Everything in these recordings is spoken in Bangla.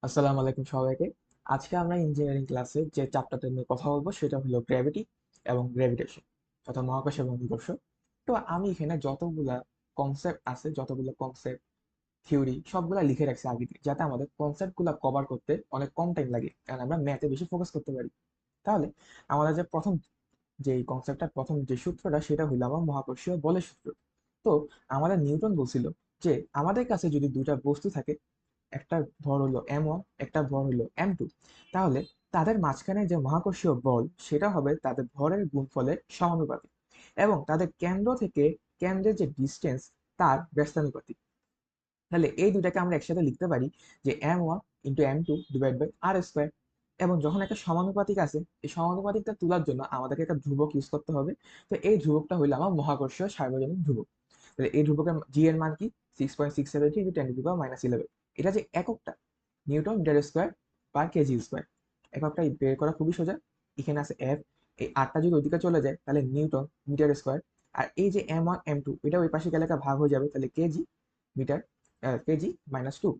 আসসালামু আলাইকুম সবাইকে। আজকে আমরা ইঞ্জিনিয়ারিং ক্লাসে যে চ্যাপ্টারটা নিয়ে কথা বলবো সেটা হলো গ্র্যাভিটি এবং গ্র্যাভিটেশন, অর্থাৎ মহাকর্ষ এবং অভিকর্ষ। তো আমি এখানে যতগুলা কনসেপ্ট আছে, যতগুলো কনসেপ্ট থিওরি সবগুলা লিখে রাখছি আগে থেকে, যাতে আমাদের কনসেপ্টগুলো কভার করতে অনেক কম টাইম লাগে, কারণ আমরা ম্যাথে বেশি ফোকাস করতে পারি। তাহলে আমাদের যে প্রথম যে কনসেপ্টটা, প্রথম যে সূত্রটা, সেটা হলো আমার মহাকর্ষীয় বলের সূত্র। তো আমাদের নিউটন বলছিল যে আমাদের কাছে যদি দুইটা বস্তু থাকে, একটা ভর হলো M1, একটা ভর হলো M2, তাহলে তাদের মাঝখানে যে মহাকর্ষীয় বল সেটা হবে তাদের ভরের গুণফলের সমানুপাতিক, এবং তাদের কেন্দ্র থেকে কেন্দ্রের যে ডিস্টেন্স তার ব্যস্তানুপাতিক। তাহলে এই দুটাকে আমরা একসাথে লিখতে পারি যে M1 × M2 / R²। এবং যখন একটা সমানুপাতিক আছে, এই সমানুপাতিকটা তোলার জন্য আমাদেরকে একটা ধ্রুবক ইউজ করতে হবে। তো এই ধ্রুবকটা হইলো আমার মহাকর্ষীয় সার্বজনীন ধ্রুবক। তাহলে এই ধ্রুবকের জি এর মান কি? 6.673 × 10⁻11। এটা যে এককটা, newton metre square per KG square. এককটা বের করা খুবই সোজা। এখানে আছে এফ, এই আটটা যদি ওইদিকে চলে যায় তাহলে নিউটন মিটার স্কোয়ার। আর এই যে M1 M2 এটা ওই পাশে গেলে একটা ভাগ হয়ে যাবে, তাহলে কেজি মিটার, কেজি-2।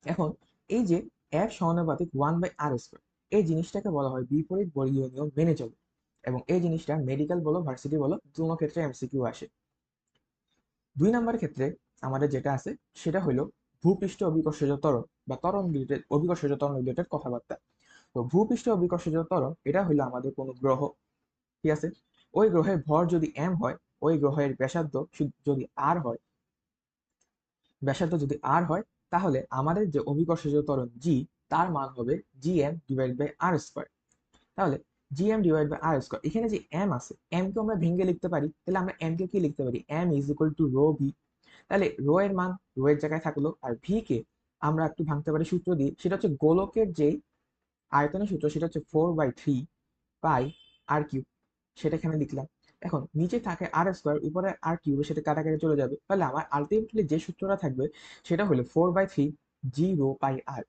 এখন এই যে এফ সমানুপাতিক 1/r², এই জিনিসটাকে বলা হয় বিপরীত বর্গীয় নিয়ম মেনে চলে। এবং এই জিনিসটা মেডিকেল বলো, ভার্সিটি বলো, দুটো ক্ষেত্রে এমসিকিউ আসে। 2 নম্বরের ক্ষেত্রে আমাদের যেটা আছে সেটা হলো ভূপৃষ্ঠ অভিকর্ষজ ত্বরণ বা ত্বরণ রিলেটেড, অভিকর্ষজ ত্বরণ রিলেটেড কথাবার্তা। তো ভূপৃষ্ঠ অভিকর্ষজ ত্বরণ এটা হলো আমাদের কোনো গ্রহ, ঠিক আছে? ওই গ্রহের ভর যদি এম হয়, ওই গ্রহের ব্যাসার্ধ যদি আর হয়, তাহলে আমাদের যে অভিকর্ষজ ত্বরণ জি, তার মান হবে Gm/r²। তাহলে Gm/r², এখানে যে এম আছে, এম কে আমরা ভেঙে লিখতে পারি। তাহলে আমরা এম কে কি লিখতে পারি? m = ρ v। তাহলে রো এর মান রো এর জায়গায় থাকলো, আর ভি কে আমরা একটু ভাঙতে পারি সূত্র দিয়ে। সেটা হচ্ছে গোলকের যে আয়তনের সূত্র, সেটা হচ্ছে 4/3 পাই r কিউব। সেটা এখানে লিখলাম। এখন নিচে থাকে r², উপরে r কিউবে সেটা কাটাকাটি চলে যাবে। তাহলে আমার আলটিমেটলি যে সূত্রটা থাকবে সেটা হলো 4/3 g ρ/r।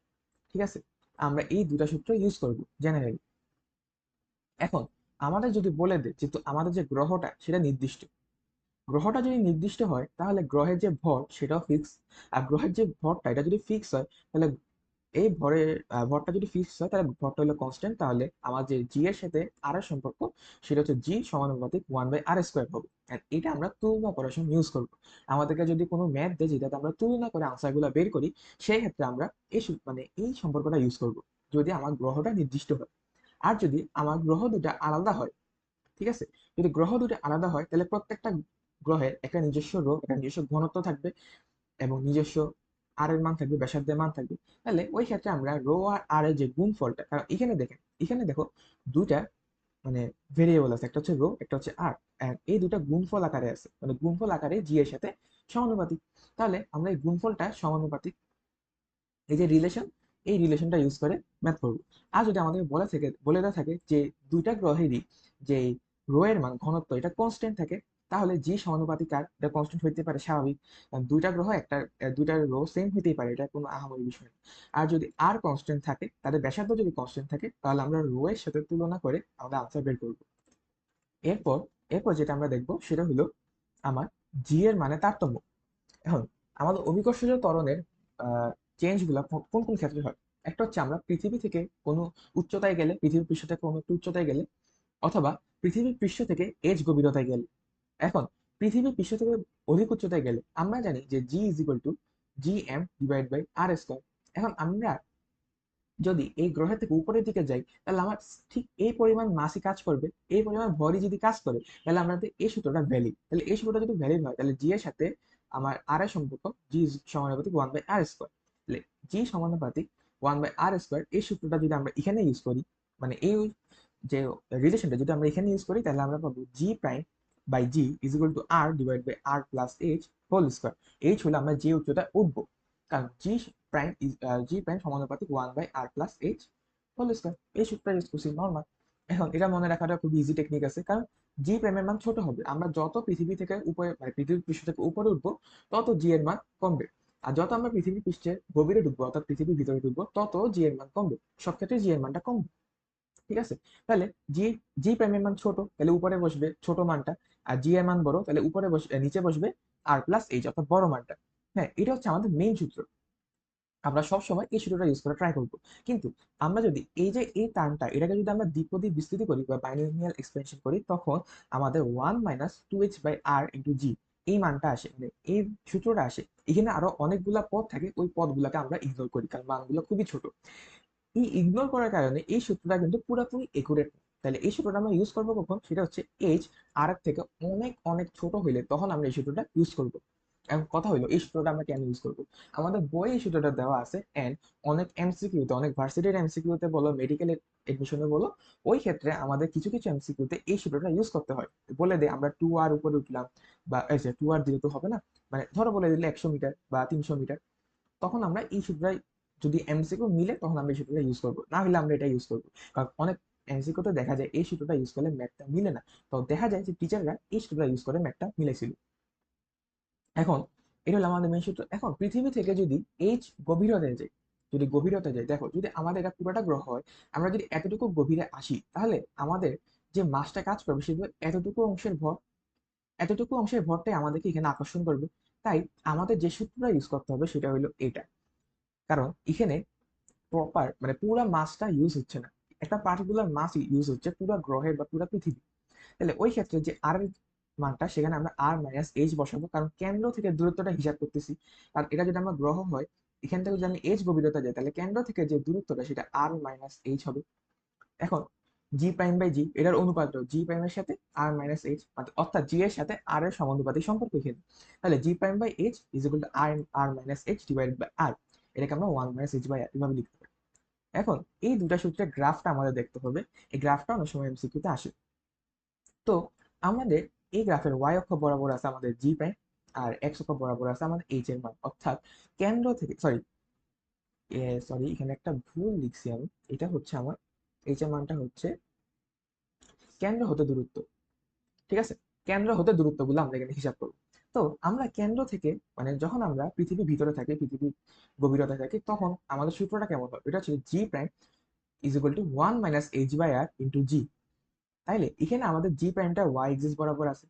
ঠিক আছে? আমরা এই দুটা সূত্র ইউজ করব জেনারেলি। এখন আমাদের যদি বলে দেয় যে তো আমাদের যে গ্রহটা সেটা নির্দিষ্ট, গ্রহটা যদি নির্দিষ্ট হয় তাহলে গ্রহের যে ভর সেটাও ফিক্স। আর গ্রহের যে ভরটা এটা যদি ফিক্স হয়, তাহলে এই ভরের ভরটা যদি ফিক্স হয় তাহলে ভরটা হলো কনস্ট্যান্ট। তাহলে আমার যে জি এর সাথে আর এর সম্পর্ক সেটা হচ্ছে জি সমানুপাতিক 1/r² হবে। আর এটা আমরা তুলনা করার সময় ইউজ করবো। আমাদেরকে যদি কোনো ম্যাথ দেয় যেটাতে আমরা তুলনা করে আনসারগুলো বের করি, সেই ক্ষেত্রে আমরা মানে এই সম্পর্কটা ইউজ করব, যদি আমার গ্রহটা নির্দিষ্ট হয়। আর যদি আমার গ্রহ দুটা আলাদা হয়, ঠিক আছে, যদি গ্রহ দুটো আলাদা হয় তাহলে প্রত্যেকটা গ্রহের একটা নিজস্ব রো, একটা নিজস্ব ঘনত্ব থাকবে, এবং নিজস্ব আর এর মান থাকবে, ব্যাসার্ধের মান থাকবে। তাহলে ওই ক্ষেত্রে আমরা রো আর আর এর যে গুণফলটা, কারণ এখানে দেখেন, এখানে দেখো দুইটা মানে ভেরিয়েবল আছে, একটা হচ্ছে রো, একটা হচ্ছে আর। এই দুটা গুণফল আকারে আছে, মানে গুণফল আকারে জি এর সাথে সমানুপাতিক। তাহলে আমরা এই গুণফলটা সমানুপাতিক, এই যে রিলেশন, এই রিলেশনটা ইউজ করে ম্যাথ করবো। আর যদি আমাদের বলে দেওয়া থাকে যে দুইটা গ্রহেরই যে রো এর মান, ঘনত্ব, এটা কনস্ট্যান্ট থাকে, তাহলে জি সমানুপাতিক আর, এটা কনস্ট্যান্ট হইতে পারে, স্বাভাবিক, কারণ দুইটা গ্রহ একটা, দুইটার রো সেম হইতেই পারে, এটা কোনো আহামরি বিষয় না। আর যদি আর কনস্ট্যান্ট থাকে, তাদের ব্যাসার্ধ যদি কনস্ট্যান্ট থাকে, তাহলে আমরা রো এর সাথে তুলনা করে আমরা আনসার বের করবো। এরপর এরপর যেটা আমরা দেখবো সেটা হলো আমার জি এর মানে তারতম্য। এখন আমাদের অভিকর্ষজ ত্বরণের চেঞ্জ গুলা কোন কোন ক্ষেত্রে হয়? একটা হচ্ছে আমরা পৃথিবী থেকে কোনো উচ্চতায় গেলে, পৃথিবীর পৃষ্ঠ থেকে কোনো একটু উচ্চতায় গেলে, অথবা পৃথিবীর পৃষ্ঠ থেকে এজ গভীরতায় গেলে। এখন পৃথিবীর পৃষ্ঠ থেকে অধিক উচ্চতায় গেলে আমরা জানি যে G = Gm/r²। এখন আমরা যদি এই গ্রহের থেকে উপরের দিকে যাই, তাহলে আমার ঠিক এই পরিমাণ মাসই কাজ করবে, এই পরিমাণ ভরই যদি কাজ করে, তাহলে আমাদের এই সূত্রটা ভ্যালিড। তাহলে এই সূত্রটা যদি ভ্যালিড হয়, তাহলে জি এর সাথে আমার আর এর সম্পর্ক জি সমানুপাতিক 1/r²। তাহলে জি সমানুপাতিক 1/r², এই সূত্রটা যদি আমরা এখানে ইউজ করি, মানে এই যে রিলেশনটা যদি আমরা এখানে ইউজ করি, তাহলে আমরা পাবো G'/G=R/r+h হোল স্কয়ার। এইচ হলো আমরা যে উচ্চতা উঠবো, কারণ জি প্রাইম সমানুপাতিক 1/r+h হোল স্কয়ার। এই সূত্রটা ইউজ করছি, নর্মাল। এখন এটা মনে রাখাটা খুব ইজি টেকনিক আছে, কারণ জি প্রাইমের মান ছোট হবে, আমরা যত পৃথিবী থেকে উপরে, মানে পৃথিবীর পৃষ্ঠ থেকে উপরে উঠবো, তত জি এর মান কমবে। আর যত আমরা পৃথিবীর পৃষ্ঠের গভীরে ঢুকবো, অর্থাৎ পৃথিবীর ভিতরে ঢুকবো, তত জি এর মান কমবে। সব ক্ষেত্রে জি এর মানটা কমবে, ঠিক আছে? তাহলে জি জি প্রাইমের মান ছোট, তাহলে উপরে বসবে ছোট মানটা। আর জি এর মান বড়, তাহলে উপরে নিচে বসবে আর প্লাস এইচ, অর্থাৎ বড় মানটা। হ্যাঁ, এটা হচ্ছে আমাদের মেইন সূত্র। আমরা সবসময় এই সূত্রটা ইউজ করে ট্রাই করব। কিন্তু আমরা যদি এই যে এই টার্মটা এটাকে যদি আমরা দ্বিপদী বিস্তৃতি করি বা বাইনোমিয়াল এক্সপেনশন করি, তখন আমাদের 1 - 2h/r × g এই মানটা আসে, মানে এই সূত্রটা আসে। এখানে আরো অনেকগুলা পদ থাকে, ওই পদগুলোকে আমরা ইগনোর করি কারণ মানগুলো খুবই ছোট। এই ইগনোর করার কারণে এই সূত্রটা কিন্তু পুরোপুরি একুরেট না। তাহলে এই সূত্রটা আমরা ইউজ করবো কখন? সেটা হচ্ছে এইচ আর এর থেকে অনেক অনেক ছোট হইলে তখন আমরা এই সূত্রটা ইউজ করব। এখন কথা হলো এই সূত্রটা আমরা কেন ইউজ করবো? আমাদের বইয়ে এই সূত্রটা দেওয়া আছে, এন্ড অনেক এমসিকিউতে, অনেক ভার্সিটির এমসিকিউতে বলো, মেডিকেল এডমিশনে বলো, ওই ক্ষেত্রে আমাদের কিছু কিছু এমসিকিউতে এই সূত্রটা ইউজ করতে হয়। বলে দে আমরা 2r উপরে উঠলাম, বা এই যে 2r দিলে তো হবে না, মানে ধরো বলে দিলে 100 মিটার বা 300 মিটার, তখন আমরা এই সূত্রটা, যদি এমসিকিউ মিলে তখন আমরা এই সূত্রটা ইউজ করবো, না হলে আমরা এটা ইউজ করবো। কারণ অনেক এমসিকিউতে দেখা যায় এই সূত্রটা ইউজ করলে ম্যাথটা মিলে না, তো দেখা যায় যে টিচাররা এই সূত্রটা ইউজ করে ম্যাথটা মিলেছিল। এখন এটা হলো আমাদের মেন সূত্র। এখন পৃথিবী থেকে যদি এইচ গভীরতায় যায়, যদি গভীরতায় যায়, দেখো যদি আমাদের এটা পুরোটা গ্রহ হয়, আমরা যদি এতটুকু গভীরে আসি, তাহলে আমাদের যে মাসটা কাজ করবে সেটা এতটুকু অংশের ভর, এতটুকু অংশের ভরটাই আমাদেরকে এখানে আকর্ষণ করবে। তাই আমাদের যে সূত্রটা ইউজ করতে হবে সেটা হলো এটা। কারণ এখানে প্রপার মানে পুরো মাসটা ইউজ হচ্ছে না, একটা পার্টিকুলার মাস ইউজ হচ্ছে পুরো গ্রহের বা পুরো পৃথিবী। তাহলে ওই ক্ষেত্রে যে আর এর মানটা, সেখানে আমরা r - h বসাবো, কারণ কেন্দ্র থেকে দূরত্বটা হিসাব করতেছি। আর এটা যদি আমরা গ্রহ হয়, এখান থেকে যদি আমি h গভীরতা যাই, তাহলে কেন্দ্র থেকে যে দূরত্বটা সেটা r - h হবে। এখন g'/g এটার অনুপাত জি প্রাইমের সাথে r - h, অর্থাৎ জি এর সাথে r এর সমানুপাতিক সম্পর্ক এখানে। তাহলে g'/h is equal to r - h divided by r, এটাকে আমরা 1 - h/r এভাবে লিখতে পারি। এখন এই দুটা সূত্রের গ্রাফটা আমাদের দেখতে হবে। এই গ্রাফটা অনেক সময় এমসিকিউতে আসে। তো আমাদের এই গ্রাফের ওয়াই অক্ষ বরাবর আছে আমাদের জি প্রাইম, আর এক্স অক্ষ বরাবর আছে আমাদের এইচ এর মান। অর্থাৎ কেন্দ্র থেকে, সরি সরি এখানে একটা ভুল লিখছি আমি। এটা হচ্ছে আমার এইচ এর মানটা হচ্ছে কেন্দ্র হতে দূরত্ব, ঠিক আছে? কেন্দ্র হতে দূরত্বগুলো আমরা এখানে হিসাব করবো। তো আমরা কেন্দ্র থেকে, মানে যখন আমরা পৃথিবীর ভিতরে থাকি, পৃথিবীর গভীরতায় থাকি, তখন আমাদের সূত্রটা কেমন হবে? এটা হচ্ছে G prime is equal to 1 - h/r × g। তাইলে এখানে আমাদের জি প্রাইমটা ওয়াই এক্সিস বরাবর আছে।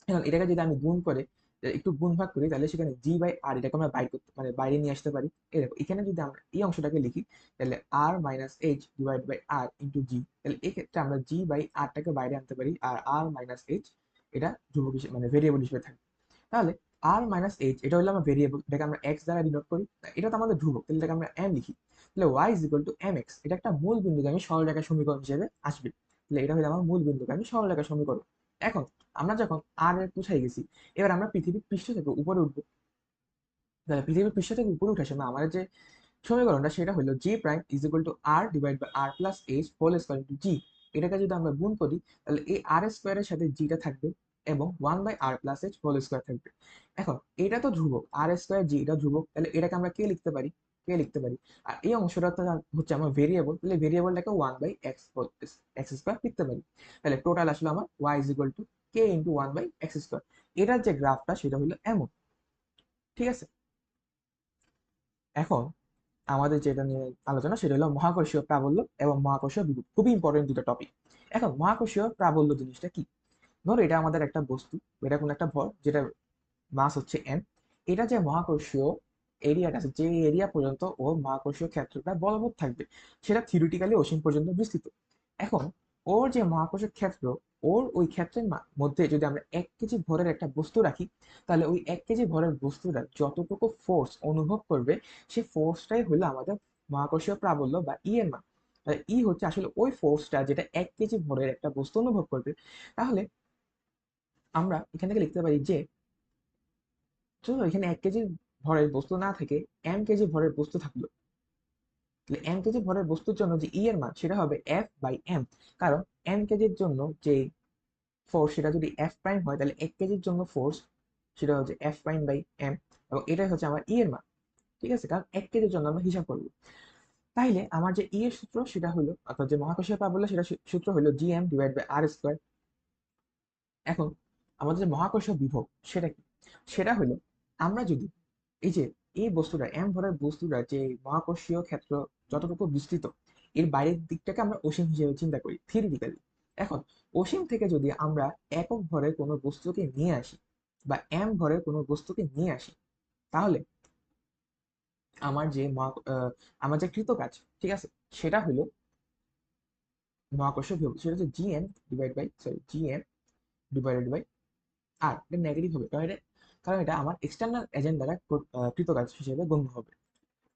এখন এটাকে যদি আমি গুণ করে একটু গুণ ভাগ করি, তাহলে সেখানে জি বাই আর এটাকে আমরা বাইরে করতে, মানে বাইরে নিয়ে আসতে পারি। এই দেখো এখানে যদি আমরা এই অংশটাকে লিখি, তাহলে r - h divide by r × g, তাহলে এই ক্ষেত্রে আমরা জি বাই আরটাকে বাইরে আনতে পারি, আর r - h এটা ধ্রুবক হিসেবে, মানে ভেরিয়েবল হিসেবে থাকবে। তাহলে r - h এটা হলো আমার ভেরিয়েবল, এটাকে আমরা x দ্বারা ডিনোট করি, এটা তো আমাদের ধ্রুবক, তাহলে এটাকে আমরা m লিখি। তাহলে y is equal two mx, এটা একটা মূল বিন্দুগামী সরলরেখা সমীকরণ হিসেবে আসবে। তাহলে এটা হলো আমার মূল বিন্দুগামী সরলরেখা সমীকরণ। এখন আমরা যখন আর এর পৌঁছাই গেছি, এবার আমরা পৃথিবীর পৃষ্ঠ থেকে উপরে উঠবো। তাহলে পৃথিবীর পৃষ্ঠ থেকে উপরে উঠার সময় আমাদের যে সমীকরণটা সেটা হলো G prime is equal to R divide by R plus H whole square into G. এটাকে যদি আমরা গুণ করি, তাহলে এই আর স্কোয়ারের সাথে জিটা থাকবে, এবং 1/r+h হোল স্কয়ার থাকবে। এখন এটা তো ধ্রুবক, আর স্কোয়ার জি এটা ধ্রুবক, তাহলে এটাকে আমরা কে লিখতে পারি? কে লিখতে পারি। আর এই অংশটা তো হচ্ছে আমার ভেরিয়েবল, তাহলে ভেরিয়েবলটাকে 1/x স্কোয়ার লিখতে পারি। তাহলে টোটাল আসলে আমার Y is equal to K into 1/x square. এটার যে গ্রাফটা সেটা হলো এমন, ঠিক আছে? এখন আমাদের যেটা নিয়ে আলোচনা সেটা হলো মহাকর্ষীয় প্রাবল্য এবং মহাকর্ষীয় বিভব, খুবই ইম্পর্টেন্ট দুটো টপিক। এখন মহাকর্ষীয় প্রাবল্য জিনিসটা কি? ধরো এটা আমাদের একটা বস্তু, এটা কোনো একটা ভর যেটা মাস হচ্ছে এম। এটা যে মহাকর্ষীয় এরিয়াটা আছে, যে এরিয়া পর্যন্ত ও মহাকর্ষীয় ক্ষেত্রটা বলবৎ থাকবে, সেটা থিওরিটিক্যালি অসীম পর্যন্ত বিস্তৃত। এখন ওর যে মহাকর্ষীয় ক্ষেত্র, ওর ওই ক্ষেত্রের মধ্যে যদি আমরা 1 কেজি ভরের একটা বস্তু রাখি, তাহলে ওই 1 কেজি ভরের বস্তুটা যতটুকু ফোর্স অনুভব করবে, সে ফোর্সটাই হলো আমাদের মহাকর্ষীয় প্রাবল্য বা ই এর মান। ই হচ্ছে আসলে ওই ফোর্সটা যেটা 1 কেজি ভরের একটা বস্তু অনুভব করবে। তাহলে আমরা এখান থেকে লিখতে পারি যে, চলো এখানে 1 কেজি ভরের বস্তু না থেকে m কেজি ভরের বস্তু থাকলো, তাহলে m কেজি ভরের বস্তুর জন্য যে ই এর মান সেটা হবে f/m। কারণ m কেজির জন্য যে ফোর্স সেটা যদি এফ প্রাইম হয়, তাহলে 1 কেজির জন্য ফোর্স সেটা হচ্ছে f'/m, এবং এটাই হচ্ছে আমার ই এর মান। ঠিক আছে, কারণ 1 কেজির জন্য আমরা হিসাব করবো। তাইলে আমার যে ই এর সূত্র সেটা হলো, অর্থাৎ যে মহাকর্ষীয় প্রাবল্য সেটা সূত্র হলো gm divide by R square. এখন আমাদের যে মহাকর্ষীয় বিভব সেটা কি? সেটা হলো, আমরা যদি এই যে এই বস্তুটা এম ভরের বস্তুটা যে মহাকর্ষীয় ক্ষেত্র যতটুকু বিস্তৃত, এর বাইরের দিকটাকে আমরা অসীম হিসেবে চিন্তা করি থিওরিটিক্যালি। এখন অসীম থেকে যদি আমরা একক ভরের কোনো বস্তুকে নিয়ে আসি, বা এম ভরের কোনো বস্তুকে নিয়ে আসি, তাহলে আমার যে আমার যে কৃত কাজ, ঠিক আছে, সেটা হলো মহাকর্ষীয় বিভব, সেটা হচ্ছে জিএম ডিভাইডেড বাই আর। এটা নেগেটিভ হবে, কারণ এটা আমার এক্সটার্নাল এজেন্ট দ্বারা কৃত কাজ হিসেবে গণ্য হবে।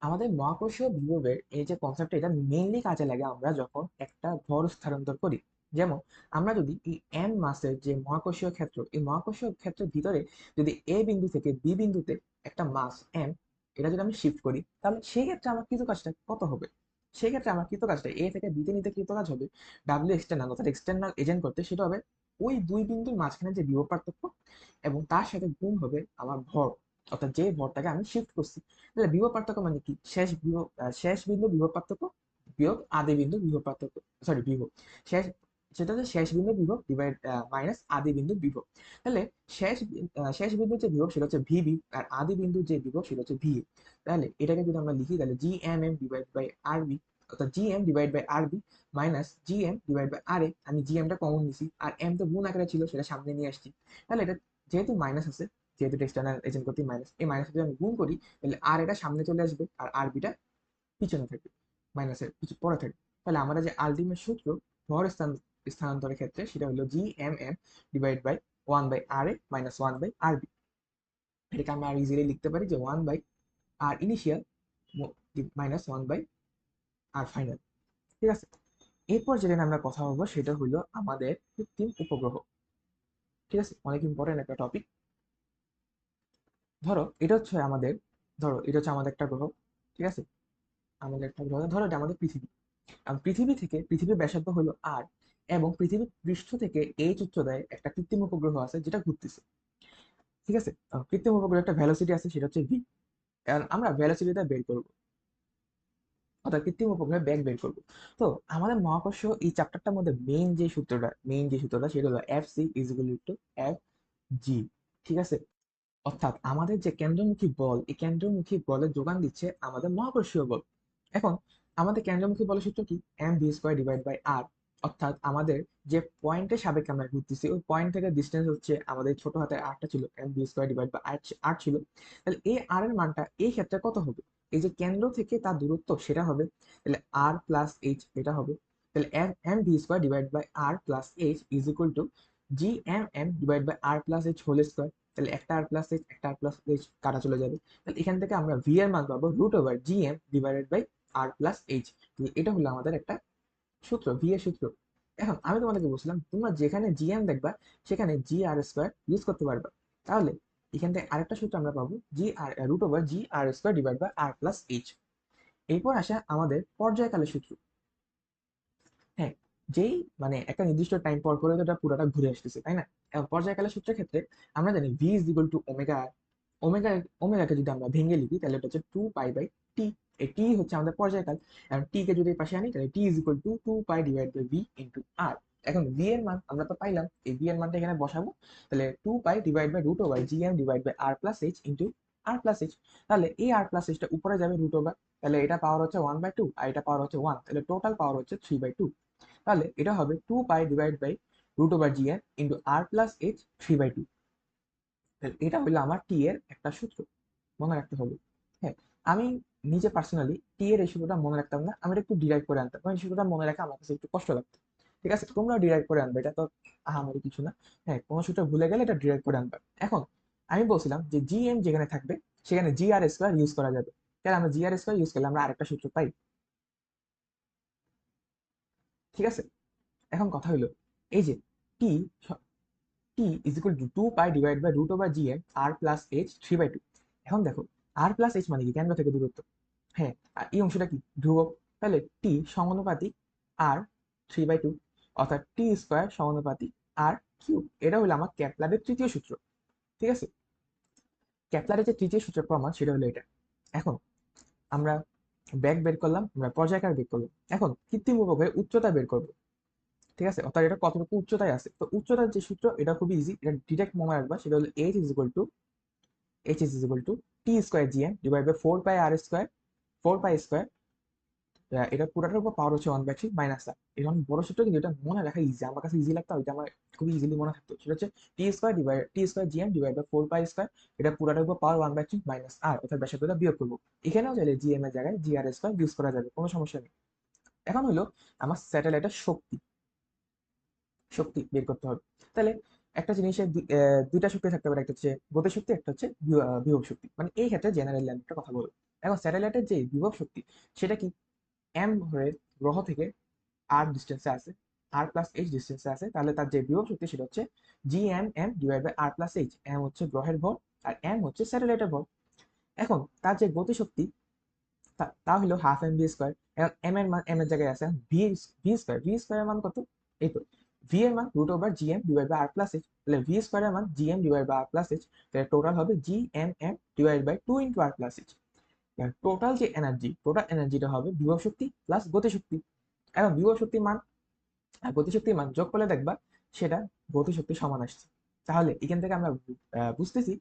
আমাদের মহাকর্ষীয় বিভবের এই যে কনসেপ্ট, এটা মেইনলি কাজে লাগে আমরা যখন একটা ভর স্থানান্তর করি। যেমন আমরা যদি এই এম মাসের যে মহাকর্ষীয় ক্ষেত্র, এই মহাকর্ষীয় ক্ষেত্রের ভিতরে যদি এ বিন্দু থেকে বি বিন্দুতে একটা মাস এম, এটা যদি আমি শিফট করি, তাহলে সেই ক্ষেত্রে আমার কৃত কাজটা কত হবে? সেই ক্ষেত্রে আমার কৃত কাজটা এ থেকে বিতে নিতে কৃত কাজ হবে ডাব্লিউ এক্সটার্নাল, অর্থাৎ এক্সটার্নাল এজেন্ট করতে, সেটা হবে ওই দুই বিন্দুর মাঝখানে যে বিভব পার্থক্য, এবং তার সাথে গুণ হবে আমার ভর, অর্থাৎ যে ভরটাকে আমি শিফট করছি। তাহলে বিভব পার্থক্য মানে কি? শেষ বিন্দু বিভব পার্থক্য বিয়োগ আদি বিন্দু বিভব পার্থক্য, সরি বিভব, শেষ, সেটা হচ্ছে শেষ বিন্দু বিভব ডিভাইড মাইনাস আদি বিন্দু বিভব। তাহলে শেষ বিন্দুর যে বিভব সেটা হচ্ছে ভিবি, আর আদি বিন্দুর যে বিভব সেটা হচ্ছে ভিএ। তাহলে এটাকে যদি আমরা লিখি, তাহলে G M M divide by R B, অর্থাৎ G M divide by R B minus G M divide by R A. আমি জি এমটা কমন নিছি, আর এম তো গুণ আকারে ছিল, সেটা সামনে নিয়ে আসছি। তাহলে এটা যেহেতু মাইনাস আছে, যেহেতু এক্সটার্নাল এজেন্ট করতে মাইনাস, এই মাইনাস যদি আমি গুণ করি, তাহলে আর এটা সামনে চলে আসবে আর আর বিটা পিছনে থাকবে, মাইনাসের কিছু পরে থাকবে। তাহলে আমাদের যে আলটিমেট সূত্র ভর স্থানান্তরের ক্ষেত্রে, সেটা হলো G M M divide by 1/RA minus 1/RB। এটাকে আমরা আর ইজিলি লিখতে পারি যে 1/R initial minus 1/R final. ঠিক আছে, এরপর যেটা নিয়ে আমরা কথা বলবো সেটা হলো আমাদের কৃত্রিম উপগ্রহ। ঠিক আছে, অনেক ইম্পর্টেন্ট একটা টপিক। ধরো এটা হচ্ছে আমাদের ধরো এটা হচ্ছে আমাদের একটা গ্রহ। ঠিক আছে, আমাদের একটা গ্রহ, ধরো এটা আমাদের পৃথিবী। পৃথিবী থেকে, পৃথিবীর ব্যাসার্ধ হলো আর, এবং পৃথিবীর পৃষ্ঠ থেকে এইচ উচ্চতায় একটা কৃত্রিম উপগ্রহ আছে যেটা ঘুরতেছে। ঠিক আছে, কৃত্রিম উপগ্রহ একটা ভ্যালোসিটি আছে, সেটা হচ্ছে ভি। আমরা ভ্যালোসিটিটা বের করবো, অর্থাৎ কৃত্রিম উপগ্রহের ব্যাগ বের করবো। তো আমাদের মহাকর্ষ এই চ্যাপ্টারটার মধ্যে মেইন যে সূত্রটা সেটা হলো F C is equal to F G. ঠিক আছে, অর্থাৎ আমাদের যে কেন্দ্রমুখী বল, এই কেন্দ্রমুখী বলের যোগান দিচ্ছে আমাদের মহাকর্ষীয় বল। এখন আমাদের কেন্দ্রমুখী বলের সূত্র কি? M V square divide by R. অর্থাৎ আমাদের যে পয়েন্টের সাপেক্ষে আমরা ঘুরতেছি, ওই পয়েন্ট থেকে ডিস্টেন্স হচ্ছে, আমাদের ছোট হাতের আরটা ছিল M V square divide by R ছিল। তাহলে এই আর এর মানটা এই ক্ষেত্রে কত হবে? এই যে কেন্দ্র থেকে তার দূরত্ব, সেটা হবে তাহলে আর প্লাস এইচ, এটা হবে। তাহলে M M V square divide by R plus H is equal to G M M divide by R plus H whole square. তাহলে একটা আর প্লাস এইচ, একটা আর প্লাস এইচ কাটা চলে যাবে। তাহলে এখান থেকে আমরা ভি এর মান পাবো root over G M divided by R plus H. এটা হলো আমাদের একটা সূত্র, ভি এর সূত্র। এখন আমি তোমাদেরকে বলছিলাম, তোমরা যেখানে জি এম দেখবা সেখানে জি আর স্কোয়ার ইউজ করতে পারবা। তাহলে এখান থেকে আরেকটা সূত্র আমরা পাবো, G R root over G R square divide by R plus H. এরপর আসা আমাদের পর্যায়কালের সূত্র। হ্যাঁ, যেই মানে একটা নির্দিষ্ট টাইম পর করে তো এটা পুরোটা ঘুরে আসতেছে, তাই না? এবং পর্যায়কালের সূত্রের ক্ষেত্রে আমরা জানি V is equal to omega R. Omega ওমেগাকে যদি আমরা ভেঙে লিখি, তাহলে এটা হচ্ছে 2 পাই বাই টি। এই টি হচ্ছে আমাদের পর্যায়কাল। এবং টি কে যদি এই পাশে আনি, তাহলে T is equal to 2 pi divide by V into R. এখন ভি এর মান আমরা তো পাইলাম, এই ভি এর মানটা এখানে বসাবো। তাহলে 2 pi divide by root over G M divide by R plus H into R plus H. তাহলে এই আর প্লাস এইচটা উপরে যাবে রুট ওভার, তাহলে এটা পাওয়ার হচ্ছে 1/2 আর এটা পাওয়ার হচ্ছে 1, তাহলে টোটাল পাওয়ার হচ্ছে 3/2। তাহলে এটা হবে 2 pi divide by root over G N into R plus H 3/2। এটা হলো আমার টি এর একটা সূত্র, মনে রাখতে হবে। হ্যাঁ, আমি নিজে পার্সোনালি টি এর এই সূত্রটা মনে রাখতাম না, আমি এটা একটু ডিরাইভ করে আনতাম, কারণ এই সূত্রটা মনে রাখা আমার কাছে একটু কষ্ট লাগতো। ঠিক আছে, তোমরা ডিরাইভ করে আনবে, এটা তো আহামরি কিছু না। হ্যাঁ, কোনো সূত্র ভুলে গেলে এটা ডিরাইভ করে আনবে। এখন আমি বলছিলাম যে জি এম যেখানে থাকবে সেখানে জি আর স্কোয়ার ইউজ করা যাবে। তাহলে আমরা জি আর স্কোয়ার ইউজ করলে আমরা আরেকটা সূত্র পাই। ঠিক আছে, এখন কথা হলো এই যে T T is equal to 2 pi divide by root over G M R plus H 3/2। এখন দেখো, আর প্লাস এইচ মানে কি? কেন্দ্র থেকে দূরত্ব। হ্যাঁ, আর এই অংশটা কি? ধ্রুবক। তাহলে টি সমানুপাতিক আর 3/2, অর্থাৎ টি স্কোয়ার সমানুপাতিক আর কিউব। এটা হলো আমার ক্যাপলারের তৃতীয় সূত্র। ঠিক আছে, ক্যাপলারের যে তৃতীয় সূত্রের প্রমাণ সেটা হলো এটা। এখন আমরা ব্যাগ বের করলাম, আমরা পর্যায়কাল বের করলাম। এখন কৃত্রিম উপগ্রহের উচ্চতা বের করবো। ঠিক আছে, অর্থাৎ এটা কতটুকু উচ্চতায় আছে। তো উচ্চতার যে সূত্র, এটা খুবই ইজি, এটা ডিরেক্ট মনে রাখবা। সেটা হলো H is equal to T square G M divide by 4 pi R square, 4 pi square এটা পুরাটার উপর পাওয়ার হচ্ছে 1/3 মাইনাস আর। এখন বড় সূত্র কিন্তু এটা মনে রাখা ইজি, আমার কাছে ইজি লাগতো, এটা আমার খুবই ইজিলি মনে থাকতো। সেটা হচ্ছে T square G M divide by 4 pi square, এটা পুরাটার উপর পাওয়ার 1/3 মাইনাস আর, অর্থাৎ ব্যাসার্ধটা বিয়োগ করবো। এখানেও চাইলে জিএম এর জায়গায় GR² ইউজ করা যাবে, কোনো সমস্যা নেই। এখন হলো আমার স্যাটেলাইটের শক্তি শক্তি বের করতে হবে। তাহলে একটা জিনিসের দুইটা শক্তি থাকতে পারে, একটা হচ্ছে গতি শক্তি, একটা হচ্ছে বিভব শক্তি, মানে এই ক্ষেত্রে জেনারেল একটা কথা বলবো। এখন স্যাটেলাইটের যে বিভব শক্তি সেটা কি, এম ধরে গ্রহ থেকে R ডিস্টেন্সে আছে, R+H ডিস্টেন্সে আছে, তাহলে তার যে বিভব শক্তি সেটা হচ্ছে GMM divide by R+H। M হচ্ছে গ্রহের ভর আর এম হচ্ছে স্যাটেলাইটের ভর। এখন তার যে গতি শক্তি তা হলো ½ mv²। এখন এম এর মান এম এর জায়গায় আছে, ভি স্কোয়ার এর মান কত, এই তো ভি এর মান √/GM ডিভাইড বাই R+H, তাহলে ভি স্কোয়ার এর মান GM ডিভাইড বাই R+H, তাহলে টোটাল হবে GMM divide by 2 into R+H। Total যে এনার্জি, টোটাল এনার্জিটা হবে বিভব শক্তি প্লাস গতি শক্তি। এখন বিভব শক্তির মান আর গতিশক্তির মান যোগ করলে দেখবা সেটা গতিশক্তি সমান আসছে। তাহলে এখান থেকে আমরা বুঝতেছি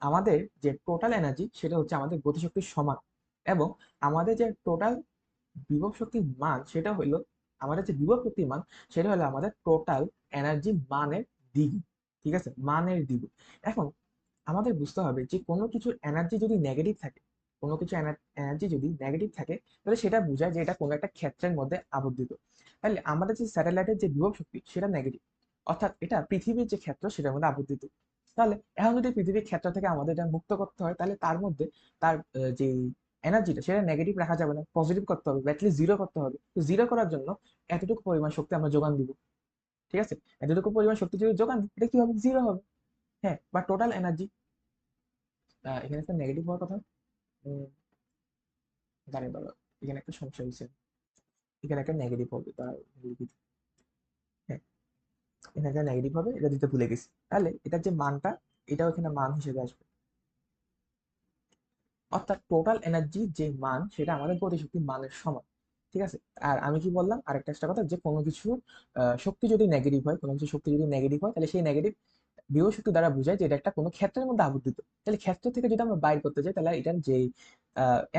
আমাদের যে টোটাল এনার্জি সেটা হচ্ছে আমাদের গতিশক্তির সমান, এবং আমাদের যে টোটাল বিভব শক্তির মান সেটা হলো, আমাদের যে বিভব শক্তির মান সেটা হলো আমাদের টোটাল এনার্জি মানের দ্বিগুণ। ঠিক আছে, মানের দ্বিগুণ। এখন আমাদের বুঝতে হবে যে কোনো কিছুর এনার্জি যদি নেগেটিভ থাকে, কোনো কিছু এনার্জি যদি নেগেটিভ থাকে, তাহলে সেটা বোঝায় যে এটা কোনো একটা ক্ষেত্রের মধ্যে আবদ্ধিত। তাহলে আমাদের যে স্যাটেলাইটের যে বিভব শক্তি সেটা নেগেটিভ, অর্থাৎ এটা পৃথিবীর যে ক্ষেত্র সেটার মধ্যে আবদ্ধিত। তাহলে এখন যদি পৃথিবীর ক্ষেত্র থেকে আমাদের এটা মুক্ত করতে হয়, তাহলে তার মধ্যে তার যে এনার্জিটা সেটা নেগেটিভ রাখা যাবে না, পজিটিভ করতে হবে, অ্যাটলিস্ট জিরো করতে হবে। তো জিরো করার জন্য এতটুকু পরিমাণ শক্তি আমরা যোগান দিব। ঠিক আছে, এতটুকু পরিমাণ শক্তি যদি যোগান দিই, এটা কি হবে, জিরো হবে। হ্যাঁ, বা টোটাল এনার্জি, এখানে একটা নেগেটিভ হওয়ার কথা। উম, দাঁড়াই বাবা, এখানে একটা সমস্যা হয়েছে, এখানে একটা নেগেটিভ হবে, তার হ্যাঁ, এখানে একটা নেগেটিভ হবে, এটা দিতে ভুলে গেছি। তাহলে এটার যে মানটা, এটাও এখানে মান হিসেবে আসবে, অর্থাৎ টোটাল এনার্জি যে মান সেটা আমাদের গতিশক্তির মানের সমান। ঠিক আছে, আর আমি কি বললাম আরেকটা একটা কথা, যে কোনো কিছুর শক্তি যদি নেগেটিভ হয়, কোনো কিছু শক্তি যদি নেগেটিভ হয়, তাহলে সেই নেগেটিভ বিভব শক্তি দ্বারা বোঝায় যে এটা একটা কোনো ক্ষেত্রের মধ্যে আবদ্ধিত। তাহলে ক্ষেত্র থেকে যদি আমরা বাইর করতে চাই, তাহলে এটার যে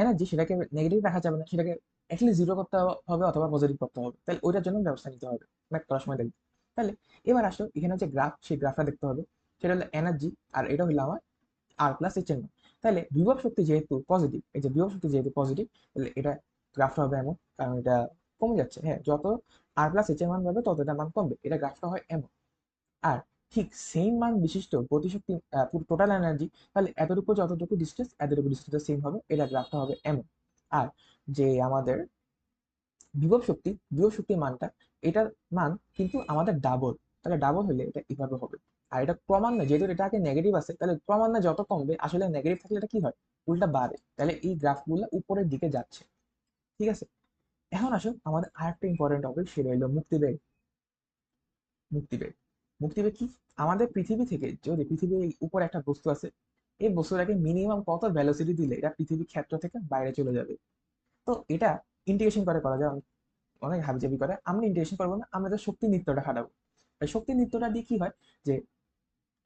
এনার্জি সেটাকে নেগেটিভ রাখা যাবে না, সেটাকে অ্যাটলিস্ট জিরো করতে হবে অথবা পজিটিভ করতে হবে। তাহলে ওইটার জন্য ব্যবস্থা নিতে হবে, ম্যাথ করার সময় দেখবে। তাহলে এবার আসো এখানে যে গ্রাফ, সেই গ্রাফটা দেখতে হবে। সেটা হলো এনার্জি, আর এটা হলো আমার R+H এর মান। তাহলে বিভব শক্তি যেহেতু পজিটিভ, এই যে বিভব শক্তি যেহেতু পজিটিভ, তাহলে এটা গ্রাফটা হবে এমন, কারণ এটা কমে যাচ্ছে। হ্যাঁ, যত R+H এর মান বাড়বে তত এটা মান কমবে, এটা গ্রাফটা হয় এমন। আর ঠিক সেম মান বিশিষ্ট গতিশক্তি পুরো টোটাল এনার্জি, তাহলে এতটুকু যতটুকু ডিস্টেন্স এতটুকু ডিস্টেন্স সেম হবে, এটা গ্রাফটা হবে এমন। আর যে আমাদের বিভব শক্তির মানটা, এটার মান কিন্তু আমাদের ডাবল, তাহলে ডাবল হলে এটা এভাবে হবে। আর এটা ক্রমান্বয়ে, যেহেতু এটা আগে নেগেটিভ আছে, তাহলে ক্রমান্বয়ে যত কমবে, আসলে নেগেটিভ থাকলে এটা কি হয়, উল্টা বাড়ে। তাহলে এই গ্রাফগুলো উপরের দিকে যাচ্ছে। ঠিক আছে, এখন আসো আমাদের আরেকটা ইম্পর্টেন্ট টপিক, সেটা হলো মুক্তিবেগ। মুক্তিবেগ মুক্তিবেগ কি, আমাদের পৃথিবী থেকে, যদি পৃথিবীর উপরে একটা বস্তু আছে, এই বস্তুটাকে মিনিমাম কত ভ্যালোসিটি দিলে এটা পৃথিবীর ক্ষেত্র থেকে বাইরে চলে যাবে। তো এটা ইন্টিগ্রেশন করে করা যায়, অনেক হাবিজাবি করে। আমরা ইন্টিগ্রেশন করবো না, আমরা যে শক্তি নৃত্যটা খাটাবো। এই শক্তি নৃত্যটা দিয়ে কি হয়, যে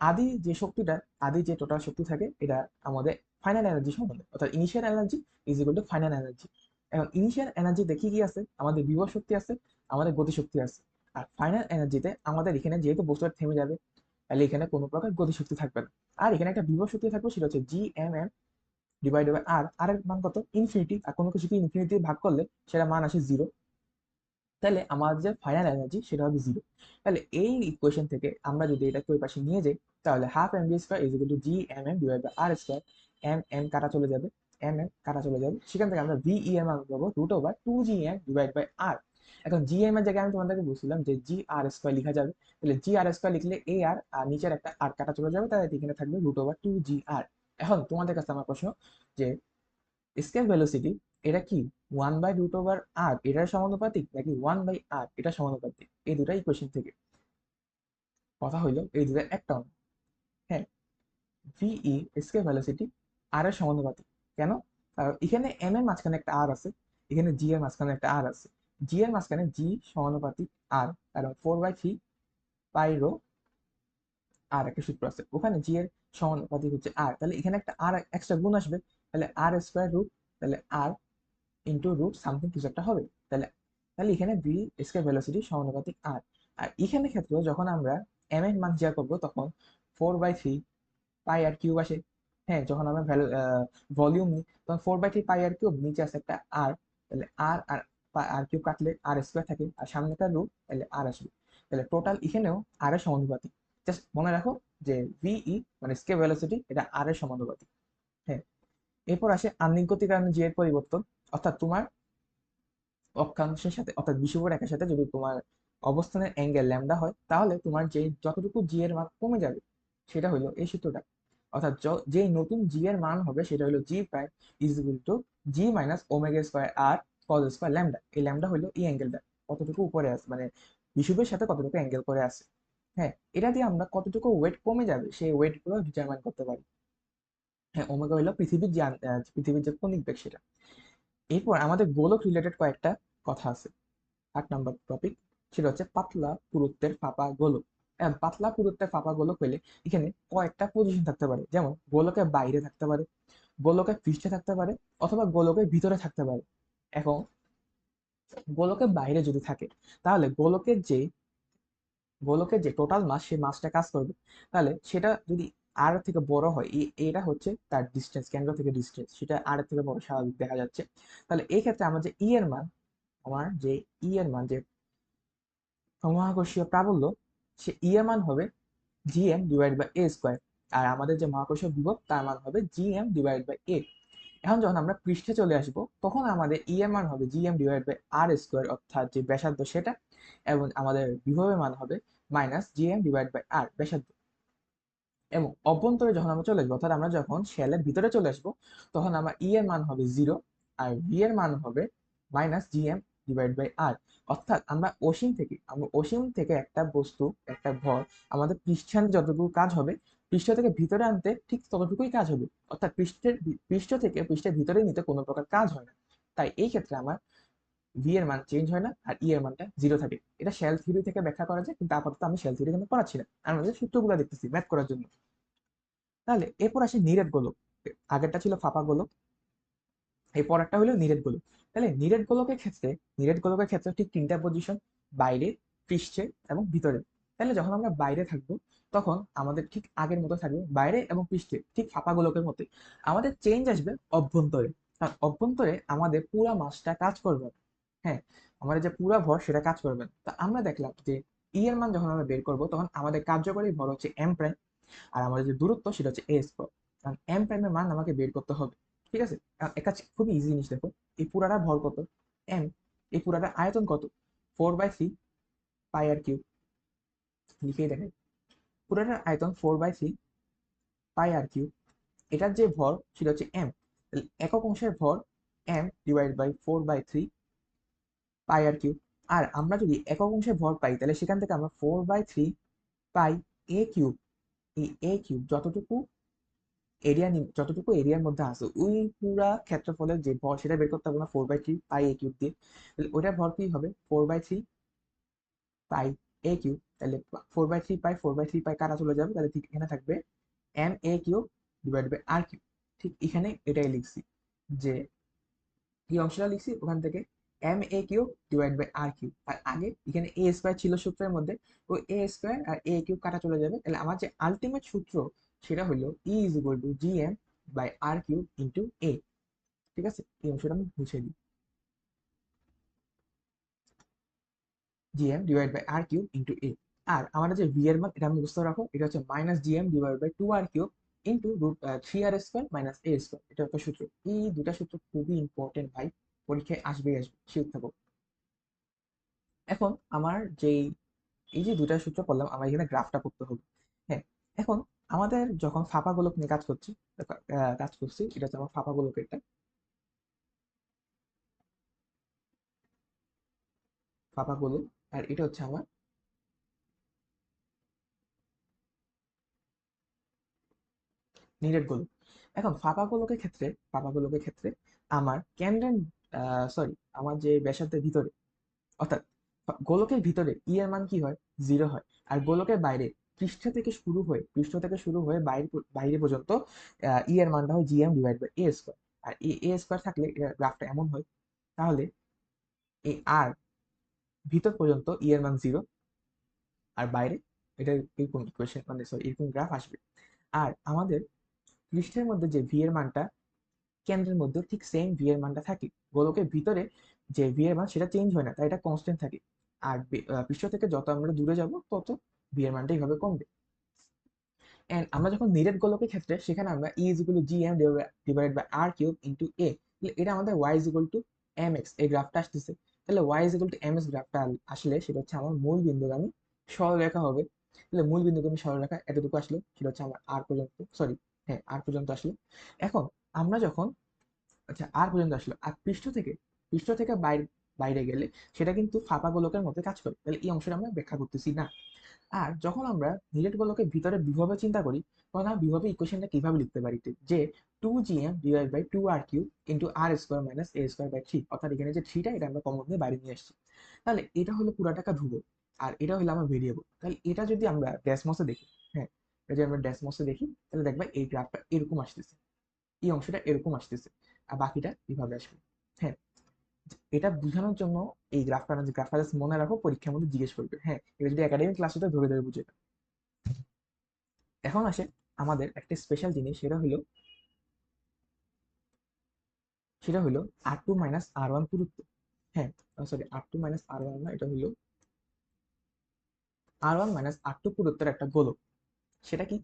আদি যে শক্তিটা, আদি যে টোটাল শক্তি থাকে, এটা আমাদের ফাইনাল এনার্জি সমান, অর্থাৎ initial energy is equal to final energy. এখন ইনিশিয়াল এনার্জি দেখি কি আছে, আমাদের বিভব শক্তি আছে, আমাদের গতি শক্তি আছে। আর ফাইনাল এনার্জিতে আমাদের এখানে যেহেতু বস্তুটা থেমে যাবে, তাহলে এখানে কোনো প্রকার গতিশক্তি থাকবে না। আর এখানে একটা বিভব শক্তি থাকবে, সেটা হচ্ছে GMM divide by R. R এর মান কত, ইনফিনিটি। আর কোনো কিছুকে ইনফিনিটি ভাগ করলে সেটা মান আসে জিরো। তাহলে আমার যে ফাইনাল এনার্জি সেটা হবে জিরো। তাহলে এই ইকুয়েশন থেকে আমরা যদি এটাকে ওই পাশে নিয়ে যাই, তাহলে ½ mv² is equal to GMM divide by R²। M M কাটা চলে যাবে, এম এম কাটা চলে যাবে, সেখান থেকে আমরা VE এর মান পাবো √2GM ডিভাইড বাই আর। এখন GM এর জায়গায় আমি তোমাদেরকে বলছিলাম যে GR² লেখা যাবে, তাহলে GR² লিখলে এ আর আর নিচের একটা আর কাটা চলে যাবে, তাহলে এখানে থাকবে √2GR। এখন তোমাদের কাছে আমার প্রশ্ন, যে স্কেল ভেলোসিটি এটা কি 1/√আর এটার সমানুপাতিক, নাকি 1/r এটা সমানুপাতিক? এই দুটা ইকুয়েশন থেকে কথা হইলো এই দুটা একটা অঙ্ক। হ্যাঁ, ভিই স্কেল ভেলোসিটি আর এর সমানুপাতিক। কেন? কারণ এখানে এম এর মাঝখানে একটা আর আছে, এখানে জি এর মাঝখানে একটা আর আছে। জি এর মাঝখানে জি সমানুপাতিক আর, কারণ 4/3 পাই রো আর একটা সূত্র আছে, ওখানে জি এর সমানুপাতিক হচ্ছে আর, তাহলে এখানে একটা আর এক্সট্রা গুণ আসবে, তাহলে R² রুট, তাহলে আর ইন্টু রুট সামথিং কিছু একটা হবে। তাহলে তাহলে এখানে ভি স্কয়ার ভেলোসিটি সমানুপাতিক আর। আর এখানে ক্ষেত্রে যখন আমরা এম এর মান যা করবো তখন 4/3 পাই আর কিউব আসে। হ্যাঁ, যখন আমরা ভলিউম নিই তখন 4/3 পাই আর কিউব, নিচে আছে একটা আর, তাহলে আর আর আর কিউব কাটলে আর স্কোয়ার থাকে, আর সামনে একটা রুট, তাহলে আর আসবে। তাহলে টোটাল এখানেও আর এর সমানুপাতিক। জাস্ট মনে রাখো যে ভিই মানে স্কেয়ার ভেলোসিটি এটা আর এর সমানুপাতিক। হ্যাঁ, এরপর আসে আহ্নিক গতির কারণে জি এর পরিবর্তন। অর্থাৎ তোমার অক্ষাংশের সাথে অর্থাৎ বিষুবৎ রেখার সাথে যদি তোমার অবস্থানের অ্যাঙ্গেল ল্যামডা হয়, তাহলে তোমার যে যতটুকু জি এর মান কমে যাবে সেটা হলো এই সূত্রটা। অর্থাৎ যে নতুন জি এর মান হবে সেটা হলো G prime is equal to G minus omega square R cos square lambda. এই ল্যামডা হলো এই অ্যাঙ্গেলটা কতটুকু উপরে আছে, মানে বিষুবের সাথে কতটুকু অ্যাঙ্গেল করে আছে। হ্যাঁ, এটা দিয়ে আমরা কতটুকু ওয়েট কমে যাবে সেই ওয়েট গুলো ডিটারমাইন করতে পারি। হ্যাঁ, ওমেগা হলো পৃথিবীর যে কনিক বেগ সেটা। এরপর আমাদের গোলক রিলেটেড কয়েকটা কথা আছে। 8 নম্বর টপিক, সেটা হচ্ছে পাতলা পুরুত্বের ফাঁপা গোলক। পাতলা পুরুত্বের ফাঁপা গোলক হলে এখানে কয়েকটা পজিশন থাকতে পারে, যেমন গোলকের বাইরে থাকতে পারে, গোলকের পৃষ্ঠে থাকতে পারে, অথবা গোলকের ভিতরে থাকতে পারে। এখন গোলকের বাইরে যদি থাকে তাহলে গোলকের যে টোটাল মাস সেই মাসটা কাজ করবে। তাহলে সেটা যদি আর থেকে বড় হয়, এটা হচ্ছে তার ডিস্টেন্স, কেন্দ্র থেকে ডিস্টেন্স, সেটা আর থেকে বড় স্বাভাবিক দেখা যাচ্ছে। তাহলে এই ক্ষেত্রে আমার যে মহাকর্ষীয় প্রাবল্য, সে ই এর মান হবে GM divide by A square. আর আমাদের যে মহাকর্ষীয় বিভব তার মান হবে জিএম ডিভাইড বাই এ। এখন যখন আমরা পৃষ্ঠে চলে আসব তখন আমাদের ই এর মান হবে GM divide by R square, অর্থাৎ যে ব্যাসার্ধ সেটা, এবং আমাদের বিভবের মান হবে minus GM divide by R ব্যাসার্ধ। এবং অভ্যন্তরে যখন আমরা চলে আসবো, অর্থাৎ আমরা যখন শেলের ভিতরে চলে আসবো, তখন আমার ই এর মান হবে 0 আর ভি এর মান হবে minus GM divide by R. অর্থাৎ আমরা অসীম থেকে একটা বস্তু, একটা ভর আমাদের পৃষ্ঠে আনতে যতটুকু কাজ হবে, পৃষ্ঠ থেকে ভিতরে আনতে ঠিক ততটুকুই কাজ হবে। অর্থাৎ পৃষ্ঠের ভিতরে নিতে কোনো প্রকার কাজ হয় না। তাই এই ক্ষেত্রে আমার ভি এর মান চেঞ্জ হয় না আর ই এর মানটা 0 থাকে। এটা শেল থিওরি থেকে ব্যাখ্যা করা যায়, কিন্তু আপাতত আমি শেল থিওরি কিন্তু পড়াচ্ছি না, আমরা সূত্রগুলো দেখতেছি ম্যাথ করার জন্য। তাহলে এরপর আসে নিরেট গোলক। আগেরটা ছিল ফাঁপা গোলক, এই পরেরটা হলো নিরেট গোলক। তাহলে নিরেট গোলকের ক্ষেত্রে ঠিক তিনটা পজিশন: বাইরে, পৃষ্ঠে এবং ভিতরে। তাহলে যখন আমরা বাইরে থাকবো তখন আমাদের ঠিক আগের মতো থাকবে, বাইরে এবং পৃষ্ঠে ঠিক ফাঁপা গোলকের মতো। আমাদের চেঞ্জ আসবে অভ্যন্তরে, কারণ অভ্যন্তরে আমাদের পুরা মাসটা কাজ করবে। হ্যাঁ, আমাদের যে পুরা ভর সেটা কাজ করবে না। তা আমরা দেখলাম যে ই এর মান যখন আমরা বের করবো তখন আমাদের কার্যকরী ভর হচ্ছে এম প্রাইম, আর আমাদের যে দূরত্ব সেটা হচ্ছে এ স্কোয়ার। কারণ এম প্রাইমের মান আমাকে বের করতে হবে। ঠিক আছে, একটা খুবই ইজি জিনিস দেখো, এই পুরাটা ভর কত এম, এই পুরাটা আয়তন কত 4/3 পাই আর কিউব। লিখেই দেখে, পুরাটার আয়তন 4/3 পাই আর কিউব। এটার যে ভর সেটা হচ্ছে এম, একক অংশের ভর M divide by 4/3 pi R cube. আর আমরা যদি একক অংশের ভর পাই তাহলে সেখান থেকে আমরা 4/3 পাই এ কিউব, এই এ কিউব যতটুকু এরিয়ার মধ্যে আছে ওই পুরা ক্ষেত্রফলের যে ভর সেটা বের করতে হবে না 4/3 পাই এ কিউব দিয়ে। তাহলে ওইটার ভর কি হবে 4/3 পাই এ কিউব। তাহলে 4/3 পাই কাটা চলে যাবে, তাহলে ঠিক এখানে থাকবে M A cube divide by R cube. ঠিক এখানে এটাই লিখছি, যে এই অংশটা লিখছি ওখান থেকে M A cube divide by R cube. আর আগে এখানে এ স্কোয়ার ছিল সূত্রের মধ্যে, ওই এ স্কোয়ার আর এ কিউব কাটা চলে যাবে। তাহলে আমার যে আলটিমেট সূত্র সেটা হলো E is equal to G M by R cube into A. ঠিক আছে, এই অংশটা আমি মুছে দিই, G M divide by R cube into A. আর আমাদের যে ভি এর মান এটা আমি বুঝতে রাখো, এটা হচ্ছে minus G M divide by 2 R cube into root 3 R square minus A square. এটা একটা সূত্র, এই দুটা সূত্র খুবই ইম্পর্টেন্ট ভাই, পরীক্ষায় আসবে শিওর থাকো। এখন আমার যেই এই যে দুটা সূত্র পড়লাম, আমার এখানে গ্রাফটা করতে হবে। হ্যাঁ, এখন আমাদের যখন ফাঁপা গোলক নিয়ে কাজ করছি, এটা হচ্ছে আমার ফাঁপা গোলকের একটা ফাঁপা গোলক, আর এটা হচ্ছে আমার নিরেট গোলক। এখন ফাঁপা গোলকের ক্ষেত্রে আমার কেন্দ্রের সরি আমার যে ব্যাসার্ধের ভিতরে, অর্থাৎ গোলকের ভিতরে ই এর মান কি হয় 0 হয়। আর গোলকের বাইরে পৃষ্ঠ থেকে শুরু হয়ে বাইরে বাইরে পর্যন্ত ই এর মানটা হয় GM divide by A square. আর এ স্কোয়ার থাকলে গ্রাফটা এমন হয়, তাহলে এই আর ভিতর পর্যন্ত ই এর মান 0, আর বাইরে এটা এরকম ইকুয়েশন মানে সরি এরকম গ্রাফ আসবে। আর আমাদের পৃষ্ঠের মধ্যে যে ভি এর মানটা কেন্দ্রের মধ্যে ঠিক সেম ভি এর মানটা থাকে, গোলকের ভিতরে যে ভি এর মান সেটা চেঞ্জ হয় না, তাই এটা কনস্ট্যান্ট থাকে। আর পৃষ্ঠ থেকে যত আমরা দূরে যাব তত ভি এর মানটা এইভাবে কমবে। এন্ড আমরা যখন নিরেট গোলকের ক্ষেত্রে সেখানে আমরা E is equal to G M divided by R cube into A, এটা আমাদের Y is equal to M X এই গ্রাফটা আসতেছে। তাহলে Y is equal to M X গ্রাফটা আসলে সেটা হচ্ছে আমার মূল বিন্দুগামী সরলরেখা হবে। তাহলে মূল বিন্দুগামী সরলরেখা এতটুকু আসলো, সেটা হচ্ছে আমার আর পর্যন্ত, সরি হ্যাঁ আর পর্যন্ত আসলো। এখন আমরা যখন আচ্ছা আর পর্যন্ত আসলো, আর পৃষ্ঠ থেকে বাইরে বাইরে গেলে সেটা কিন্তু ফাঁপা গোলকের মধ্যে কাজ করে, তাহলে এই অংশটা আমরা ব্যাখ্যা করতেছি না। আর যখন আমরা নিরেট গোলকের ভিতরে বিভবে চিন্তা করি, তখন আমরা বিভবে ইকুয়েশনটা কিভাবে লিখতে পারি যে 2gm divide by 2r³ into R square minus A square by 3, অর্থাৎ এখানে যে 3টা এটা আমরা কমন দিয়ে বাইরে নিয়ে আসছি। তাহলে এটা হলো পুরাটাকা ধ্রুবক, আর এটা হলো আমার ভেরিয়েবল। তাহলে এটা যদি আমরা ড্যাশমসে দেখি, হ্যাঁ এটা যদি আমরা ড্যাশমসে দেখি তাহলে দেখবা এই গ্রাফটা এরকম আসতেছে, এই অংশটা এরকম আসতেছে, আর বাকিটা এভাবে আসবে। হ্যাঁ, এটা বোঝানোর জন্য এই গ্রাফটা জাস্ট মনে রাখো, পরীক্ষার মধ্যে জিজ্ঞেস করবে। হ্যাঁ, এটা যদি একাডেমিক ক্লাসে ধরে ধরে বুঝে। এখন আসে আমাদের একটা স্পেশাল জিনিস, সেটা হলো R2 - R1 পুরুত্ব। হ্যাঁ সরি R2 - R1 না, এটা হলো R1 - R2 পুরুত্বের একটা গোলক। সেটা কি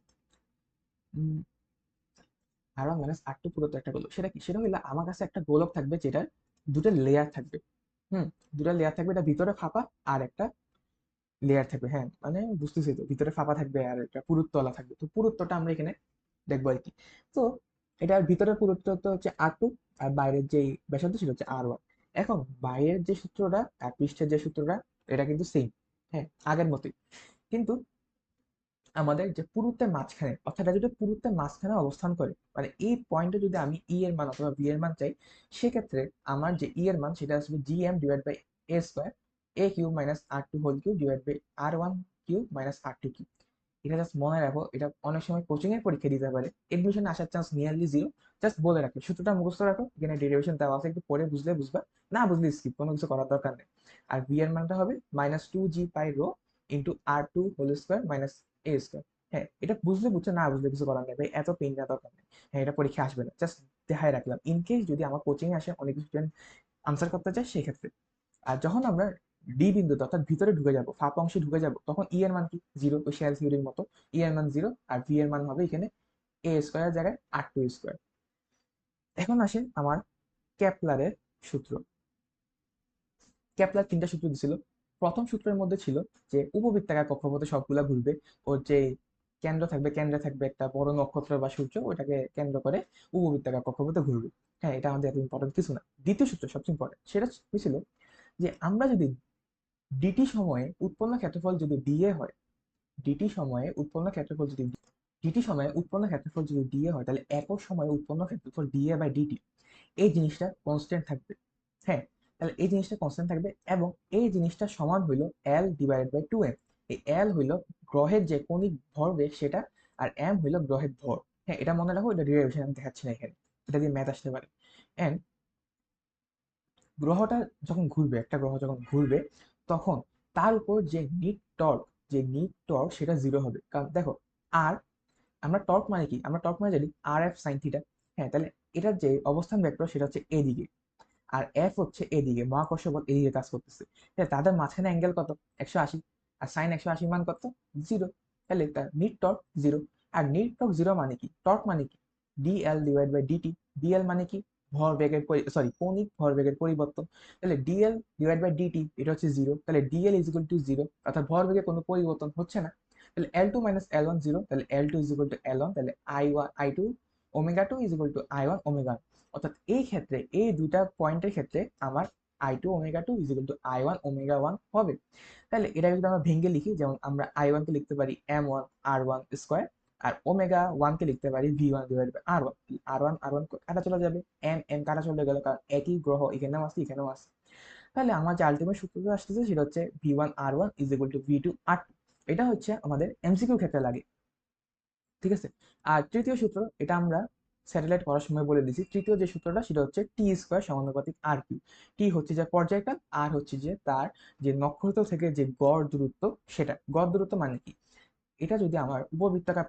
R1 - R2 পুরুত্বের একটা গোলক, সেটা কি? সেটা হলো আমার কাছে একটা গোলক থাকবে যেটার দুটো লেয়ার থাকবে। হুম, দুটো লেয়ার থাকবে, এটা ভিতরে ফাঁপা আর একটা লেয়ার থাকবে। হ্যাঁ মানে বুঝতেছি তো, ভিতরে ফাঁপা থাকবে আর একটা পুরুত্বওয়ালা থাকবে। তো পুরুত্বটা আমরা এখানে দেখবো আর কি। তো এটার ভিতরের পুরুত্ব তো হচ্ছে R2, আর বাইরের যে ব্যাসার্ধ সেটা হচ্ছে R1। এখন বাইরের যে সূত্রটা আর পৃষ্ঠের যে সূত্রটা এটা কিন্তু সেম, হ্যাঁ আগের মতোই। কিন্তু আমাদের যে পুরুত্বের মাঝখানে, অর্থাৎ এটা যদি পুরুত্বের মাঝখানে অবস্থান করে, মানে এই পয়েন্টে যদি আমি ই এর মান অথবা ভি এর মান চাই, সেক্ষেত্রে আমার যে ই এর মান সেটা আসবে G M divide by A square A cube minus R2 whole cube divide by R1³ minus R2 cube. এটা জাস্ট মনে রাখো, এটা অনেক সময় কোচিং এর পরীক্ষা দিতে পারে, এডমিশনে আসার চান্স নিয়ারলি 0। জাস্ট বলে রাখো, সূত্রটা মুখস্থ রাখো, এখানে ডেরিভেশন দেওয়া আছে, একটু পরে বুঝলে বুঝবা, না বুঝলে স্কিপ, কোনো কিছু করার দরকার নেই। আর ভি এর মানটা হবে -2g π into R2 whole square minus A square. হ্যাঁ এটা বুঝলে বুঝছো, না বুঝলে কিছু করার নেই ভাই, এত পেন নেওয়া দরকার নেই। হ্যাঁ এটা পরীক্ষা আসবে না, জাস্ট দেখায় রাখলাম ইন কেস যদি আমার কোচিং এ আসে অনেক স্টুডেন্ট আনসার করতে চায় সেক্ষেত্রে। আর যখন আমরা ডি বিন্দুতে অর্থাৎ ভিতরে ঢুকে যাব, ফাঁপা অংশে ঢুকে যাব, তখন ই এর মান কি 0, ওই শেল থিওরির মতো ই এর মান 0, আর ভি এর মান হবে এখানে এ স্কোয়ার জায়গায় R2 স্কোয়ার। এখন আসে আমার ক্যাপলারের সূত্র। ক্যাপলার তিনটা সূত্র দিছিল। প্রথম সূত্রের মধ্যে ছিল যে উপবৃত্তাকার কক্ষপথে সবগুলা ঘুরবে, ওর যে কেন্দ্রে থাকবে একটা বড় নক্ষত্র বা সূর্য, ওটাকে কেন্দ্র করে উপবৃত্তাকার কক্ষপথে ঘুরবে। হ্যাঁ এটা আমাদের এত ইম্পর্টেন্ট কিছু না। দ্বিতীয় সূত্র সবচেয়ে ইম্পর্টেন্ট, সেটা ছিল যে আমরা যদি ডিটি সময়ে উৎপন্ন ক্ষেত্রফল যদি ডিএ হয়, ডিটি সময়ে উৎপন্ন ক্ষেত্রফল যদি ডিএ হয়, তাহলে একক সময়ে উৎপন্ন ক্ষেত্রফল ডিএ বাই ডিটি এই জিনিসটা কনস্ট্যান্ট থাকবে। হ্যাঁ, তাহলে এই জিনিসটা কনস্ট্যান্ট থাকবে, এবং এই জিনিসটা সমান হইল এল ডিভাইডেড বাই 2m। এই এল হইল গ্রহের যে কৌণিক ভরবেগ সেটা, আর এম হইল গ্রহের ভর। হ্যাঁ এটা মনে রাখো, এটা ডেরিভেশন আমি দেখাচ্ছি না এখানে, এটা দিয়ে ম্যাথ আসতে পারে। এন্ড গ্রহটা যখন ঘুরবে, একটা গ্রহ যখন ঘুরবে, তখন তার উপর যে নিট টর্ক সেটা 0 হবে। কারণ দেখো, আর আমরা টর্ক মানে কি, আমরা টর্ক মানে জানি আর এফ সাইন থিটা। হ্যাঁ তাহলে এটার যে অবস্থান ভেক্টর সেটা হচ্ছে এদিকে, আর এফ হচ্ছে এদিকে, মহাকর্ষ বল এদিকে কাজ করতেছে। তাহলে তাদের মাঝখানে অ্যাঙ্গেল কত? 180। আর সাইন 180 মান কত? 0। তাহলে তার নিট টর্ক 0। আর নিট টর্ক 0 মানে কি? টর্ক মানে কি? Dl divide by dt. Dl মানে কি? কৌণিক ভরবেগের পরিবর্তন। তাহলে ডিএল ডিভাইড বাই ডিটি এটা হচ্ছে 0। তাহলে ডিএল ইজ ইকুয়াল টু 0, অর্থাৎ ভরবেগে কোনো পরিবর্তন হচ্ছে না। তাহলে L2 - L1 0, তাহলে L2 is equal two L1, তাহলে I2 omega 2 is equal two I1 omega. অর্থাৎ এই ক্ষেত্রে এই দুটা পয়েন্টের ক্ষেত্রে আমার I2 omega 2 is equal two I1 omega 1 হবে। তাহলে এটা যদি আমরা ভেঙে লিখি, যেমন আমরা I1 কে লিখতে পারি M1 R1 স্কোয়ার, আর ওমেগা 1 কে লিখতে পারি V1 divide by R1। R1 কাটা চলে যাবে, এম এম কাটা চলে গেল, কারণ একই গ্রহ এখানেও আছে এখানেও আছে। তাহলে আমার যে আলটিমেট সূত্রটা আসতেছে সেটা হচ্ছে V1 R1 is equal two V2 R2। এটা হচ্ছে আমাদের এমসিকিউ ক্ষেত্রে লাগে, ঠিক আছে। আর তৃতীয় সূত্র, এটা আমরা স্যাটেলাইট করার সময় বলে দিয়েছি। তৃতীয় যে সূত্রটা সেটা হচ্ছে টি স্কোয়ার সমানুপাতিক আর কিউ। টি হচ্ছে যে পর্যায়কাল, আর হচ্ছে যে তার যে নক্ষত্র থেকে যে গড় দূরত্ব, সেটা গড় দূরত্ব মানে কি, এটা যদি আমার উপবৃত্তাকার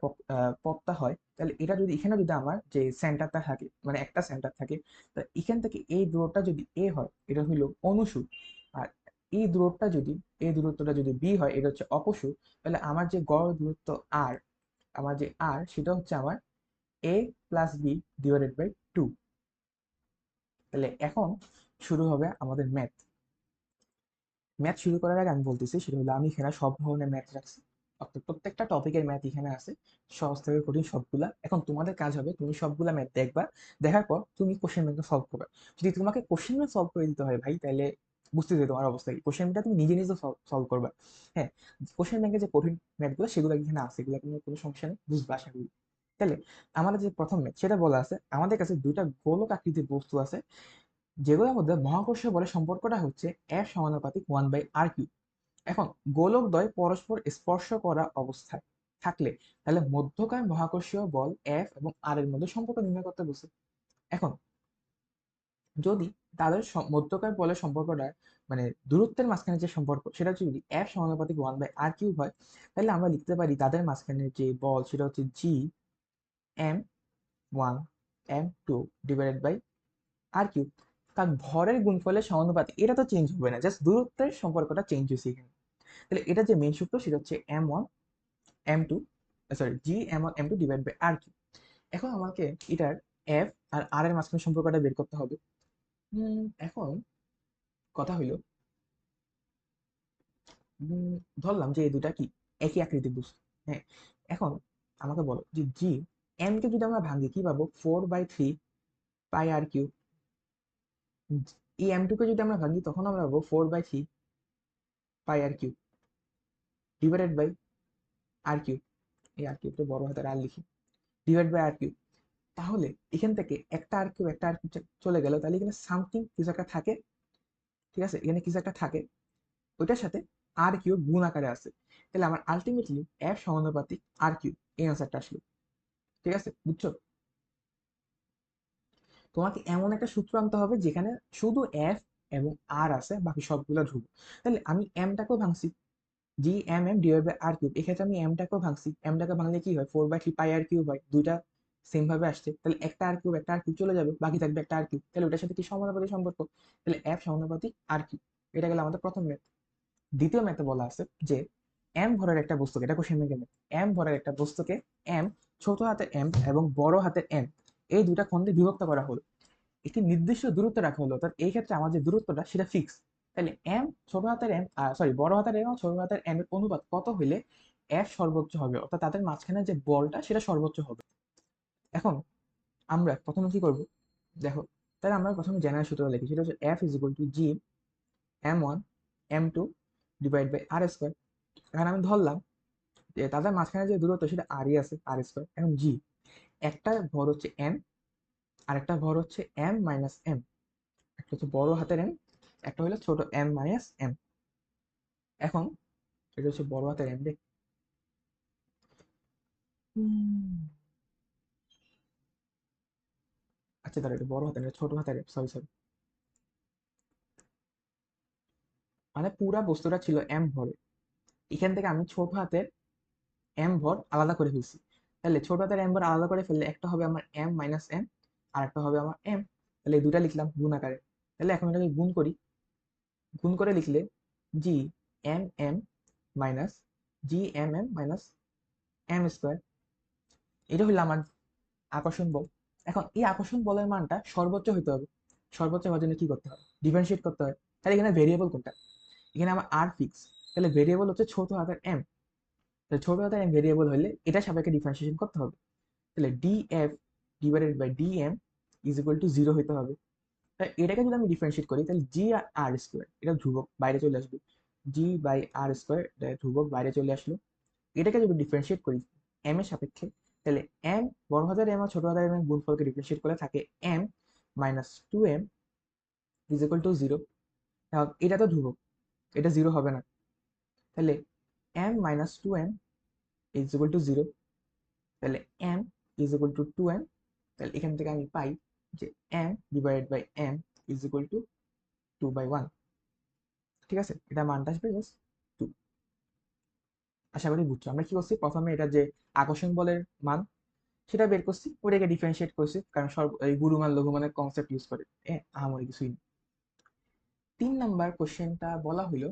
পথটা হয়, তাহলে এটা যদি এখানে যদি আমার যে সেন্টারটা থাকে, মানে একটা সেন্টার থাকে, তা এখান থেকে এই দূরত্বটা যদি এ হয়, এটা হইলো অনুসু। আর এই দূরত্বটা যদি, এই দূরত্বটা যদি বি হয়, এটা হচ্ছে অপসু। তাহলে আমার যে গড় দূরত্ব আর, আমার যে আর, সেটা হচ্ছে আমার এ প্লাস বি ডিভাইডেড বাই 2। তাহলে এখন শুরু হবে আমাদের ম্যাথ। ম্যাথ শুরু করার আগে আমি বলতেছি, সেটা হলো আমি এখানে সব ধরনের ম্যাথ রাখছি, অর্থাৎ প্রত্যেকটা টপিকের ম্যাথ এখানে আছে, সহজ থেকে কঠিন সবগুলা। এখন তোমাদের কাজ হবে তুমি সবগুলা ম্যাথ দেখবা, দেখার পর তুমি কোশ্চেন ব্যাংকটা সলভ করবে। যদি তোমাকে কোশ্চেন ব্যাংক সলভ করে দিতে হয় ভাই, তাহলে বুঝতেছি তোমার অবস্থা কি। কোশ্চেন ব্যাংকটা তুমি নিজে নিজে সলভ করবা। হ্যাঁ, কোশ্চেন ব্যাংকে যে কঠিন ম্যাথগুলো সেগুলো এখানে আছে, এগুলো নিয়ে কোনো সমস্যা নেই, বুঝবা আশা করি। তাহলে আমাদের যে প্রথম ম্যাথ, সেটা বলা আছে আমাদের কাছে দুইটা গোলক আকৃতির বস্তু আছে, যেগুলোর মধ্যে মহাকর্ষীয় বলের সম্পর্কটা হচ্ছে F সমানুপাতিক 1/r কিউব। এখন গোলকদ্বয় পরস্পর স্পর্শ করা অবস্থায় থাকলে তাহলে মধ্যকার মহাকর্ষীয় বল F এবং R এর মধ্যে সম্পর্ক নির্ণয় করতে বলছে। এখন যদি তাদের মধ্যকার বলের সম্পর্কটা, মানে দূরত্বের মাঝখানে যে সম্পর্ক, সেটা যদি F সমানুপাতিক 1/r কিউব হয়, তাহলে আমরা লিখতে পারি তাদের মাঝখানে যে বল সেটা হচ্ছে G m1 m2 divided by r cube. তার ভরের গুণফলের সমানুপাতিক, এটা তো চেঞ্জ হবে না, জাস্ট দূরত্বের সম্পর্কটা চেঞ্জ হয়েছে এখানে। তাহলে এটা যে মেইন সূত্র সেটা হচ্ছে m1 m2, sorry G m1 m2 divide by r cube. এখন আমাকে এটার F আর R এর মাঝখানে সম্পর্কটা বের করতে হবে। এখন কথা হইলো, ধরলাম যে এই দুটা কি একই আকৃতির বস্তু। হ্যাঁ, এখন আমাকে বলো যে m কে যদি আমরা ভাঙি কি পাবো, 4/3 পাই r কিউব। এই m2 কে যদি আমরা ভাঙি তখন আমরা পাবো 4/3 pi r cube divided by r cube. এই r কিউবটা বড় হাতের আর লিখি, ডিভাইড বাই r কিউব। তাহলে এখান থেকে একটা আর কিউব চলে গেল, তাহলে এখানে সামথিং কিছু একটা থাকে। ঠিক আছে, এখানে কিছু একটা থাকে, ওইটার সাথে r কিউব গুণ আকারে আছে। তাহলে আমার আলটিমেটলি F সমানুপাতিক r কিউব, এই আনসারটা আসলো। ঠিক আছে, বুঝছো? তোমাকে এমন একটা সূত্র আনতে হবে যেখানে শুধু F এবং R আছে, বাকি সবগুলো ধ্রুব। তাহলে আমি m টাকেও ভাঙছি, G m m divide by r cube. এক্ষেত্রে আমি m টাকেও ভাঙছি, m টাকে ভাঙলে কি হয়, 4/3 পাই r কিউব হয়। দুইটা সেম ভাবে আসছে, তাহলে একটা আর কিউব চলে যাবে, বাকি থাকবে একটা আর কিউব। তাহলে ওটার সাথে কি সমানুপাতিক সম্পর্ক, তাহলে F সমানুপাতিক r কিউব। এটা গেল আমাদের প্রথম ম্যাথ। দ্বিতীয় ম্যাথে বলা আছে যে m ভরের একটা বস্তুকে, এটা কোশ্চেন ব্যাংকের ম্যাথ, m ভরের একটা বস্তুকে m, ছোট হাতের m এবং বড় হাতের m, এই দুইটা খণ্ডে বিভক্ত করা হলো। একটি নির্দিষ্ট দূরত্ব রাখা হলো, অর্থাৎ এই ক্ষেত্রে আমার যে দূরত্বটা সেটা ফিক্স। তাহলে এম ছোট হাতের এম, সরি বড় হাতের এম আর ছোট হাতের এম এর অনুপাত কত হইলে এফ সর্বোচ্চ হবে, অর্থাৎ তাদের মাঝখানে যে বলটা সেটা সর্বোচ্চ হবে। এখন আমরা প্রথমে কি করব, দেখো, তাহলে আমরা প্রথমে জেনারেল সূত্র লিখি, সেটা হচ্ছে F is equal to G m1 m2 divide by r square. এখন আমি ধরলাম যে তাদের মাঝখানে যে দূরত্ব সেটা আরই আছে, r স্কোয়ার। এখন জি, একটা ভর হচ্ছে এম, আর একটা ভর হচ্ছে m-m, একটা হচ্ছে বড় হাতের এম, একটা হলো ছোট m-m। এখন এটা হচ্ছে বড় হাতের এম রে। আচ্ছা দাঁড়া, এটা বড় হাতের, এটা ছোট হাতের, সরি সরি, মানে পুরা বস্তুটা ছিল এম ভরে, এখান থেকে আমি ছোট হাতের এম ভর আলাদা করে ফেলছি। তাহলে ছোট হাতের এম ভর আলাদা করে ফেললে একটা হবে আমার m-m, আর একটা হবে আমার এম। তাহলে এই দুটা লিখলাম গুণ আকারে। তাহলে এখন এটাকে গুণ করি, গুণ করে লিখলে G m m minus G m m minus m square. এটা হলো আমার আকর্ষণ বল। এখন এই আকর্ষণ বলের মানটা সর্বোচ্চ হতে হবে, সর্বোচ্চ হওয়ার জন্য কি করতে হবে, ডিফারেন্সিয়েট করতে হয়। তাহলে এখানে ভেরিয়েবল কোনটা, এখানে আমার আর ফিক্স, তাহলে ভেরিয়েবল হচ্ছে ছোট হাতের এম। তাহলে ছোট হাতের এম ভেরিয়েবল হলে এটা সাপেক্ষে ডিফারেন্সিয়েশন করতে হবে। তাহলে df divided by dm is equal to 0 হতে হবে। তাই এটাকে যদি আমি ডিফারেন্সিয়েট করি, তাহলে জি আর আর স্কোয়ার, এটা ধ্রুবক বাইরে চলে আসবে, জি বাই আর স্কোয়ার, এটা ধ্রুবক বাইরে চলে আসলো। এটাকে যদি ডিফারেন্সিয়েট করি এম এর সাপেক্ষে, তাহলে এম, বড় হাতের এম আর ছোট হাতের এম এর গুণফলকে ডিফারেন্সিয়েট করলে থাকে m-2m ইজ ইকুয়াল টু 0। এটা তো ধ্রুবক, এটা 0 হবে না। তাহলে m-2m ইজ ইকুয়াল টু 0। তাহলে m is equal two 2m তাহলে এখান থেকে আমি পাই যে m divided by m is equal to 2/1। ঠিক আছে, এটা মানটা আসবে জাস্ট 2। আশা করি বুঝছো। আমরা কি করছি, প্রথমে এটা যে আকর্ষণ বলের মান সেটা বের করছি, ওটাকে ডিফারেন্সিয়েট করছি, কারণ সর্ব এই গুরুমান লঘুমানের কনসেপ্ট ইউজ করে আহামরি কিছুই না। 3 নাম্বার কোশ্চেনটা বলা হইলো,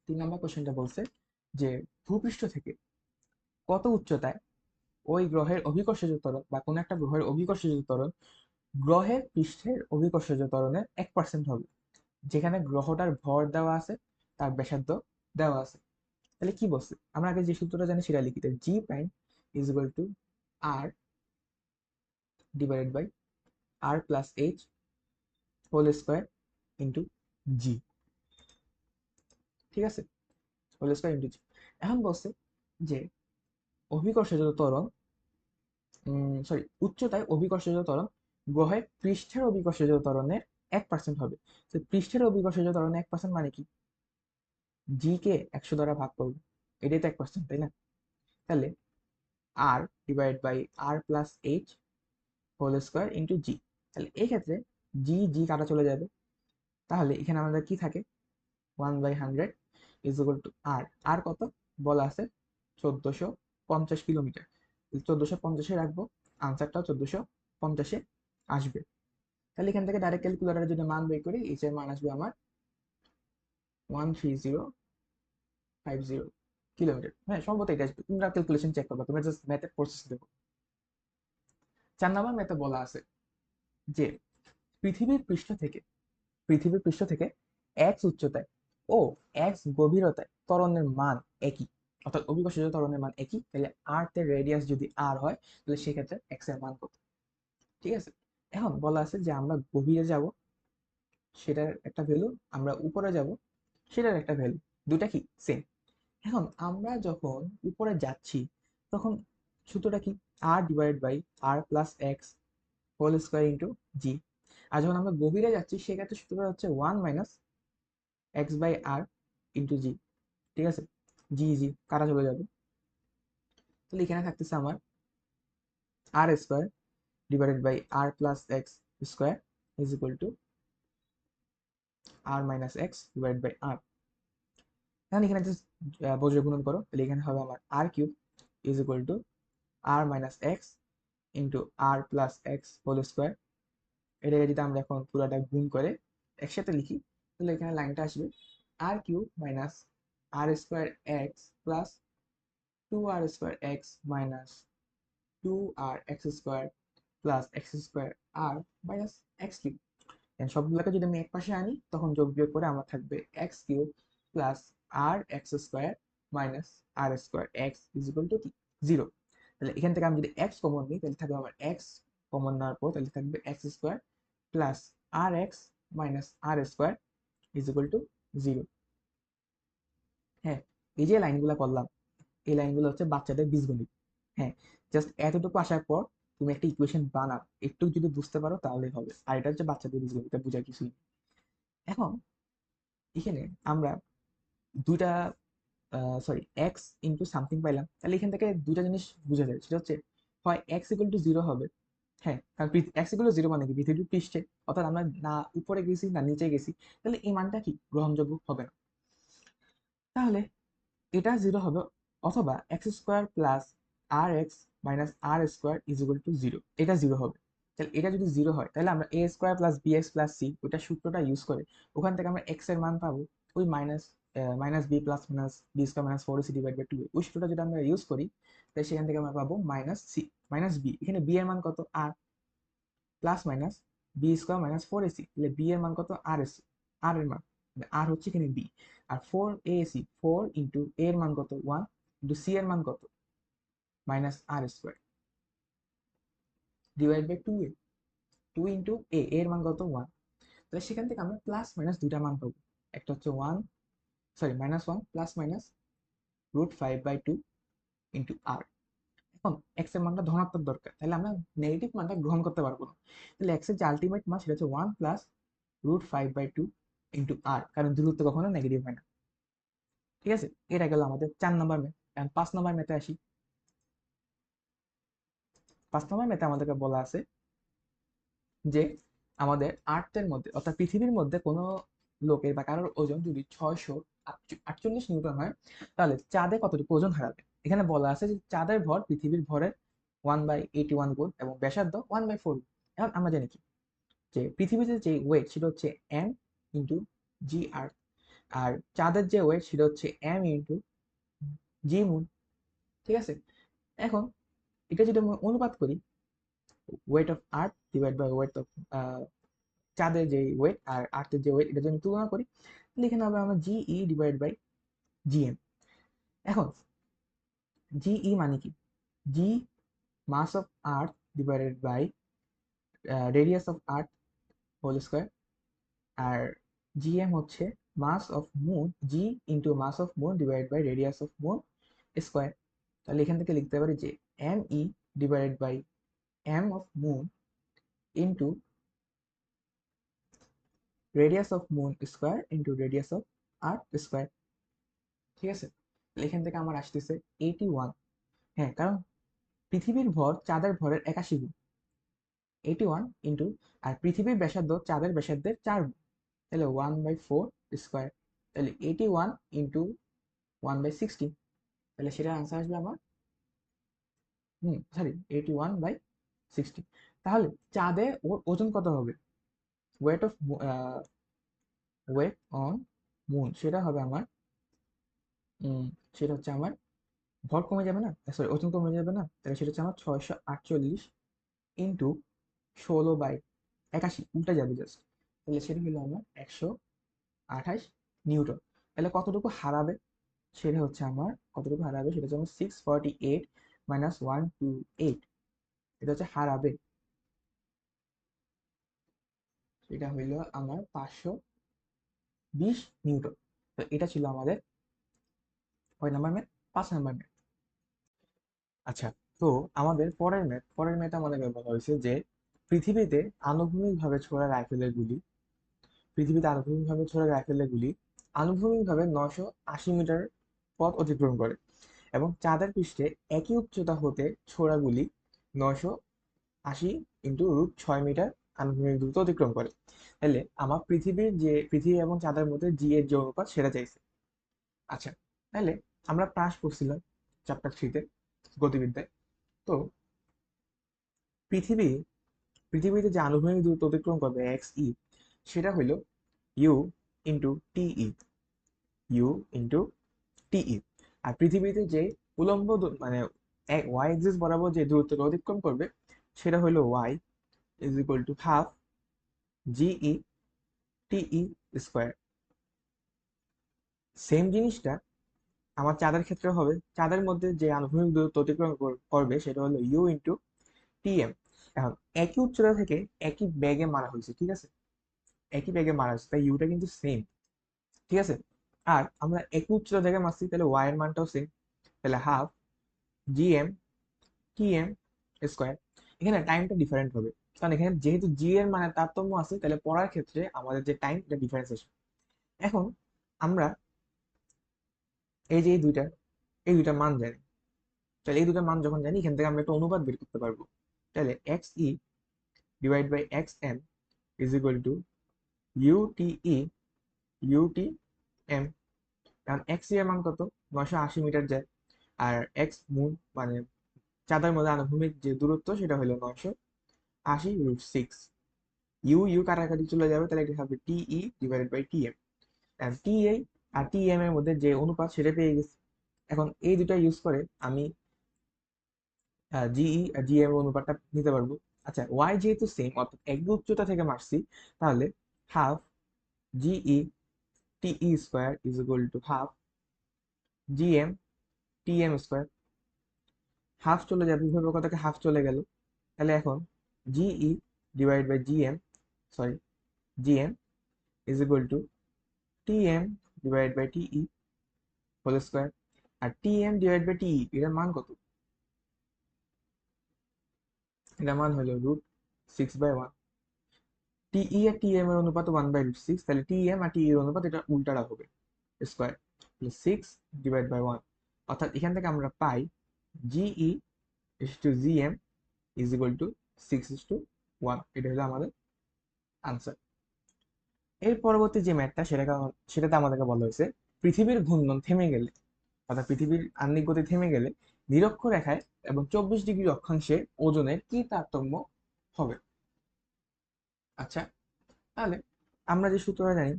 3 নাম্বার কোশ্চেনটা বলছে যে ভূপৃষ্ঠ থেকে কত উচ্চতায় ওই গ্রহের অভিকর্ষজ ত্বরণ বা কোনো একটা গ্রহের অভিকর্ষজ ত্বরণ গ্রহের পৃষ্ঠের অভিকর্ষজ ত্বরণের 1% হবে, যেখানে গ্রহটার ভর দেওয়া আছে, তার ব্যাসার্ধ দেওয়া আছে। তাহলে কি বলছে, আমরা আগে যে সূত্রটা জানি সেটা লিখি, G prime is equal to R divided by R plus H whole square into G. ঠিক আছে, হোল স্কোয়ার ইন্টু জি। এখন বলছে যে অভিকর্ষজ ত্বরণ, সরি, উচ্চতায় অভিকর্ষজ ত্বরণ গ্রহের পৃষ্ঠের অভিকর্ষজ ত্বরণের 1% হবে। তো পৃষ্ঠের অভিকর্ষজ ত্বরণের 1% মানে কি, জি কে 100 দ্বারা ভাগ করবো, এটাই তো 1%, তাই না? তাহলে R divide by R plus H whole square into G. তাহলে এই ক্ষেত্রে জি জি কাটা চলে যাবে, তাহলে এখানে আমাদের কি থাকে, 1/100 ইজ ইকুয়াল টু আর। আর কত বলা আছে, 1450 কিলোমিটার। 1450-এ রাখবো, আনসারটাও 1450-এ আসবে। তাহলে এখান থেকে ডাইরেক্ট ক্যালকুলেটারে যদি মান বের করি, এইচ এর মান আসবে আমার 13050 কিলোমিটার। হ্যাঁ, সম্ভবত এটা আসবে, তোমরা ক্যালকুলেশন চেক করবা, তোমরা জাস্ট ম্যাথের প্রসেস দেখো। 4 নাম্বার ম্যাথে বলা আছে যে পৃথিবীর পৃষ্ঠ থেকে পৃথিবীর পৃষ্ঠ থেকে এক্স উচ্চতায় ও এক্স গভীরতায় ত্বরণের মান একই, অর্থাৎ অভিকর্ষজ ত্বরণের মান একই, তাহলে আর্থ এর রেডিয়াস যদি আর হয়, তাহলে সেক্ষেত্রে এক্স এর মান কত। ঠিক আছে, এখন বলা আছে যে আমরা গভীরে যাব, সেটার একটা ভ্যালু, আমরা উপরে যাব, সেটার একটা ভ্যালু, দুটা কি সেম। এখন আমরা যখন উপরে যাচ্ছি, তখন সূত্রটা কি, R divided by R plus X whole square into G. আর যখন আমরা গভীরে যাচ্ছি, সেক্ষেত্রে সূত্রটা হচ্ছে 1 - x/r ইন্টু জি। ঠিক আছে, জি জি কাটা চলে যাবে, তাহলে এখানে থাকতেছে আমার R square divided by R plus X square is equal to R minus X divide by আর। এখন এখানে জাস্ট বজ্র গুণন করো, তাহলে এখানে হবে আমার R cube is equal to R minus X into R plus X whole square. এটাকে যদি আমরা এখন পুরোটা গুণ করে একসাথে লিখি, তাহলে এখানে লাইনটা আসবে R cube minus R square X plus 2r² X minus 2r(x² plus x² R minus X cube. সবগুলোকে যদি আমি এক পাশে আনি, তখন যোগ বিয়োগ করে আমার থাকবে x cube plus r(x² minus r² x is equal two কি, 0। তাহলে এখান থেকে আমি যদি এক্স কমন নিই, তাহলে থাকবে আমার এক্স কমন নেওয়ার পর, তাহলে থাকবে x² plus rx minus r² is equal to 0। হ্যাঁ, এই যে লাইনগুলো করলাম, এই লাইনগুলো হচ্ছে বাচ্চাদের বীজগণিত। হ্যাঁ, জাস্ট এতটুকু আসার পর তুমি একটা ইকুয়েশন বানাও, একটু যদি বুঝতে পারো তাহলেই হবে, আর এটা হচ্ছে বাচ্চাদের বীজগণিত, এটা বোঝার কিছুই নেই। এখন এখানে আমরা দুইটা সরি এক্স ইন্টু সামথিং পাইলাম, তাহলে এখান থেকে দুইটা জিনিস বোঝা যায়, সেটা হচ্ছে হয় এক্স ইকুয়াল টু 0 হবে। হ্যাঁ, কারণ এক্স ইকুয়াল টু 0 মানে কি, পৃথিবীর পৃষ্ঠে, অর্থাৎ আমরা না উপরে গেছি না নিচে গেছি, তাহলে এই মানটা কি গ্রহণযোগ্য হবে না। তাহলে এটা 0 হবে, অথবা x² plus rx minus r² is equal to 0, এটা 0 হবে। তাহলে এটা যদি 0 হয়, তাহলে আমরা a² plus bx plus c, ওইটা সূত্রটা ইউজ করে ওখান থেকে আমরা x এর মান পাবো, ওই minus minus b plus minus b² minus 4ac divide by 2a, ওই সূত্রটা যদি আমরা ইউজ করি, তাহলে সেখান থেকে আমরা পাবো মাইনাস সি মাইনাস বি, এখানে b এর মান কত, r plus minus b² minus 4ac, তাহলে b এর মান কত, r এর মান, আর হচ্ছে এখানে বি, আর 4ac 4 ইন্টু এর মান কত 1 ইন্টু সি এর মান কত minus r² divide by 2a, 2 into এর মান কত 1। তাহলে সেখান থেকে আমরা প্লাস মাইনাস দুইটা মান পাবো, একটা হচ্ছে 1 sorry -1 plus minus √5/2 into R. এখন এক্স এর মানটা ধনাত্মক দরকার, তাহলে আমরা নেগেটিভ মানটা গ্রহণ করতে পারবো না, তাহলে এক্স এর যে আলটিমেট মান সেটা হচ্ছে 1 প্লাস √5/2 ইন্টু আর, কারণ দূরত্ব কখনো নেগেটিভ হয় না। ঠিক আছে, এটা গেল আমাদের 4 নম্বর ম্যাথ। এখন 5 নম্বর ম্যাথে আসি। নম্বর ম্যাথে আমাদেরকে বলা আছে যে আমাদের আর্থের মধ্যে অর্থাৎ পৃথিবীর মধ্যে কোনো লোকের বা কারোর ওজন যদি 648 নিউটন হয়, তাহলে চাঁদে কতটুকু ওজন হারাবে। এখানে বলা আছে যে চাঁদের ভর পৃথিবীর ভরের 1/81 গুণ এবং ব্যাসার্ধ 1/4। এখন আমরা জানি কি যে পৃথিবীতে যে ওয়েট সেটা হচ্ছে এম ইন্টু জি আর, আর চাঁদের যে ওয়েট সেটা হচ্ছে এম ইন্টু জি মুন। ঠিক আছে, এখন এটা যদি আমরা অনুপাত করি, weight of earth divide by weight of চাঁদের যে ওয়েট আর আর্থের যে ওয়েট, এটা যদি তুলনা করি তাহলে এখানে হবে আমরা জিই ডিভাইড বাই জিএম। এখন জিই মানে কি, G mass of earth divided by radius of earth whole square, আর জিএম হচ্ছে mass of moon, G into mass of moon divide by radius of moon square. তাহলে এখান থেকে লিখতে পারি যে M E divided by M of moon into radius of moon square into radius of earth square. ঠিক আছে, তাহলে এখান থেকে আমার আসতেছে 81। হ্যাঁ, কারণ পৃথিবীর ভর চাঁদের ভরের 81 গুণ, 81 ইন্টু, আর পৃথিবীর ব্যাসার্ধ চাঁদের ব্যাসার্ধের 4 গুণ, তাহলে 1/4 স্কোয়ার। তাহলে 81 ইন্টু 1/60, তাহলে সেটার আনসার আসবে আমার সরি 81/60। তাহলে চাঁদে ওর ওজন কত হবে, weight of weight on moon, সেটা হবে আমার সেটা হচ্ছে আমার ভর কমে যাবে না, সরি ওজন কমে যাবে না, তাহলে সেটা হচ্ছে আমার 648 ইন্টু 16/81, উল্টা যাবে জাস্ট, তাহলে সেটা হলো আমার 128 নিউটন। তাহলে কতটুকু হারাবে, সেটা হচ্ছে আমার কতটুকু হারাবে, সেটা হচ্ছে আমার 648 মাইনাস 128, এটা হচ্ছে হারাবে, এটা হইল আমার 520 নিউটন। তো এটা ছিল আমাদের কয় নাম্বার ম্যাথ, 5 নাম্বার ম্যাথ। আচ্ছা, তো আমাদের পরের ম্যাথ আমাদের বলা হয়েছে যে পৃথিবীতে আনুভূমিকভাবে ছোড়া রাইফেলের গুলি পৃথিবীতে আনুভূমিকভাবে ছোড়া রাইফেলের গুলি আনুভূমিকভাবে 980 মিটার পথ অতিক্রম করে এবং চাঁদের পৃষ্ঠে একই উচ্চতা হতে ছোড়া গুলি 980 × √6 মিটার আনুভূমিক দূরত্ব অতিক্রম করে। তাহলে আমার পৃথিবী এবং চাঁদের মধ্যে জি এর যে অনুপাত সেটা চাইছে। আচ্ছা, তাহলে আমরা পাস করছিলাম চ্যাপ্টার 3-তে গতিবিদ্যায়। তো পৃথিবী পৃথিবীতে যে আনুভূমিক দূরত্ব অতিক্রম করবে এক্স ই, সেটা হলো U into T E, U into T E. আর পৃথিবীতে যে উলম্ব মানে ওয়াই এক্সিস বরাবর যে দূরত্বটা অতিক্রম করবে সেটা হলো y is equal to half ge te square. Same জিনিসটা আমার চাঁদের ক্ষেত্রে হবে, চাঁদের মধ্যে যে আনুভূমিক দূরত্ব অতিক্রম করবে সেটা হলো ইউ ইন্টু টিএম। এখন একই উচ্চতা থেকে একই বেগে মারা হয়েছে, ঠিক আছে, একই বেগে মারা হয়েছে, তাই ইউটা কিন্তু সেম। ঠিক আছে, আর আমরা একই উচ্চতা থেকে মারছি, তাহলে ওয়াই এর মানটাও সেম, তাহলে হাফ জিএম টিএম স্কোয়ার। এখানে টাইমটা ডিফারেন্ট হবে, কারণ এখানে যেহেতু জি এর মানে তারতম্য আছে, তাহলে পড়ার ক্ষেত্রে আমাদের যে টাইম এটা ডিফারেন্স আসবে। এখন আমরা এই যে এই দুইটা মান জানি, তাহলে এই দুটো মান যখন জানি, এখান থেকে আমরা একটা অনুপাত বের করতে পারবো। তাহলে X E divide by X M is equal to U T E U T M. কারণ এক্স এর মান কত, 980 মিটার যায়, আর এক্স মুন মানে চাঁদের মধ্যে আনুভূমিক যে দূরত্ব সেটা হলো 980 √6। ইউ ইউ কাটাকাটি চলে যাবে, তাহলে এটা হবে টিই ডিভাইডেড বাই টি এম। টি এই আর টি এম এর মধ্যে যে অনুপাত সেটা পেয়ে গেছি। এখন এই দুটা ইউজ করে আমি জিই আর জি এর অনুপাতটা নিতে পারবো। আচ্ছা, ওয়াই যেহেতু সেম অর্থাৎ একই উচ্চতা থেকে মারছি, তাহলে half ge te square is equal to half gm tm square. Half চলে যাবে, বিভব রেখা থেকে হাফ চলে গেল, তাহলে এখন G E divide by G M, sorry G M is equal to T M divide by T E whole square. আর টিএম ডিভাইড বাই টিই এটার মান কত, এটার মান হলো √6/1। টিই আর টিএম এর অনুপাত 1/√6, তাহলে টিএম আর টিই এর অনুপাত এটা উল্টাটা হবে স্কোয়ার, তাহলে 6/1। অর্থাৎ এখান থেকে আমরা পাই G E is to G M is equal to 6:1। এটা হলো আমাদের আনসার। এর পরবর্তী যে ম্যাথটা সেটাতে আমাদেরকে বলা হয়েছে পৃথিবীর ঘূর্ণন থেমে গেলে, অর্থাৎ পৃথিবীর আহ্নিক গতি থেমে গেলে নিরক্ষরেখায় এবং 24 ডিগ্রি অক্ষাংশে ওজনের কি তারতম্য হবে। আচ্ছা, তাহলে আমরা যে সূত্রটা জানি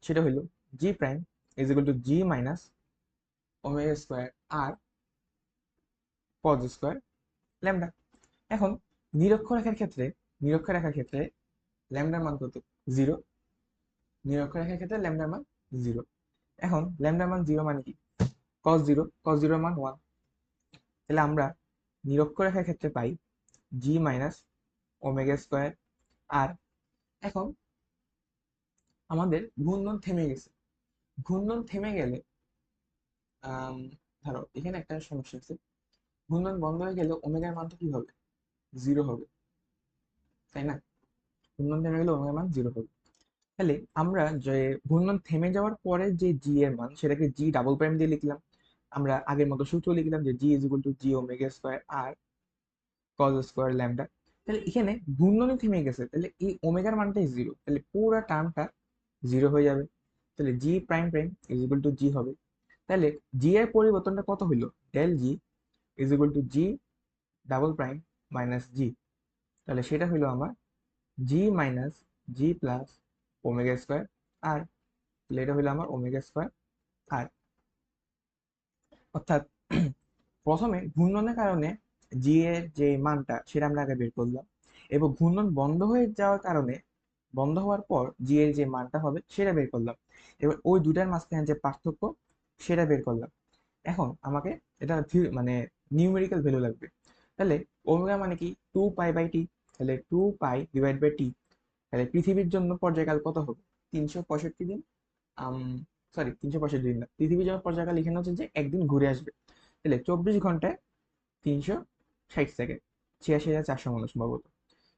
সেটা হলো G prime is equal to G minus omega square R cos square lambda. এখন নিরক্ষরেখার ক্ষেত্রে ল্যামডার মান কত? 0। নিরক্ষরেখার ক্ষেত্রে ল্যামডার মান 0। এখন ল্যামডার মান 0 মানে কি? কজ জিরোর মান 1। তাহলে আমরা নিরক্ষরেখার ক্ষেত্রে পাই জি মাইনাস ওমেগা স্কোয়ার আর। এখন আমাদের ঘূর্ণন থেমে গেছে। ঘূর্ণন থেমে গেলে আম, ধরো এখানে একটা সমস্যা আছে, ঘূর্ণন বন্ধ হয়ে গেলে ওমেগার মান তো কি হবে? 0 হবে, তাই না? ঘূর্ণন থেমে গেলে ওমেগার মান 0 হবে। তাহলে আমরা যে ঘূর্ণন থেমে যাওয়ার পরে যে জি এর মান সেটাকে জি ডাবল প্রাইম দিয়ে লিখলাম। আমরা আগের মতো সূত্র লিখলাম যে G is equal to G omega square R cos square lambda. তাহলে এখানে ঘূর্ণনই থেমে গেছে, তাহলে এই ওমেগার মানটাই 0, তাহলে পুরো টার্মটা 0 হয়ে যাবে। তাহলে G prime prime is equal to G হবে। তাহলে জি এর পরিবর্তনটা কত হইলো? Del G is equal to G double prime minus G. তাহলে সেটা হইলো আমার G minus G plus omega square R. তাহলে এটা হইলো আমার ওমেগা স্কোয়ার আর। অর্থাৎ প্রথমে ঘূর্ণনের কারণে জি এর যে মানটা সেটা আমরা আগে বের করলাম, এবং ঘূর্ণন বন্ধ হয়ে যাওয়ার কারণে, বন্ধ হওয়ার পর জি এর যে মানটা হবে সেটা বের করলাম। এবার ওই দুটার মাঝখানে যে পার্থক্য সেটা বের করলাম। এখন আমাকে এটা মানে নিউমেরিক্যাল ভ্যালু লাগবে। তাহলে ওমেগা মানে কি? 2 পাই/টি। তাহলে 2 পাই/টি। তাহলে পৃথিবীর জন্য পর্যায়কাল কত হবে? 365 দিন। সরি, 365 দিন না, পৃথিবীর জন্য পর্যায়কাল এখানে হচ্ছে যে একদিন ঘুরে আসবে। তাহলে 24 ঘন্টায় 360 সেকেন্ড, 86,400 সম্ভবত।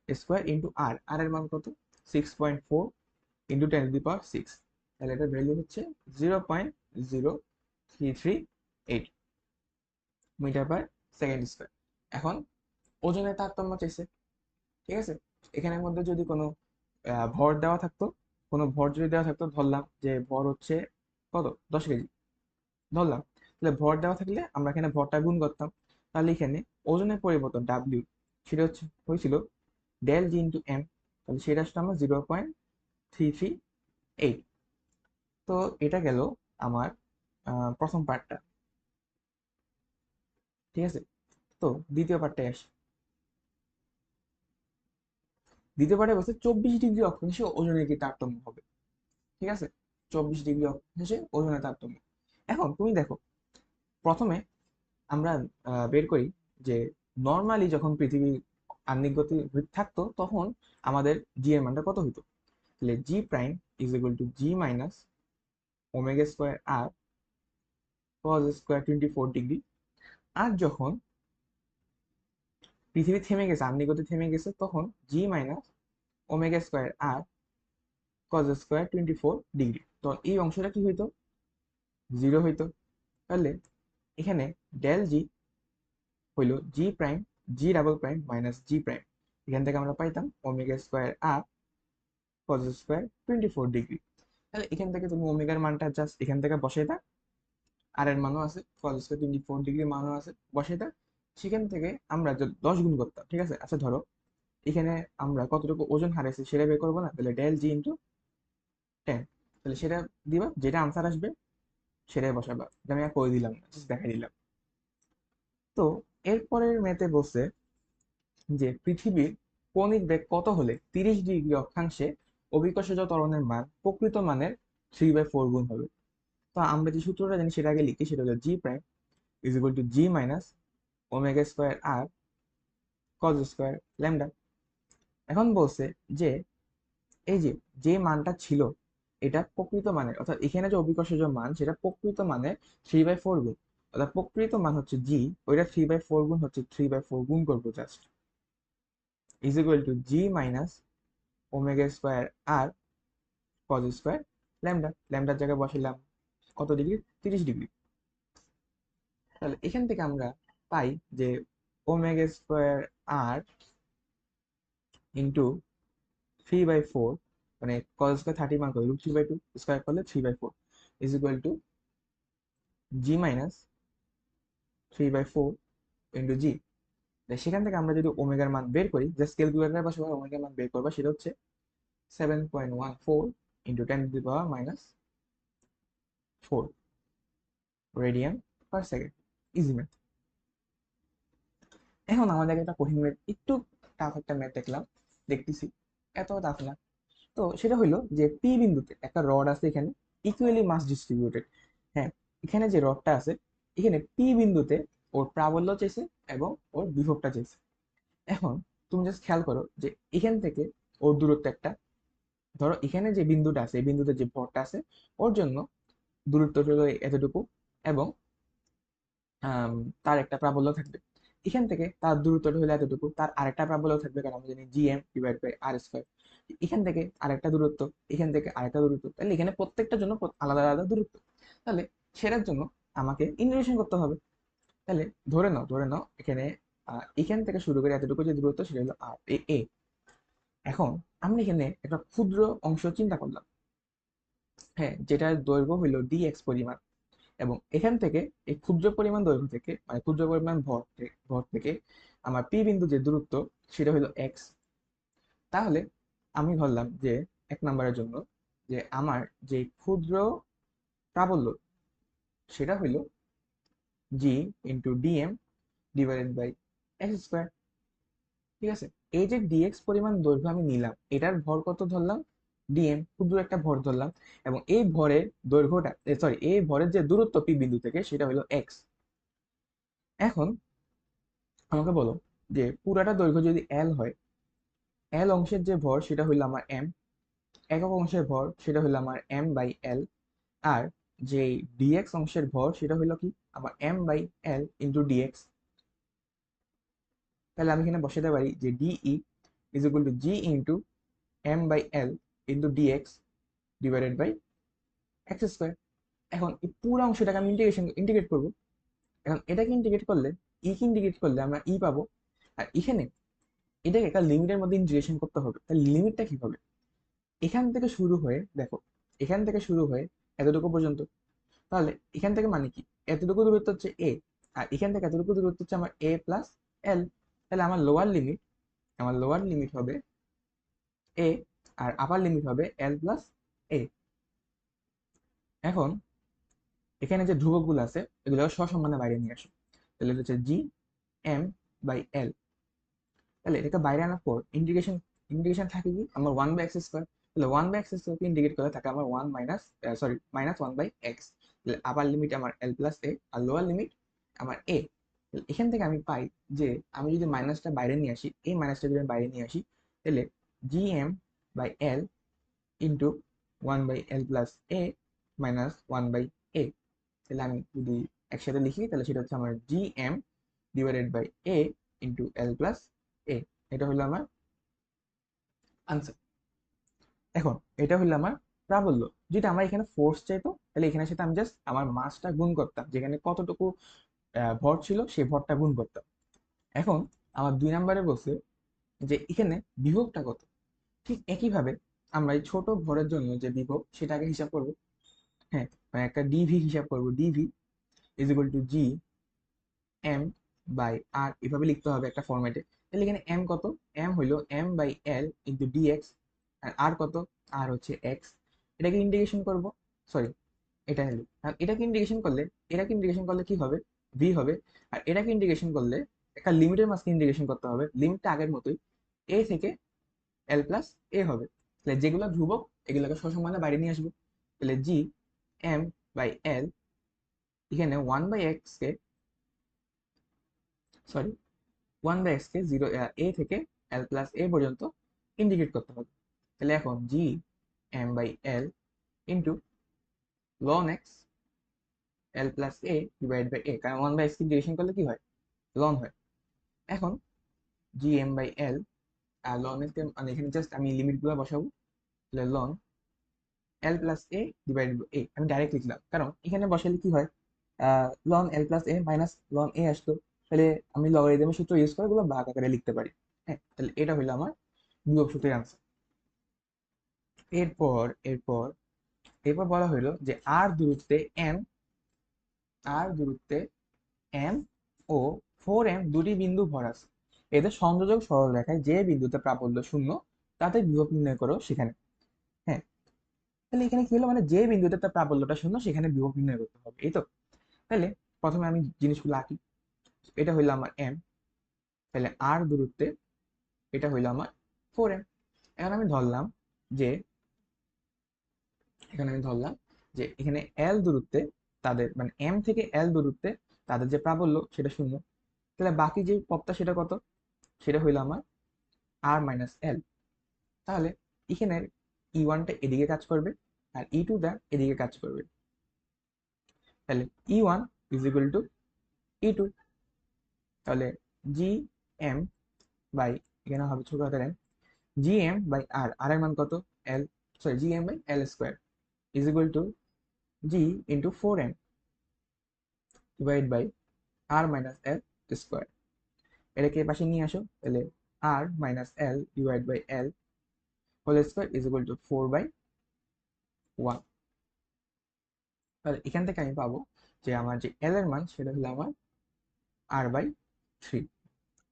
স্কোয়ার ইন্টু আর, আর এর মান কত? 6.4 ইন্টু 10⁶। তাহলে এটার ভ্যালু হচ্ছে 0.0338 মিটার পার সেকেন্ড স্কোয়ার। এখন ওজনের তারতম্য চাইছে, ঠিক আছে? এখানের মধ্যে যদি কোনো ভর দেওয়া থাকতো, কোনো ভর যদি দেওয়া থাকতো, ধরলাম যে ভর হচ্ছে কত, 10 কেজি ধরলাম। তাহলে ভর দেওয়া থাকলে আমরা এখানে ভরটা গুণ করতাম। তাহলে এখানে ওজনের পরিবর্তন ডাব্লিউ সেটা হয়েছিল ডেল জি ইন্টু এম। তাহলে সেটা আসলে আমার 0.338। তো এটা গেল আমার প্রথম পার্টটা, ঠিক আছে? তো দ্বিতীয় পার্টটায় আসি। দ্বিতীয় পার্টে বলছে 24 ডিগ্রি অক্ষাংশে ওজনের কি তারতম্য হবে, ঠিক আছে? 24 ডিগ্রি অক্ষাংশে ওজনের তারতম্য। এখন তুমি দেখো, প্রথমে আমরা বের করি যে নর্মালি যখন পৃথিবীর আহ্নিক গতি থাকতো তখন আমাদের জি এর মানটা কত হইতো? তাহলে G prime is equal to G minus omega square R cos square 24 degree. আর যখন পৃথিবী থেমে গেছে, আহ্নিক গতি থেমে গেছে, তখন G minus omega square R cos square 24 degree. তো এই অংশটা কি হইতো? 0 হইতো। তাহলে এখানে ডেল জি হইল জি প্রাইম জি ডাবল প্রাইম মাইনাস জি প্রাইম। এখান থেকে আমরা পাইতাম omega square R cos square 24 degree. তাহলে এখান থেকে তুমি ওমেগার মানটা জাস্ট এখান থেকে বসাই দাও, আর এর মানও আছে, কজ স্কোয়ার 24 ডিগ্রি মানও আছে, বসাই দাও। সেখান থেকে আমরা 10 গুণ করতাম, ঠিক আছে? আচ্ছা ধরো এখানে আমরা কতটুকু ওজন হারাইছি সেটা বের করবো না? তাহলে ডেল জি ইন্টু 10। তাহলে সেটা দিবা, যেটা আনসার আসবে সেটাই বসাবা। এটা আমি আর করে দিলাম না, জাস্ট দেখাই দিলাম। তো এরপরের ম্যাথে বলছে যে পৃথিবীর কৌণিক বেগ কত হলে 30 ডিগ্রি অক্ষাংশে অভিকর্ষজ ত্বরণের মান প্রকৃত মানের 3/4 গুণ হবে। তো আমরা যে সূত্রটা জানি সেটা আগে লিখি, সেটা হলো G prime is equal to G minus omega square R cos square lambda. এখন বলছে যে এই যে যে মানটা ছিল এটা প্রকৃত মানের, অর্থাৎ এখানে যে অভিকর্ষজ মান সেটা প্রকৃত মানের 3/4 গুণ। অর্থাৎ প্রকৃত মান হচ্ছে জি, ওইটা 3/4 গুণ হচ্ছে, 3/4 গুণ করবো just, is equal to G minus omega square R cos square lambda. ল্যামডার জায়গায় বসাইলাম কত ডিগ্রি? 30 ডিগ্রি। তাহলে এখান থেকে আমরা পাই যে ওমেগা স্কোয়ার আর ইন্টু 3/4, মানে কজ স্কোয়ার 30 মান করে √3/2 স্কোয়ার করলে 3/4 is equal to G minus 3/4 into G. সেখান থেকে আমরা যদি ওমেগার মান বের করি, জাস্ট ক্যালকুলেটরের পাশে ওমেগার মান বের করবা, সেটা হচ্ছে 7.14 into 10⁻⁴ radian per second. Easy math. এখন আমাদের একটা কঠিন ম্যাথ, একটু টাফ একটা ম্যাথ দেখতেছি, এত টাফ না। তো সেটা হইলো যে পি বিন্দুতে একটা রড আছে, এখানে ইকুয়ালি মাস ডিস্ট্রিবিউটেড। হ্যাঁ, এখানে যে রডটা আছে, এখানে পি বিন্দুতে ওর প্রাবল্য চাইছে এবং ওর বিভবটা চাইছে। এখন তুমি জাস্ট খেয়াল করো যে এখান থেকে ওর দূরত্ব একটা, ধরো এখানে যে বিন্দুটা আছে, এই বিন্দুতে যে ভরটা আছে, ওর জন্য দূরত্ব হলো এতটুকু, এবং তার একটা প্রাবল্য থাকবে। এখান থেকে তার দূরত্বটা হলো এতটুকু, তার আরেকটা প্রাবল্য থাকবে, কারণ আমরা জানি GM/R²। এখান থেকে আরেকটা দূরত্ব, এখান থেকে আরেকটা দূরত্ব, তাহলে এখানে প্রত্যেকটার জন্য আলাদা আলাদা দূরত্ব। তাহলে সেটার জন্য আমাকে ইন্টিগ্রেশন করতে হবে। তাহলে ধরে নাও এখানে এখান থেকে শুরু করে এতটুকু যে দূরত্ব, সেটা হলো আর এ। এখন আমরা এখানে একটা ক্ষুদ্র অংশ চিন্তা করলাম, হ্যাঁ, যেটার দৈর্ঘ্য হইলো dx পরিমাণ, এবং এখান থেকে এই ক্ষুদ্র পরিমাণ দৈর্ঘ্য থেকে, মানে ক্ষুদ্র পরিমাণ ভর থেকে আমার পি বিন্দু যে দূরত্ব, সেটা হলো এক্স। তাহলে আমি ধরলাম যে 1 নম্বরের জন্য যে আমার যে ক্ষুদ্র প্রাবল্য, সেটা হইলো G into D M divided by x²। ঠিক আছে, এই যে ডিএক্স পরিমাণ দৈর্ঘ্য আমি নিলাম, এটার ভর কত ধরলাম, ডিএম, ক্ষুদ্র একটা ভর ধরলাম, এবং এই ভরের দৈর্ঘ্যটা, সরি, এই ভরের যে দূরত্ব পি বিন্দু থেকে, সেটা হলো এক্স। এখন আমাকে বলো যে পুরাটা দৈর্ঘ্য যদি এল হয়, এল অংশের যে ভর সেটা হইলো আমার এম, একক অংশের ভর সেটা হইলো আমার M/L, আর যে ডিএক্স অংশের ভর সেটা হইলো কি আমার M/L ইন্টু ডিএক্স। তাহলে আমি এখানে বসাতে পারি যে dE is equal to G into M/L into dx divided by x²। এখন এই পুরো অংশটাকে আমি ইন্টিগ্রেট করবো। এখন এটাকে ইন্টিগ্রেট করলে, কে ইন্টিগ্রেট করলে আমরা পাবো। আর এখানে এটাকে একটা লিমিটের মধ্যে ইন্টিগ্রেশন করতে হবে। তাহলে লিমিটটা কি হবে, এখান থেকে শুরু হয়ে দেখো, এখান থেকে শুরু হয়ে এতটুকু পর্যন্ত, তাহলে এখান থেকে মানে কি, এতটুকু দূরত্ব হচ্ছে এ, আর এখান থেকে এতটুকু দূরত্ব হচ্ছে আমার A+L। তাহলে আমার লোয়ার লিমিট হবে এ, আর আপার লিমিট হবে L+A। এখন এখানে যে ধ্রুবকগুলো আছে, এগুলো সসম্মানে বাইরে নিয়ে আসো। তাহলে এটা হচ্ছে GM/L। তাহলে এটাকে বাইরে আনার পর ইন্টিগ্রেশন, থাকে কি আমার 1/x²। তাহলে 1/x² ইন্টিগ্রেট করে থাকে আমার -1/x। তাহলে আপার লিমিট আমার L+A, আর লোয়ার লিমিট আমার A। এখান থেকে আমি পাই যে আমি যদি মাইনাসটা বাইরে নিয়ে আসি, এই মাইনাসটা যদি আমি বাইরে নিয়ে আসি, তাহলে GM/L into 1/L+A minus 1/A। তাহলে আমি যদি একসাথে লিখি, তাহলে সেটা হচ্ছে আমার GM/A ইন্টু L+A। এটা হলো আমার আনসার। এখন এটা হলো আমার প্রাবল্য। যদি আমার এখানে ফোর্স চাইতো, তাহলে এখানে সাথে আমি জাস্ট আমার মাসটা গুণ করতাম, যেখানে কতটুকু ভর ছিল সেই ভরটা গুণ করতাম। এখন আমার 2 নম্বরে বলছে যে এখানে বিভবটা কত। ঠিক একইভাবে আমরা এই ছোট ভরের জন্য যে বিভব, সেটাকে হিসাব করব। হ্যাঁ, মানে একটা ডিভি হিসাব করব। DV is equal two GM/R, এভাবে লিখতে হবে একটা ফরম্যাটে। তাহলে এখানে এম কত, এম হইলো M/L ইন্টু ডিএক্স, আর আর কত, আর হচ্ছে এক্স। এটাকে ইন্টিগ্রেশন করব, সরি, এটা হলো, আর এটাকে ইন্টিগ্রেশন করলে কি হবে, ভি হবে। আর এটাকে ইন্টিগ্রেশন করলে একটা লিমিটের মাঝখানে ইন্টিগ্রেশন করতে হবে, লিমিটটা আগের মতোই, এ থেকে L+A হবে। তাহলে যেগুলো ধ্রুবক, এগুলোকে সসম্মানে বাইরে নিয়ে আসবো। তাহলে GM/L, এখানে 1/x কে, সরি, 1/x কে জিরো, এ থেকে L+A পর্যন্ত ইন্টিগ্রেট করতে হবে। তাহলে এখন GM/L into ln x L+A divide by A, কারণ 1/x কে ইন্টিগ্রেশন করলে কি হয়, লন হয়। এখন GM/L আর ln x মানে এখানে জাস্ট আমি লিমিটগুলো বসাবো। তাহলে ln L+A divide by A আমি ডাইরেক্ট লিখলাম, কারণ এখানে বসালে কি হয়, ln L+A minus ln A আসতো। তাহলে আমি লগারিদমের সূত্র ইউজ করে এগুলো ভাগ আকারে লিখতে পারি। হ্যাঁ, তাহলে এটা হলো আমার বিভব সূত্রের আনসার। এরপর এরপর এরপর বলা হইলো যে এম আর দূরত্বে এম ও 4m দুটি বিন্দু ভর আছে, এদের সংযোজক সরলরেখায় যে বিন্দুতে প্রাবল্য শূন্য তাতে বিভব নির্ণয় করো সেখানে। হ্যাঁ, তাহলে এখানে কি হলো, মানে যে বিন্দুতে তার প্রাবল্যটা শূন্য সেখানে বিভব নির্ণয় করতে হবে, এই তো। তাহলে প্রথমে আমি জিনিসগুলো আঁকি। এটা হইলো আমার এম, তাহলে আর দূরত্বে এটা হইলো আমার 4m। এখন আমি ধরলাম যে এখানে আমি ধরলাম যে এখানে এল দূরত্বে তাদের, মানে এম থেকে এল দূরত্বে তাদের যে প্রাবল্য সেটা শূন্য। তাহলে বাকি যে পথটা সেটা কত, সেটা হইলো আমার আর মাইনাস এল। তাহলে এখানের ই ওয়ানটা এদিকে কাজ করবে আর ই টুটা এদিকে কাজ করবে। তাহলে E one is equal to E two. তাহলে জি এম বাই, এখানে হবে ছোট হাতের M, G M by R, R এর মান কত, L, sorry G M by L square is equal to G into 4m divide by R minus L square. এটাকে পাশে নিয়ে আসো, তাহলে R minus L divide by L whole square is equal to 4/1। তাহলে এখান থেকে আমি পাবো যে আমার যে এল এর মান সেটা হলো আমার r/3।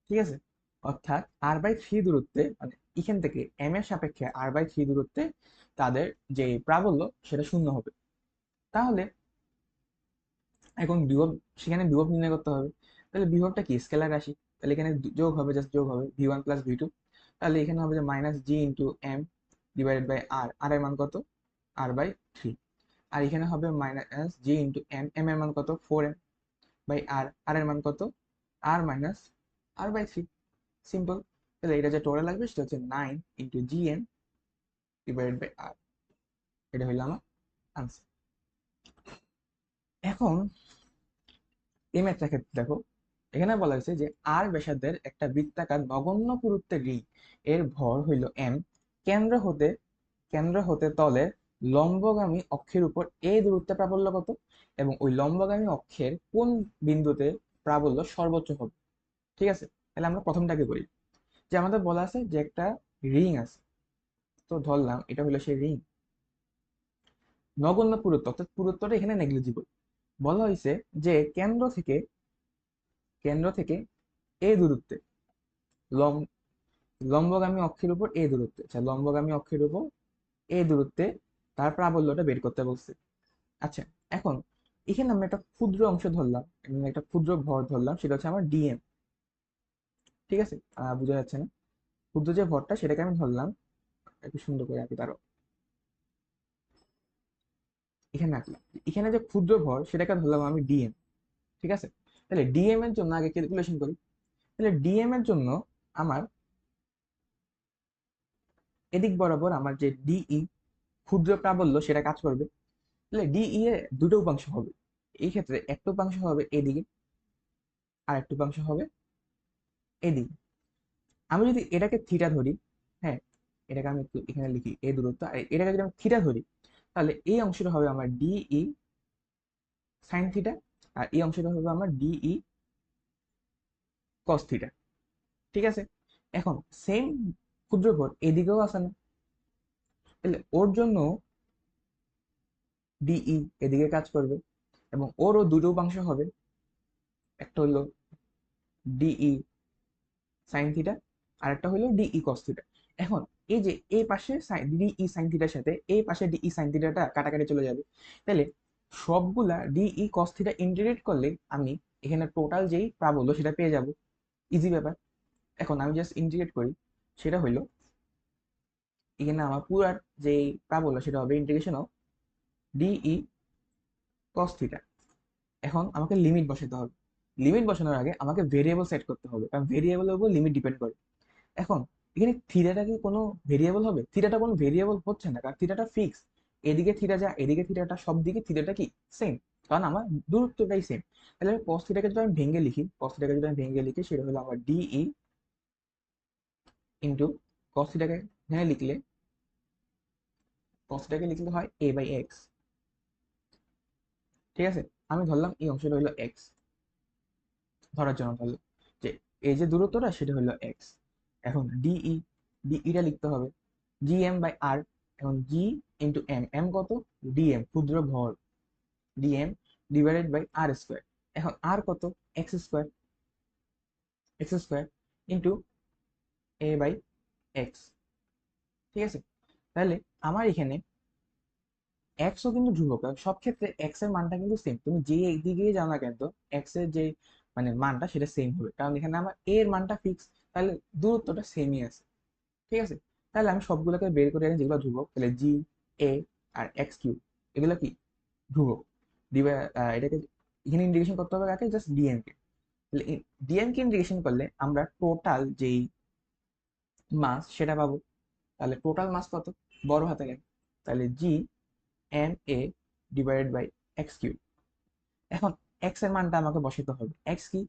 ঠিক আছে, অর্থাৎ r/3 দূরত্বে, মানে এখান থেকে এম এর সাপেক্ষে r/3 দূরত্বে তাদের যে প্রাবল্য সেটা শূন্য হবে। তাহলে এখন বিভব, সেখানে বিভব নির্ণয় করতে হবে। তাহলে বিভবটা কি, স্কেলার রাশি, তাহলে এখানে যোগ হবে, জাস্ট যোগ হবে v1 প্লাস v2। তাহলে এখানে হবে যে minus G into M divided by R, R এর মান কত, r/3। আর এখানে হবে minus G into M, M এর মান কত, 4m বাই আর, আর এর মান কত, আর মাইনাস r/3। সিম্পল। তাহলে এটা যে টোটাল লাগবে সেটা হচ্ছে 9 into G M divided by R. এটা হইলো আমার আনসার। এখন এই ম্যাথটার ক্ষেত্রে দেখো, এখানে বলা হয়েছে যে আর ব্যাসার্ধের একটা বৃত্তাকার নগণ্য পুরুত্বের রিং এর ভর হইল এম, কেন্দ্র হতে তলের লম্বগামী অক্ষের উপর এই দূরত্বে প্রাবল্য কত, এবং ওই লম্বগামী অক্ষের কোন বিন্দুতে প্রাবল্য সর্বোচ্চ হবে। ঠিক আছে, তাহলে আমরা প্রথমটাকে করি। যে আমাদের বলা আছে যে একটা রিং আছে, তো ধরলাম এটা হলো সেই রিং। নগণ্য পুরুত্ব অর্থাৎ পুরুত্বটা এখানে নেগলিজিবল। বলা হয়েছে যে কেন্দ্র থেকে এই দূরত্বে, লম- লম্বগামী অক্ষের উপর এই দূরত্বে, আচ্ছা লম্বগামী অক্ষের উপর এই দূরত্বে তার প্রাবল্যটা বের করতে বলছে। আচ্ছা, এখন এখানে আমরা একটা ক্ষুদ্র অংশ ধরলাম এবং একটা ক্ষুদ্র ভর ধরলাম, সেটা হচ্ছে আমার ডিএম। ঠিক আছে, বোঝা যাচ্ছে না, ক্ষুদ্র যে ভরটা সেটাকে আমি ধরলাম, একটু সুন্দর করে আঁকি তারও, এখানে আঁকলাম। এখানে যে ক্ষুদ্র ভর সেটাকে ধরলাম আমি ডিএম। ঠিক আছে, তাহলে ডিএম এর জন্য আগে ক্যালকুলেশন করি। তাহলে ডিএম এর জন্য আমার এদিক বরাবর আমার যে ডিই ক্ষুদ্র প্রাবল্য সেটা কাজ করবে। তাহলে ডিই এ দুটো উপাংশ হবে, এই ক্ষেত্রে একটা উপাংশ হবে এদিকে আর একটা উপাংশ হবে এদিকে। আমি যদি এটাকে থিটা ধরি, হ্যাঁ এটাকে আমি একটু এখানে লিখি এই দূরত্ব, আর এটাকে যদি আমি থিটা ধরি, তাহলে এই অংশটা হবে আমার ডিই সাইন থিটা, আর এই অংশটা হবে আমার ডিই কস থিটা। ঠিক আছে, এখন সেম ক্ষুদ্রভর এদিকেও আছে না, তাহলে ওর জন্য ডিই এদিকে কাজ করবে এবং ওরও দুটো উপাংশ হবে, একটা হলো ডিই সাইন থিটা আর একটা হলো ডিই কস থিটা। এখন এই যে এই পাশে ডিই সাইন থিটার সাথে এই পাশে ডিই সাইন থিটাটা কাটাকাটি চলে যাবে। তাহলে সবগুলা ডিই কস থিটা ইন্টিগ্রেট করলে আমি এখানে টোটাল যেই প্রাবল্য সেটা পেয়ে যাব। ইজি ব্যাপার। এখন আমি জাস্ট ইন্টিগ্রেট করি, সেটা হইলো এখানে আমার পুরার যে প্রাবল্য সেটা হবে integration of dE cos theta. এখন আমাকে লিমিট বসাতে হবে। লিমিট বসানোর আগে আমাকে ভেরিয়েবল সেট করতে হবে, কারণ ভেরিয়েবলের উপর লিমিট ডিপেন্ড করে। এখন এখানে থিটাটা কি কোনো ভেরিয়েবল হবে? থিটাটা কোনো ভেরিয়েবল হচ্ছে না, কারণ থিটাটা ফিক্স। এদিকে থিটা যা, এদিকে থিটাটা, সব দিকে থিটাটা কি সেম, কারণ আমার দূরত্বটাই সেম। তাহলে আমি cos থিটাকে যদি আমি ভেঙে লিখি, সেটা হলো আমার ডিই ইন্টু cos থিটাকে এখানে লিখলে, হয় a বাই এক্স। ঠিক আছে, আমি ধরলাম এই অংশটা হলো এক্স, ধরার জন্য ধরলাম যে এই যে দূরত্বটা সেটা হলো এক্স। এখন ডিই, ডিইটা লিখতে হবে জি এম বাই আর। এখন জি ইন্টু এম, এম কত, ডিএম ক্ষুদ্র ভর, dm divided by R square. এখন আর কত, x square, x square into a by x. ঠিক আছে, তাহলে আমার এখানে এক্সও কিন্তু ধ্রুবক, কারণ সব ক্ষেত্রে এক্স এর মানটা কিন্তু সেম, তুমি যে দিকে যাও না কেন তো এক্স এর যে মানে মানটা সেটা সেম হবে, কারণ এখানে আমার এ এর মানটা ফিক্স, তাহলে দূরত্বটা সেমই আছে। ঠিক আছে, তাহলে আমি সবগুলোকে বের করে আনি যেগুলো ধ্রুবক, তাহলে জি, এ আর এক্স কিউব এগুলো কি ধ্রুবক। এটাকে এখানে ইন্টিগ্রেশন করতে হবে কাকে, জাস্ট ডিএম কে। তাহলে ডিএম কে ইন্টিগ্রেশন করলে আমরা টোটাল যেই মাস সেটা পাবো। তাহলে টোটাল মাস কত, বড় হাতের এম, তাহলে G M A divided by x cube. এখন এক্স এর মানটা আমাকে বসাতে হবে, এক্স কি,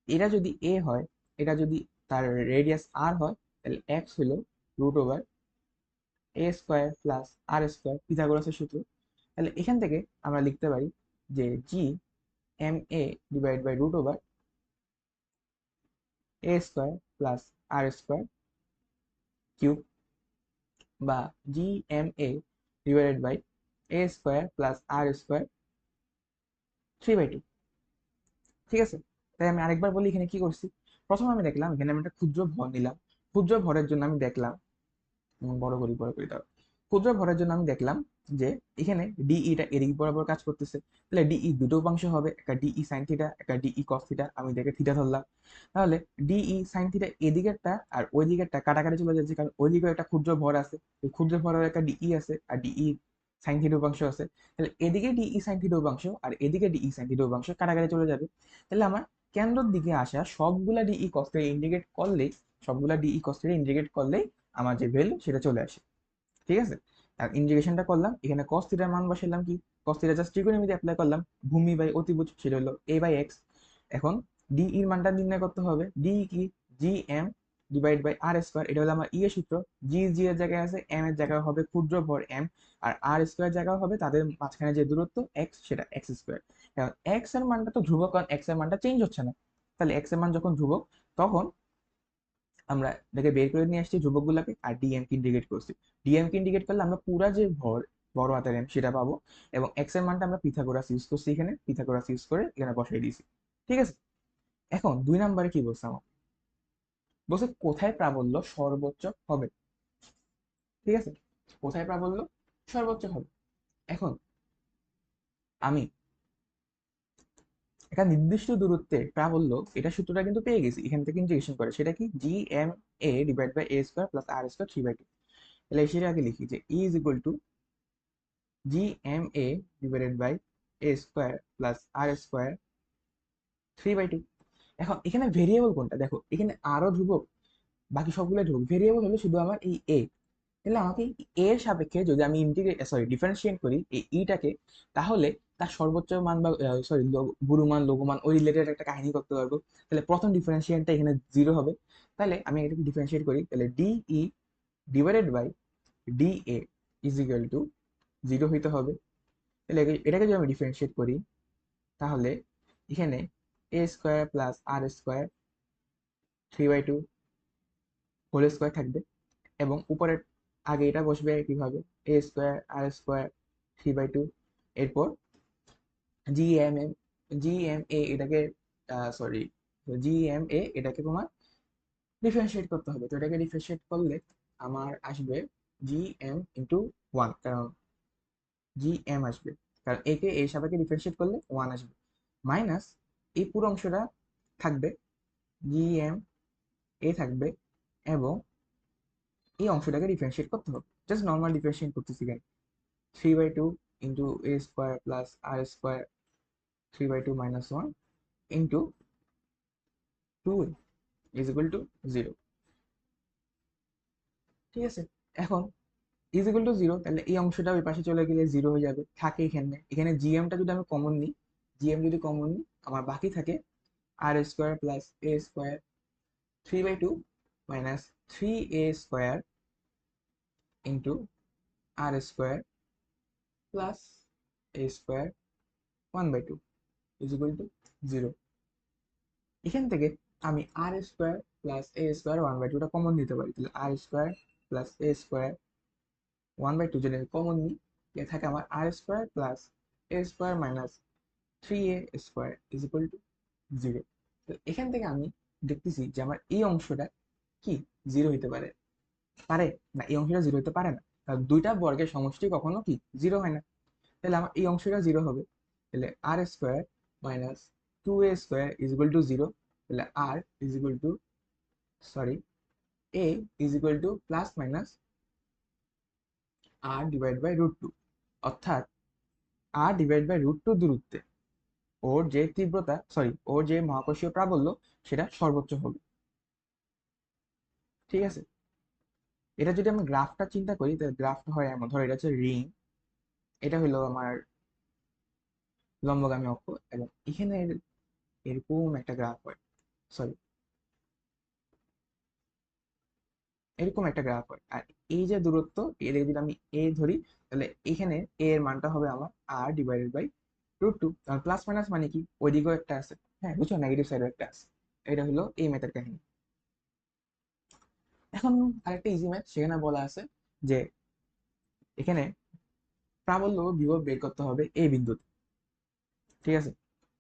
এটা যদি এ হয়, এটা যদি তার রেডিয়াস আর হয়, তাহলে এক্স হলো root over A square plus R square, পিথাগোরাসের সূত্র। তাহলে এখান থেকে আমরা লিখতে পারি যে G M A divide by root over A square plus R square cube, বা G M A divided by A square plus R square 3/2। ঠিক আছে, তাই আমি আরেকবার বলি এখানে কি করছি। প্রথমে আমি দেখলাম এখানে আমি একটা ক্ষুদ্র ভর নিলাম, ক্ষুদ্র ভরের জন্য আমি দেখলাম, বড় করি দাও, ক্ষুদ্র ভরের জন্য আমি দেখলাম যে এখানে ডিইটা এদিক বরাবর কাজ করতেছে, তাহলে ডিই দুটো উপাংশ হবে, একটা ডিই সাইন থিটা, একটা ডিই কস থিটা, আমি দেখে থিটা ধরলাম। তাহলে ডিই সাইন থিটা এদিকেরটা আর ওই দিকেরটা কাটাকাটি চলে যাচ্ছে, কারণ ওই দিকে একটা ক্ষুদ্র ভর আছে, ওই ক্ষুদ্র ভরের একটা ডিই আছে আর ডিই সাইন থিটা উপাংশ আছে। তাহলে এদিকে ডিই সাইন থিটা উপাংশ আর এদিকে ডিই সাইন থিটা উপাংশ কাটাকাটি চলে যাবে। তাহলে আমার কেন্দ্রের দিকে আসা সবগুলা ডিই কস থিটা ইন্ডিকেট করলেই, সবগুলা ডিই কস থিটা ইন্ডিকেট করলেই আমার যে ভ্যালু সেটা চলে আসে। ঠিক আছে, আর ইন্টিগ্রেশনটা করলাম, এখানে cos থিটার মান বসাইলাম, কি cos থিটা জাস্ট ত্রিকোণমিতি অ্যাপ্লাই করলাম, ভূমি বাই অতিভুজ সেটা হলো a বাই এক্স। এখন ডি এর মানটা নির্ণয় করতে হবে, ডি কি, G M divide by R square, এটা হলো আমার ই এর সূত্র, জি জি এর জায়গায় আছে, এম এর জায়গায় হবে ক্ষুদ্র ভর এম, আর আর স্কোয়ার জায়গায় হবে তাদের মাঝখানে যে দূরত্ব এক্স সেটা এক্স স্কোয়ার। এখন এক্স এর মানটা তো ধ্রুবক, কারণ এক্স এর মানটা চেঞ্জ হচ্ছে না, তাহলে এক্স এর মান যখন ধ্রুবক তখন আমরা এটাকে বের করে নিয়ে আসছি ধ্রুবক গুলাকে, আর ডিএম কে ইন্টিগ্রেট করছি। ডিএম কে ইন্টিগ্রেট করলে আমরা পুরা যে ভর বড় হাতের এম সেটা পাবো, এবং এক্স এর মানটা আমরা পিথাগোরাস ইউজ করছি, এখানে পিথাগোরাস ইউজ করে এখানে বসাই দিয়েছি। ঠিক আছে, এখন 2 নম্বরে কি বলছে আমার, বলছে কোথায় প্রাবল্য সর্বোচ্চ হবে। ঠিক আছে, কোথায় প্রাবল্য সর্বোচ্চ হবে। এখন আমি একটা নির্দিষ্ট দূরত্বে প্রাবল্য এটা সূত্রটা কিন্তু পেয়ে গেছি, এখান থেকে ইন্টিগ্রেশন করে, সেটা কি G M A divide by A square plus R square 3/2। তাহলে সেটা আগে লিখি যে E is equal to G M A divided by A square plus R square 3/2। এখন এখানে ভেরিয়েবল কোনটা, দেখো এখানে আরো ধ্রুবক, বাকি সবগুলো ধ্রুবক, ভেরিয়েবল হলো শুধু আমার এই এ। তাহলে আমাকে এর সাপেক্ষে যদি আমি ইন্টিগ্রেট সরি ডিফারেন্সিয়েট করি এই ইটাকে, তাহলে তার সর্বোচ্চ মান বা সরি গুরুমান লঘুমান ওই রিলেটেড একটা কাহিনী করতে পারবো। তাহলে প্রথম ডিফারেন্সিয়েটটা এখানে 0 হবে, তাহলে আমি এটাকে ডিফারেন্সিয়েট করি, তাহলে dE divided by d a is equal to 0 হইতে হবে। তাহলে এটাকে যদি আমি ডিফারেন্সিয়েট করি, তাহলে এখানে এ স্কোয়ার প্লাস আর স্কোয়ার 3/2 হোল স্কোয়ার থাকবে, এবং উপরের আগে এটা বসবে কিভাবে, এ স্কোয়ার আর স্কোয়ার 3/2, এরপর G M M G M A এটাকে সরি জি এম এ এটাকে তোমার ডিফারেন্সিয়েট করতে হবে, তো এটাকে ডিফারেন্সিয়েট করলে আমার আসবে জি এম ইন্টু 1, কারণ জি এম আসবে, কারণ একে এর সাপেক্ষে ডিফারেন্সিয়েট করলে 1 আসবে, মাইনাস এই পুরো অংশটা থাকবে, জি এম এ থাকবে, এবং এই অংশটাকে ডিফারেন্সিয়েট করতে হবে, জাস্ট নর্মাল ডিফারেন্সিয়েট করতেছি কেন, 3/2 into a square plus R square 3/2 minus 1 into 2 is equal to 0। ঠিক আছে, এখন ইজ ইকুয়াল টু 0, তাহলে এই অংশটা ওই পাশে চলে গেলে 0 হয়ে যাবে, থাকে এখানে, এখানে জিএমটা যদি আমি কমন নিই, জিএম যদি কমন নিই আমার বাকি থাকে R square plus A square 3/2 minus 3a² into R square plus A square 1/2 is equal to 0। এখান থেকে আমি R square plus A square 1/2টা কমন নিতে পারি, তাহলে R square plus A square 1/2 যদি আমি কমন নিই, এ থাকে আমার R square plus A square minus 3a square is equal to 0। তো এখান থেকে আমি দেখতেছি যে আমার এই অংশটা কি 0 হইতে পারে, পারে না, এই অংশটা 0 হতে পারে না, কারণ দুইটা বর্গের সমষ্টি কখনো কি 0 হয় না। তাহলে আমার এই অংশটা 0 হবে, তাহলে R square minus 2a square is equal to 0। তাহলে R is equal to, sorry, A is equal to plus minus R divide by √2, অর্থাৎ আর ডিভাইড বাই √2 দূরত্বে ওর যে তীব্রতা, সরি, ওর যে মহাকর্ষীয় প্রাবল্য সেটা সর্বোচ্চ হবে। ঠিক আছে, এটা যদি আমি গ্রাফটা চিন্তা করি, তাহলে গ্রাফটা হয় এমন, ধরো এটা হচ্ছে রিং, এটা হলো আমার লম্বগামী অক্ষ, এবং এখানে এরকম একটা গ্রাফ হয়, সরি, এরকম একটা গ্রাফ হয়। আর এই যে দূরত্ব, এর যদি আমি এ ধরি, তাহলে এখানে এ এর মানটা হবে আমার আর ডিভাইডেড বাই √2। কারণ প্লাস মাইনাস মানে কি, ওইদিকেও একটা আছে, হ্যাঁ বুঝছো, নেগেটিভ সাইডেও একটা আছে। এটা হলো এই ম্যাথের কাহিনী। এখন আরেকটা ইজি ম্যাথ, সেখানে বলা আছে যে এখানে প্রাবল্য ও বিভব বের করতে হবে এই বিন্দুতে। ঠিক আছে,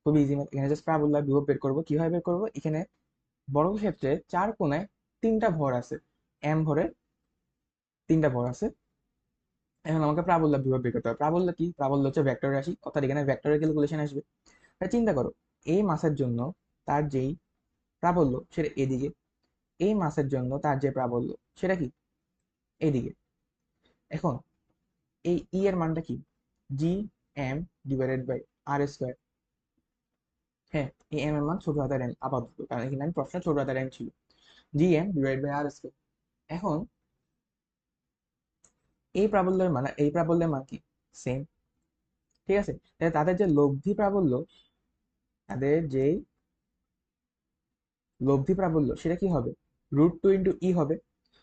খুবই ইজি ম্যাথ। এখানে জাস্ট প্রাবল্য আর বিভব বের করবো। কিভাবে বের করবো, এখানে বর্গক্ষেত্রে 4 কোণায় 3টা ভর আছে, এম ভরের 3টা ভর আছে। এখন আমাকে প্রাবল্য আর বিভব বের করতে হবে। প্রাবল্য কি, প্রাবল্য হচ্ছে ভেক্টর রাশি, অর্থাৎ এখানে ভেক্টরের ক্যালকুলেশন আসবে। তাই চিন্তা করো, এই মাসের জন্য তার যেই প্রাবল্য সেটা এদিকে, এই মাসের জন্য তার যে প্রাবল্য সেটা কি এইদিকে। এখন এই ই এর মানটা কি, G M divided by R square. হ্যাঁ, এই এম এর মান ছোট হাতের এম আপাতত, কারণ এখানে আমি প্রশ্ন ছোট হাতের এম ছিল। G M divide by R square. এখন এই প্রাবল্যের মান আর এই প্রাবল্যের মান কি সেম। ঠিক আছে, তাহলে তাদের যে লব্ধি প্রাবল্য, তাদের যে লব্ধি প্রাবল্য সেটা কি হবে, √2 ইন্টু ই হবে।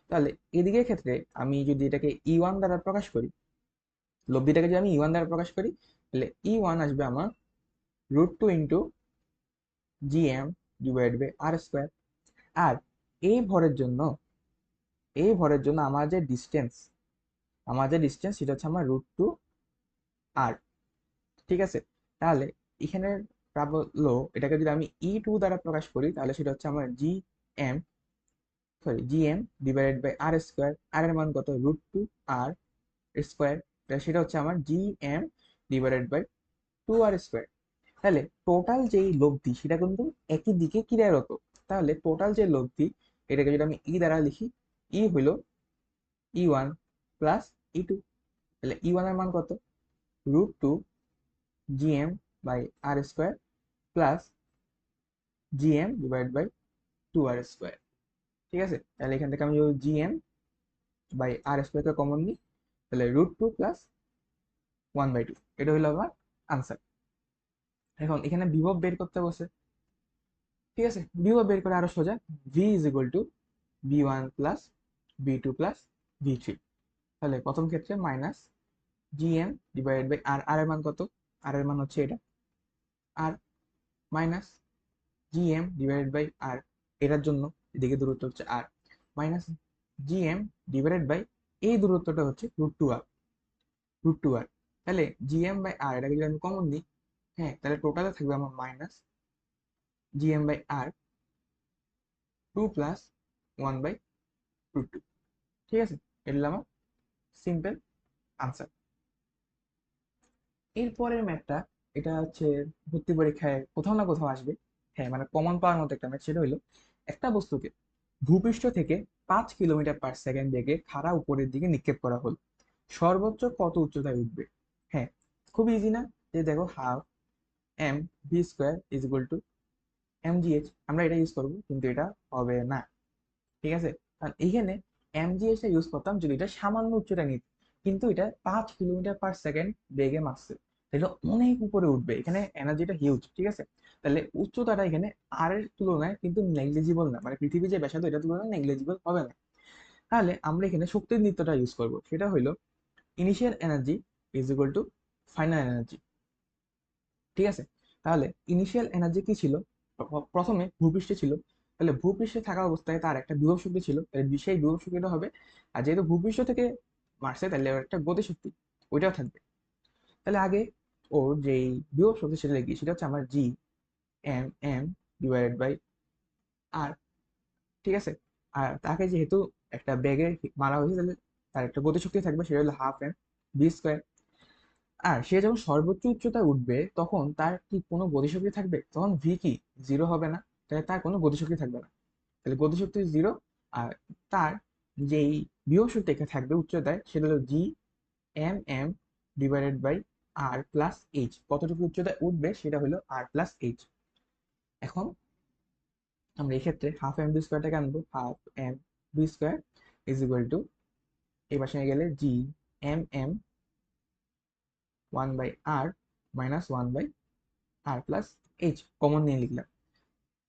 তাহলে এদিকের ক্ষেত্রে আমি যদি এটাকে ই1 দ্বারা প্রকাশ করি, লব্ধিটাকে যদি আমি ই1 দ্বারা প্রকাশ করি, তাহলে ই1 আসবে আমার √2 into GM divide by R square. আর এই ভরের জন্য, এই ভরের জন্য আমার যে ডিস্টেন্স সেটা হচ্ছে আমার √2 আর। ঠিক আছে, তাহলে এখানে প্রাবল্য, এটাকে যদি আমি ই2 দ্বারা প্রকাশ করি, তাহলে সেটা হচ্ছে আমার M GM divided by R square. আর এর মান কত, √2 আর স্কোয়ার, সেটা হচ্ছে আমার GM divided by 2r square. তাহলে টোটাল যেই লব্ধি সেটা কিন্তু একই দিকে ক্রিয়ারত। তাহলে টোটাল যে লব্ধি, এটাকে যদি আমি ই দ্বারা লিখি, ই হইল ই1 প্লাস ই2। তাহলে ই1 এর মান কত, √2 GM by R square plus GM divide by 2r square. ঠিক আছে, তাহলে এখান থেকে আমি যদি জিএম বাই আর স্কোয়ারকে কমন নিই, তাহলে √2 প্লাস 1/2, এটা হলো আমার আনসার। এখন এখানে বিভব বের করতে বসে। ঠিক আছে, বিভব বের করে আরো সোজা, V is equal two v1 plus v2 plus v3। তাহলে প্রথম ক্ষেত্রে minus GM divided by R, R এর মান কত, আর এর মান হচ্ছে এটা আর, মাইনাস জিএম ডিভাইডেড বাই আর, এটার জন্য এদিকে দূরত্ব হচ্ছে আর, মাইনাস জিএম ডিভাইডেড বাই এই দূরত্বটা হচ্ছে √2r। তাহলে জিএম বাই আর এটাকে যদি আমি কমন নিই, হ্যাঁ, তাহলে টোটালে থাকবে আমার minus GM by r 2 plus 1/√2। ঠিক আছে, এটা হলো আমার সিম্পল আনসার। এরপরের ম্যাথটা, এটা হচ্ছে ভর্তি পরীক্ষায় কোথাও না কোথাও আসবে, হ্যাঁ মানে কমন পাওয়ার মতো একটা ম্যাথ। সেটা হলো, একটা বস্তুকে ভূপৃষ্ঠ থেকে 5 কিলোমিটার/সেকেন্ড বেগে খাড়া উপরের দিকে নিক্ষেপ করা হলো, সর্বোচ্চ কত উচ্চতায় উঠবে। হ্যাঁ, খুব ইজি না, যে দেখো half M V square is equal to mgh, আমরা এটা ইউজ করবো, কিন্তু এটা হবে না। ঠিক আছে, কারণ এইখানে mgh টা ইউজ করতাম যদি এটা সামান্য উচ্চতা নিত, কিন্তু এটা 5 কিলোমিটার/সেকেন্ড বেগে মারছে, তাহলে অনেক উপরে উঠবে, এখানে এনার্জিটা হিউজ। ঠিক আছে, তাহলে উচ্চতাটা এখানে আর এর তুলনায় কিন্তু নেগলিজিবল না, মানে পৃথিবীর যে ব্যাসার্ধ এটার তুলনায় নেগলিজিবল হবে না। তাহলে আমরা এখানে শক্তির নৃত্যটা ইউজ করব, সেটা হলো initial energy is equal to final energy. ঠিক আছে, তাহলে ইনিশিয়াল এনার্জি কি ছিল, প্রথমে ভূপৃষ্ঠে ছিল, তাহলে ভূপৃষ্ঠে থাকা অবস্থায় তার একটা বিভব শক্তি ছিল, তাহলে সেই বিভব শক্তিটা হবে, আর যেহেতু ভূপৃষ্ঠ থেকে মারছে তাহলে ওর একটা গতিশক্তি ওইটাও থাকবে। তাহলে আগে ওর যেই বিভব শক্তি সেটা লিখি, সেটা হচ্ছে আমার G M M divided by R, ঠিক আছে। আর তাকে যেহেতু একটা ব্যাগে মারা হয়েছে, তাহলে তার একটা গতিশক্তি থাকবে, সেটা হলো হাফ এম বি স্কোয়ার। আর সে যখন সর্বোচ্চ উচ্চতায় উঠবে তখন তার কি কোনো গতিশক্তি থাকবে? তখন ভি কি জিরো হবে না, তাহলে তার কোনো গতিশক্তি থাকবে না, তাহলে গতিশক্তি জিরো। আর তার যেই বিভব শক্তি এখানে থাকবে উচ্চতায়, সেটা হলো G M M divided by R plus h, কতটুকু উচ্চতায় উঠবে সেটা হলো আর প্লাস এইচ। এখন আমরা এই ক্ষেত্রে হাফ এম বি স্কোয়ারটাকে আনবো, half m b square is equal to, এই পাশে গেলে G M m one by R minus one by R plus h common নিয়ে লিখলাম।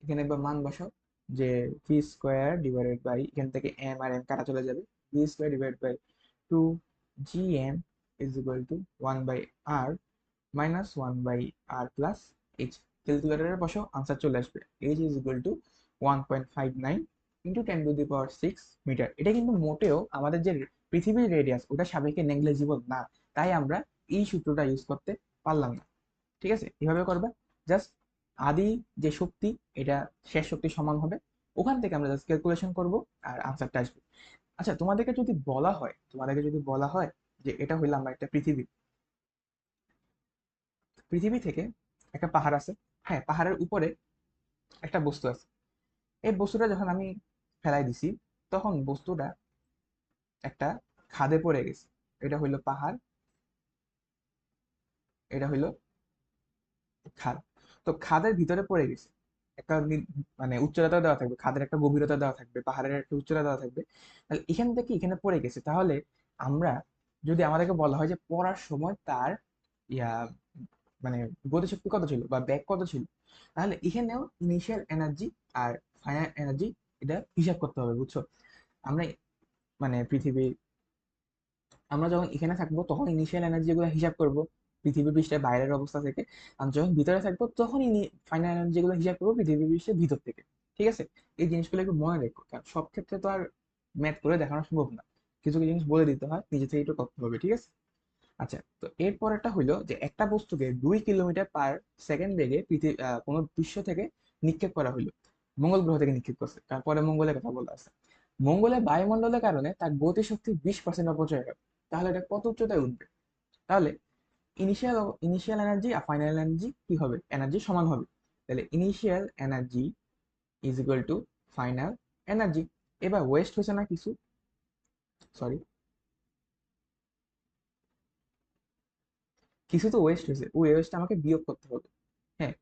এখানে একবার মান বসাও, যে ভি স্কোয়ার ডিভাইডেড বাই, এখান থেকে এম আর এম কাটা চলে যাবে, V square divide by two G M is equal to one by R minus one by R plus H. ক্যালকুলেটারে বসাও, আনসার চলে আসবে, H is equal to 1.59 into 10⁶ metre. এটা কিন্তু মোটেও আমাদের যে পৃথিবীর রেডিয়াস ওটা সাপেক্ষে নেগলিজিবল না, তাই আমরা এই সূত্রটা ইউজ করতে পারলাম না। ঠিক আছে, এভাবে করবে। জাস্ট আদি যে শক্তি এটা শেষ শক্তির সমান হবে, ওখান থেকে আমরা জাস্ট ক্যালকুলেশন করব আর আনসারটা আসবে। আচ্ছা, তোমাদেরকে যদি বলা হয় যে এটা হইলো আমরা একটা পৃথিবী, পৃথিবী থেকে একটা পাহাড় আছে, হ্যাঁ পাহাড়ের উপরে একটা বস্তু আছে, এই বস্তুটা যখন আমি ফেলাই দিছি তখন বস্তুটা একটা খাদে পড়ে গেছে, এটা হইলো পাহাড়, এটা হইলো খাদ। তো খাদের ভিতরে পড়ে গেছে, একটা মানে উচ্চতা দেওয়া থাকবে, খাদের একটা গভীরতা দেওয়া থাকবে, পাহাড়ের একটা উচ্চতা দেওয়া থাকবে, তাহলে এখান থেকে এখানে পড়ে গেছে। তাহলে আমরা যদি আমাদেরকে বলা হয় যে পড়ার সময় তার ইয়া মানে গতিশক্তি কত ছিল বা ব্যাগ কত ছিল, তাহলে এখানেও ইনিশিয়াল এনার্জি আর ফাইনাল এনার্জি এটা হিসাব করতে হবে, বুঝছো? আমরা মানে পৃথিবী, আমরা যখন এখানে থাকবো তখন ইনিশিয়াল এনার্জি গুলো হিসাব করব পৃথিবী পৃষ্ঠের বাইরের অবস্থা থেকে, আর যখন ভিতরে থাকবো তখন ফাইনাল এনার্জি গুলো হিসাব করবো পৃথিবী পৃষ্ঠের ভিতর থেকে। ঠিক আছে, এই জিনিসগুলো একটু মনে রেখো, কারণ সব ক্ষেত্রে তো আর ম্যাথ করে দেখানো সম্ভব না, কিছু কিছু জিনিস বলে দিতে হয়, নিজে থেকে একটু করতে হবে। ঠিক আছে। আচ্ছা, তো এরপর একটা হইলো যে একটা বস্তুকে 2 কিলোমিটার পার সেকেন্ড বেগে পৃথিবী কোনো পৃষ্ঠ থেকে নিক্ষেপ করা হইলো, মঙ্গল গ্রহ থেকে নিক্ষেপ করছে, তারপরে মঙ্গলের কথা বলা আছে। মঙ্গলের বায়ুমণ্ডলের কারণে তার গতিশক্তি 20% অপচয় হবে, তাহলে এটা কত উচ্চতায় উঠবে? তাহলে ইনিশিয়াল ইনিশিয়াল এনার্জি আর ফাইনাল এনার্জি কি হবে? এনার্জি সমান হবে, তাহলে initial energy is equal to final energy. এবার ওয়েস্ট হয়েছে না কিছু, সরি, কিছু তো ওয়েস্ট হয়েছে, ওই ওয়েস্ট আমাকে বিয়োগ করতে হবে। হ্যাঁ,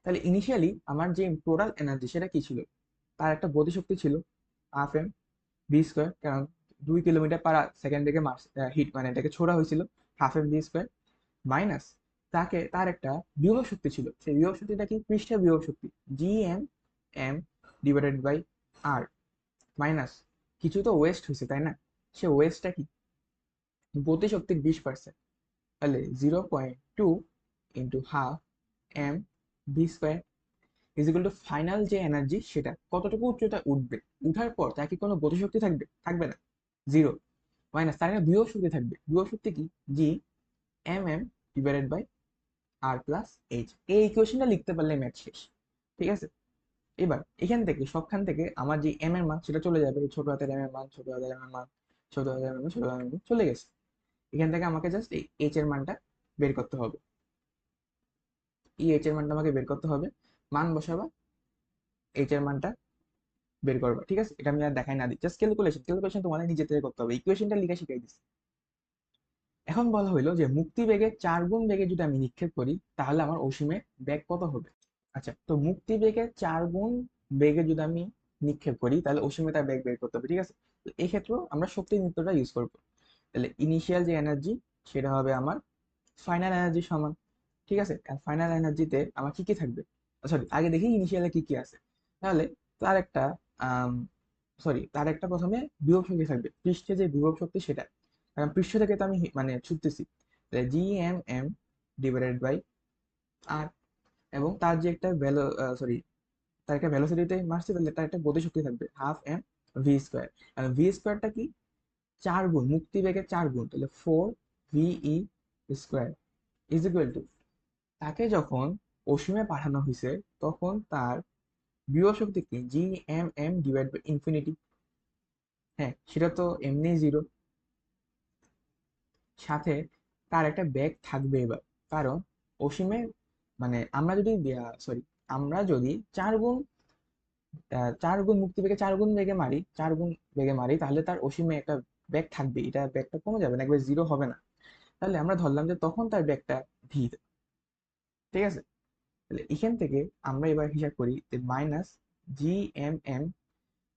তাহলে ইনিশিয়ালি আমার যে টোটাল এনার্জি সেটা কি ছিল? তার একটা গতিশক্তি ছিল হাফ এম বি স্কোয়ার, কারণ 2 কিলোমিটার পার সেকেন্ড থেকে মাস হিট মানে এটাকে ছোড়া হয়েছিল, half m b square, minus তার একটা বিভব শক্তি ছিল, সেই বিভব শক্তিটা কি? পৃষ্ঠের বিভব শক্তি, G M M divided by R, minus কিছু তো ওয়েস্ট হয়েছে তাই না, সে ওয়েস্টটা কি? গতিশক্তির 20%, তাহলে 0.2 into half m b square is equal to final যে এনার্জি সেটা কতটুকু উচ্চতা উঠবে, উঠার পর তার কি কোনো গতিশক্তি থাকবে? থাকবে না, জিরো। মাইনাস তার একটা বিভব শক্তি থাকবে, বিভব শক্তি কি? G M M divided by R plus h. এই ইকুয়েশনটা লিখতে পারলে ম্যাথ শেষ। ঠিক আছে, এবার এখান থেকে সবখান থেকে আমার যে এম এর মান সেটা চলে যাবে, ছোট হাতের এম এর মান, ছোট হাতের এম এর মান, ছোট হাতের এম এর মান, ছোট হাতের এম এর মান চলে গেছে। এখান থেকে আমাকে জাস্ট এই এইচ এর মানটা বের করতে হবে, এই এইচ এর মানটা আমাকে বের করতে হবে, মান বসাবা, এইচ এর মানটা বের করবা। ঠিক আছে, এটা আমি আর দেখাই না দিই, জাস্ট ক্যালকুলেশন, ক্যালকুলেশন তোমাদের নিজে থেকে করতে হবে, ইকুয়েশনটা লিখে শিখাই দিচ্ছি। এখন বলা হইলো যে মুক্তি বেগে 4 গুণ বেগে যদি আমি নিক্ষেপ করি তাহলে আমার অসীমে বেগ কত হবে? আচ্ছা, তো মুক্তি বেগে 4 গুণ বেগে যদি আমি নিক্ষেপ করি তাহলে অসীমে তার বেগ বের করতে হবে। ঠিক আছে, তো এই ক্ষেত্রেও আমরা শক্তি নিত্যটা ইউজ করবো, তাহলে ইনিশিয়াল যে এনার্জি সেটা হবে আমার ফাইনাল এনার্জি সমান। ঠিক আছে, আর ফাইনাল এনার্জিতে আমার কি কি থাকবে? সরি, আগে দেখি ইনিশিয়ালে কি কি আছে। তাহলে তার একটা তার একটা প্রথমে বিভব শক্তি থাকবে, পৃষ্ঠে যে বিভব শক্তি সেটা, কারণ পৃষ্ঠ থেকে তো আমি মানে ছুটতেছি, G M M divided by R এবং তার যে একটা ভ্যালো সরি তার একটা ভেলোসিটিতে মারছে, তাহলে তার একটা গতিশক্তি থাকবে হাফ এম ভি স্কোয়ার। আর ভি স্কোয়ারটা কি? 4 গুণ মুক্তি বেগের 4 গুণ, তাহলে 4 VE square is equal two, তাকে যখন অসীমে পাঠানো হয়েছে তখন তার বিভব শক্তি কি? GMM divide by infinity. হ্যাঁ, সেটা তো এমনি 0। সাথে তার একটা ব্যাগ থাকবে এবার, কারণ অসীমে মানে আমরা যদি 4 গুণ 4 গুণ মুক্তি বেগে 4 গুণ বেগে মারি, 4 গুণ বেগে মারি, তাহলে তার অসীমে একটা ব্যাগ থাকবে, এটা ব্যাগটা কমে যাবে না, একবার 0 হবে না। তাহলে আমরা ধরলাম যে তখন তার ব্যাগটা ভি। ঠিক আছে, তাহলে এখান থেকে আমরা এবার হিসাব করি যে -GMM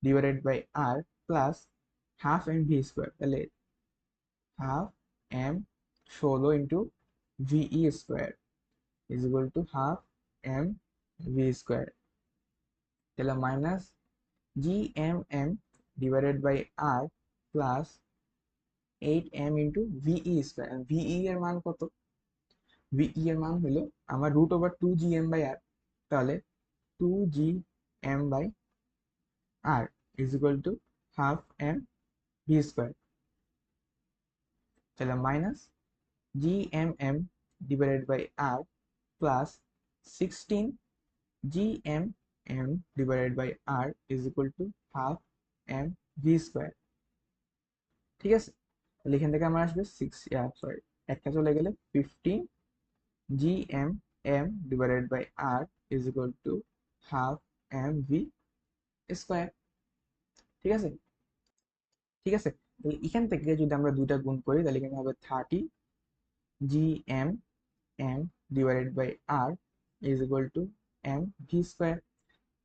divided by R plus half M V square, তাহলে half M 16 × VE square is equal to half M V square, তাহলে -GMM divided by R plus 8m × VE square. VE এর মান কত? ভিই এর মান হলো আমার √2GM/r, তাহলে 2GM/r is equal to half M V square, তাহলে -GMM divided by R plus 16 GMM divided by r is equal to half M V square. ঠিক আছে, তাহলে এখান থেকে আমার আসবে একটা চলে গেলে 15 GMM divided by r is equal to half M V square. ঠিক আছে, ঠিক আছে, তাহলে এখান থেকে যদি আমরা দুইটা গুণ করি তাহলে এখানে হবে 30 GMM divided by r is equal to m V square.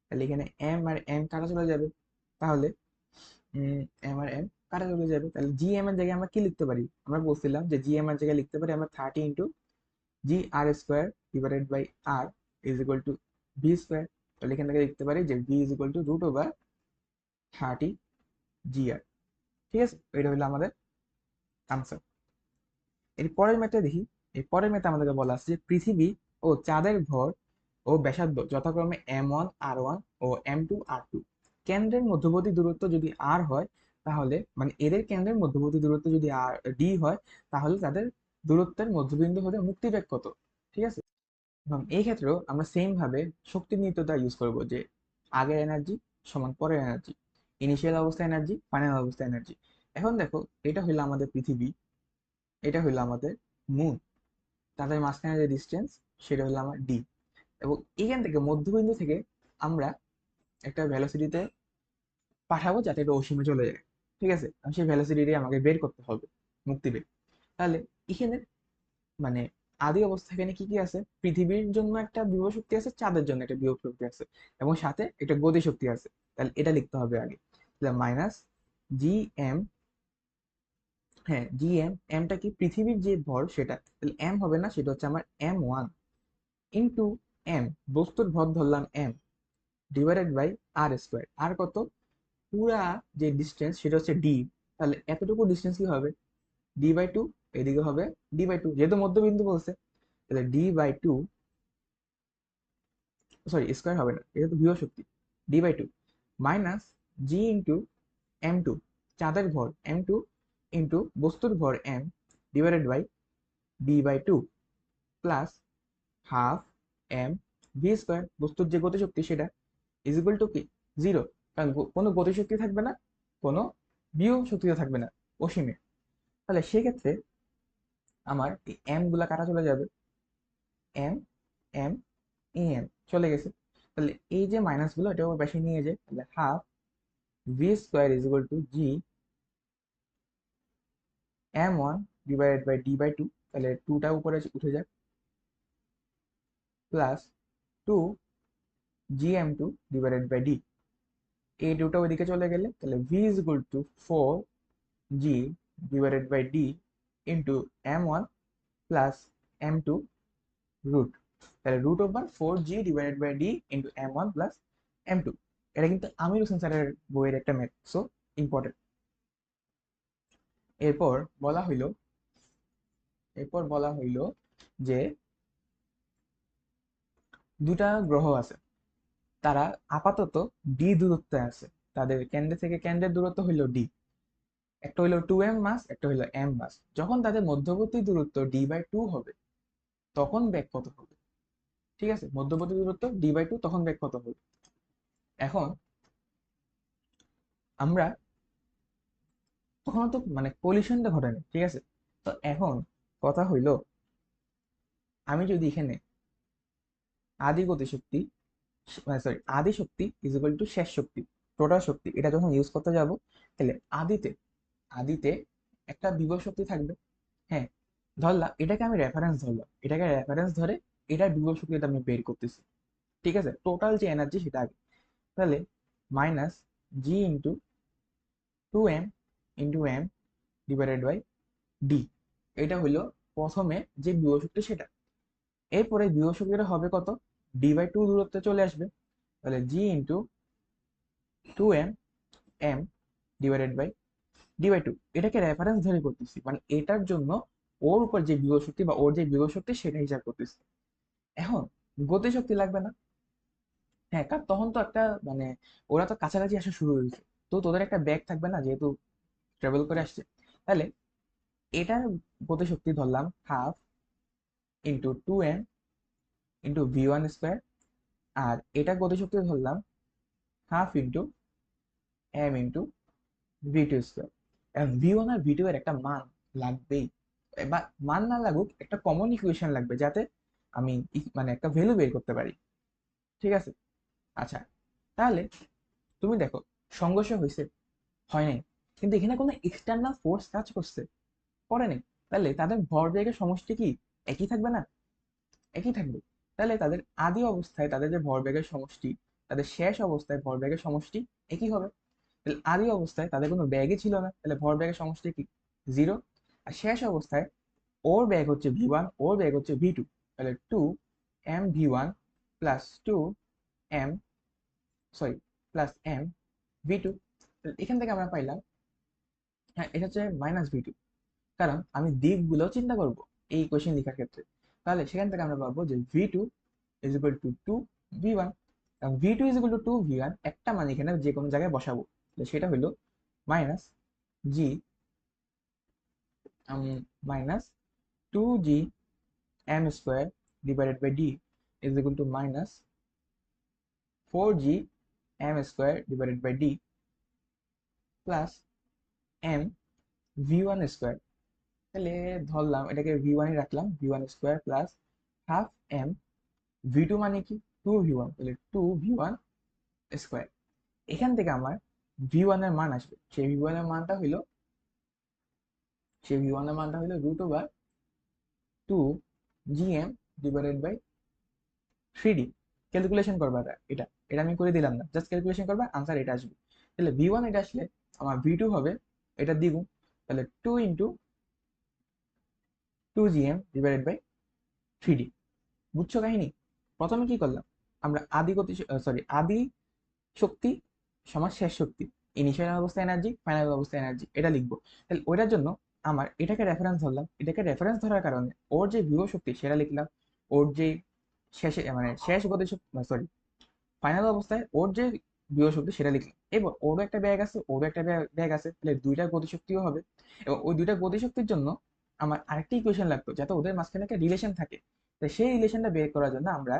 তাহলে এখানে এম আর এম কাটা চলে যাবে, তাহলে এম আর এম কাটা চলে যাবে, তাহলে GM এর জায়গায় আমরা কি লিখতে পারি? আমরা বলছিলাম যে GM এর জায়গায় লিখতে পারি আমরা 30 × GR square divided by r is equal to v square. তাহলে এখান থেকে লিখতে পারি যে v is equal to √30 GR। ঠিক আছে, এটা হলো আমাদের আনসার। এর পরের ম্যাথে দেখি। এই পরের ম্যাথে আমাদেরকে বলা আছে যে পৃথিবী ও চাঁদের ভর ও ব্যাসার্ধ যথাক্রমে M1 R1 ও M2 R2, কেন্দ্রের মধ্যবর্তী দূরত্ব যদি আর হয়, তাহলে মানে এদের কেন্দ্রের মধ্যবর্তী দূরত্ব যদি ডি হয়, তাহলে তাদের দূরত্বের মধ্যবিন্দু হতে মুক্তিবেগ কত? ঠিক আছে, এবং এই ক্ষেত্রেও আমরা সেম ভাবে শক্তি নিত্যতা ইউজ করব, যে আগের এনার্জি সমান পরের এনার্জি, ইনিশিয়াল অবস্থা এনার্জি ফাইনাল অবস্থা এনার্জি। এখন দেখো, এটা হইলো আমাদের পৃথিবী, এটা হইলো আমাদের মুন, তাদের মাঝখানে যে ডিস্টেন্স সেটা হলো আমার ডি, এবং এখান থেকে মধ্যবিন্দু থেকে আমরা একটা ভ্যালোসিটিতে পাঠাবো যাতে এটা অসীমে চলে যায়। ঠিক আছে, আর সেই ভ্যালোসিটিটি আমাকে বের করতে হবে, মুক্তিবেগ। তাহলে এখানে মানে আদি অবস্থা এখানে কি কি আছে? পৃথিবীর জন্য একটা বিভব শক্তি আছে, চাঁদের জন্য একটা বিভব শক্তি আছে, এবং সাথে একটা গতি শক্তি আছে। তাহলে এটা লিখতে হবে আগে, তাহলে -GM, হ্যাঁ GM, এমটা কি? পৃথিবীর যে ভর সেটা, তাহলে এম হবে না, সেটা হচ্ছে আমার M1 ইন্টু এম, বস্তুর ভর ধরলাম M, divided by R square. আর কত? পুরা যে ডিস্টেন্স সেটা হচ্ছে ডি, তাহলে এতটুকু ডিস্টেন্স কি হবে? D/2, এদিকে হবে D/2, যেহেতু মধ্যবিন্দু বলছে, তাহলে D/2, সরি স্কোয়ার হবে না, এটা তো বিভব শক্তি, D/2 minus G into M2, চাঁদের ভর M2 ইন্টু বস্তুর ভর M divided by D/2 plus half M V square, বস্তুর যে গতিশক্তি সেটা ইজ ইকুয়াল টু কি? 0, কারণ কোনো গতিশক্তি থাকবে না, কোনো বিভব শক্তিও থাকবে না অসীমে। তাহলে সেক্ষেত্রে আমার এই এম গুলা কাটা চলে যাবে, এম এম এম চলে গেছে, তাহলে এই যে মাইনাস গুলো এটা আবার বেশি নিয়ে যায়, তাহলে half v square is equal to G M1 divided by D/2, তাহলে টুটা উপরে উঠে যায়, plus 2 GM2 divided by D, এই দুটো ওইদিকে চলে গেলে তাহলে v is equal to 4G divided by d into M1 plus M2 root, তাহলে √4G divided by d into M1 plus M2। এটা কিন্তু আমির হোসেন স্যারের বইয়ের একটা ম্যাথ, সো ইম্পর্টেন্ট। এরপর বলা হইল, এরপর বলা হইল যে দুটা গ্রহ আছে, তারা আপাতত ডি দূরত্বে আছে। তাদের কেন্দ্র থেকে কেন্দ্রের দূরত্ব হইল ডি। একটা হইলো 2m মাস, একটা হইলো m মাস। যখন তাদের মধ্যবর্তী দূরত্ব d/2 হবে, তখন বেগ কত হবে? ঠিক আছে, মধ্যবর্তী দূরত্ব d/2, তখন বেগ কত হবে? এখন আমরা তখন তো মানে কলিশনটা ঘটেনি, ঠিক আছে। তো এখন কথা হইলো, আমি যদি এখানে আদি গতিশক্তি, সরি আদি শক্তি ইজ ইকুয়াল টু শেষ শক্তি, টোটাল শক্তি, এটা যখন ইউজ করতে যাব, তাহলে আদিতে আদিতে একটা বিভব শক্তি থাকবে। হ্যাঁ, ধরলাম এটাকে আমি রেফারেন্স ধরলাম, এটাকে রেফারেন্স ধরে এটার বিভব শক্তিটা আমি বের করতেছি। ঠিক আছে, টোটাল যে এনার্জি সেটা আগে। তাহলে minus G into 2m into M divided by d, এটা হইলো প্রথমে যে বিভব শক্তি সেটা। এরপরে বিভব শক্তিটা হবে কত? d/2 দূরত্বে চলে আসবে। তাহলে G into 2m M divided by d/2, এটাকে রেফারেন্স ধরে করতেছি, মানে এটার জন্য ওর উপর যে বিভব শক্তি বা ওর যে বিভব শক্তি সেটা হিসাব করতেছি। এখন গতিশক্তি লাগবে না? হ্যাঁ, কারণ তখন তো একটা মানে ওরা তো কাছাকাছি আসা শুরু হয়েছে, তো তোদের একটা ব্যাগ থাকবে না, যেহেতু ট্রাভেল করে আসছে। তাহলে এটার গতিশক্তি ধরলাম half into 2m into v1 square, আর এটা গতিশক্তি ধরলাম half into m into v2 square. এখন v1 আর v2 এর একটা মান লাগবেই, বা মান না লাগুক, একটা কমন ইকুয়েশন লাগবে যাতে আমি মানে একটা ভ্যালু বের করতে পারি। ঠিক আছে, আচ্ছা, তাহলে তুমি দেখো, সংঘর্ষ হয়েছে? হয় নাই। কিন্তু এখানে কোনো এক্সটার্নাল ফোর্স কাজ করছে? করে নাই। তাহলে তাদের ভরবেগের সমষ্টি কি একই থাকবে না? একই থাকবে। তাহলে তাদের আদি অবস্থায় তাদের যে ভরবেগের সমষ্টি, তাদের শেষ অবস্থায় ভরবেগের সমষ্টি একই হবে। তাহলে আদি অবস্থায় তাদের কোনো ব্যাগই ছিল না, তাহলে ভরবেগের সমষ্টি কি? জিরো। আর শেষ অবস্থায় ওর ব্যাগ হচ্ছে v1, ওর ব্যাগ হচ্ছে v2, তাহলে 2m v1 plus 2m, sorry, plus m v2। এখান থেকে আমরা পাইলাম, হ্যাঁ, এটা হচ্ছে -v2। কারণ আমি দিকগুলো চিন্তা করব এই কোয়েশ্চেন লেখার ক্ষেত্রে। তাহলে সেখান থেকে আমরা পাবো যে v2 is equal two 2v1। এবং v2 is equal two 2v1 একটা মান এখানে যে কোনো জায়গায় বসাবো, তাহলে সেটা হলো minus G, minus 2g m² divided by d is equal to minus 4g m² divided by d plus m v1 square. তাহলে ধরলাম এটাকে v1 রাখলাম, v1 square plus half m v2 মানে কি? 2v1, তাহলে 2v1 স্কোয়ার। এখান থেকে আমার v1 এর মান আসবে, সেই v1 এর মানটা হইলো, √/2 gm divided by 3d। Calculation করবা, এটা এটা আমি করে দিলাম না, জাস্ট ক্যালকুলেশন করবা, আনসার এটা আসবে। তাহলে v1 এটা আসলে আমার v2 হবে এটা দ্বিগুণ, তাহলে 2 into 2gm divided by 3d। বুঝছো কাহিনী? প্রথমে কি করলাম, আমরা আদি গতি, সরি আদি শক্তি সমান শেষ শক্তি, ইনিশিয়াল অবস্থা এনার্জি, ফাইনাল অবস্থা এনার্জি, এটা লিখবো। তাহলে ওইটার জন্য আমার এটাকে রেফারেন্স ধরলাম, এটাকে রেফারেন্স ধরার কারণে ওর যে বিভব শক্তি সেটা লিখলাম, ওর যে শেষে মানে শেষ গতি শক্তি, সরি ফাইনাল অবস্থায় ওর যে বিভব শক্তি সেটা লিখলাম। এবার ওরও একটা ব্যাগ আছে, ওরও একটা ব্যাগ আছে, তাহলে দুইটা গতিশক্তিও হবে। এবং ওই দুইটা গতিশক্তির জন্য আমার আরেকটা ইকুয়েশন লাগতো যাতে ওদের মাঝখানে একটা রিলেশন থাকে। তো সেই রিলেশনটা বের করার জন্য আমরা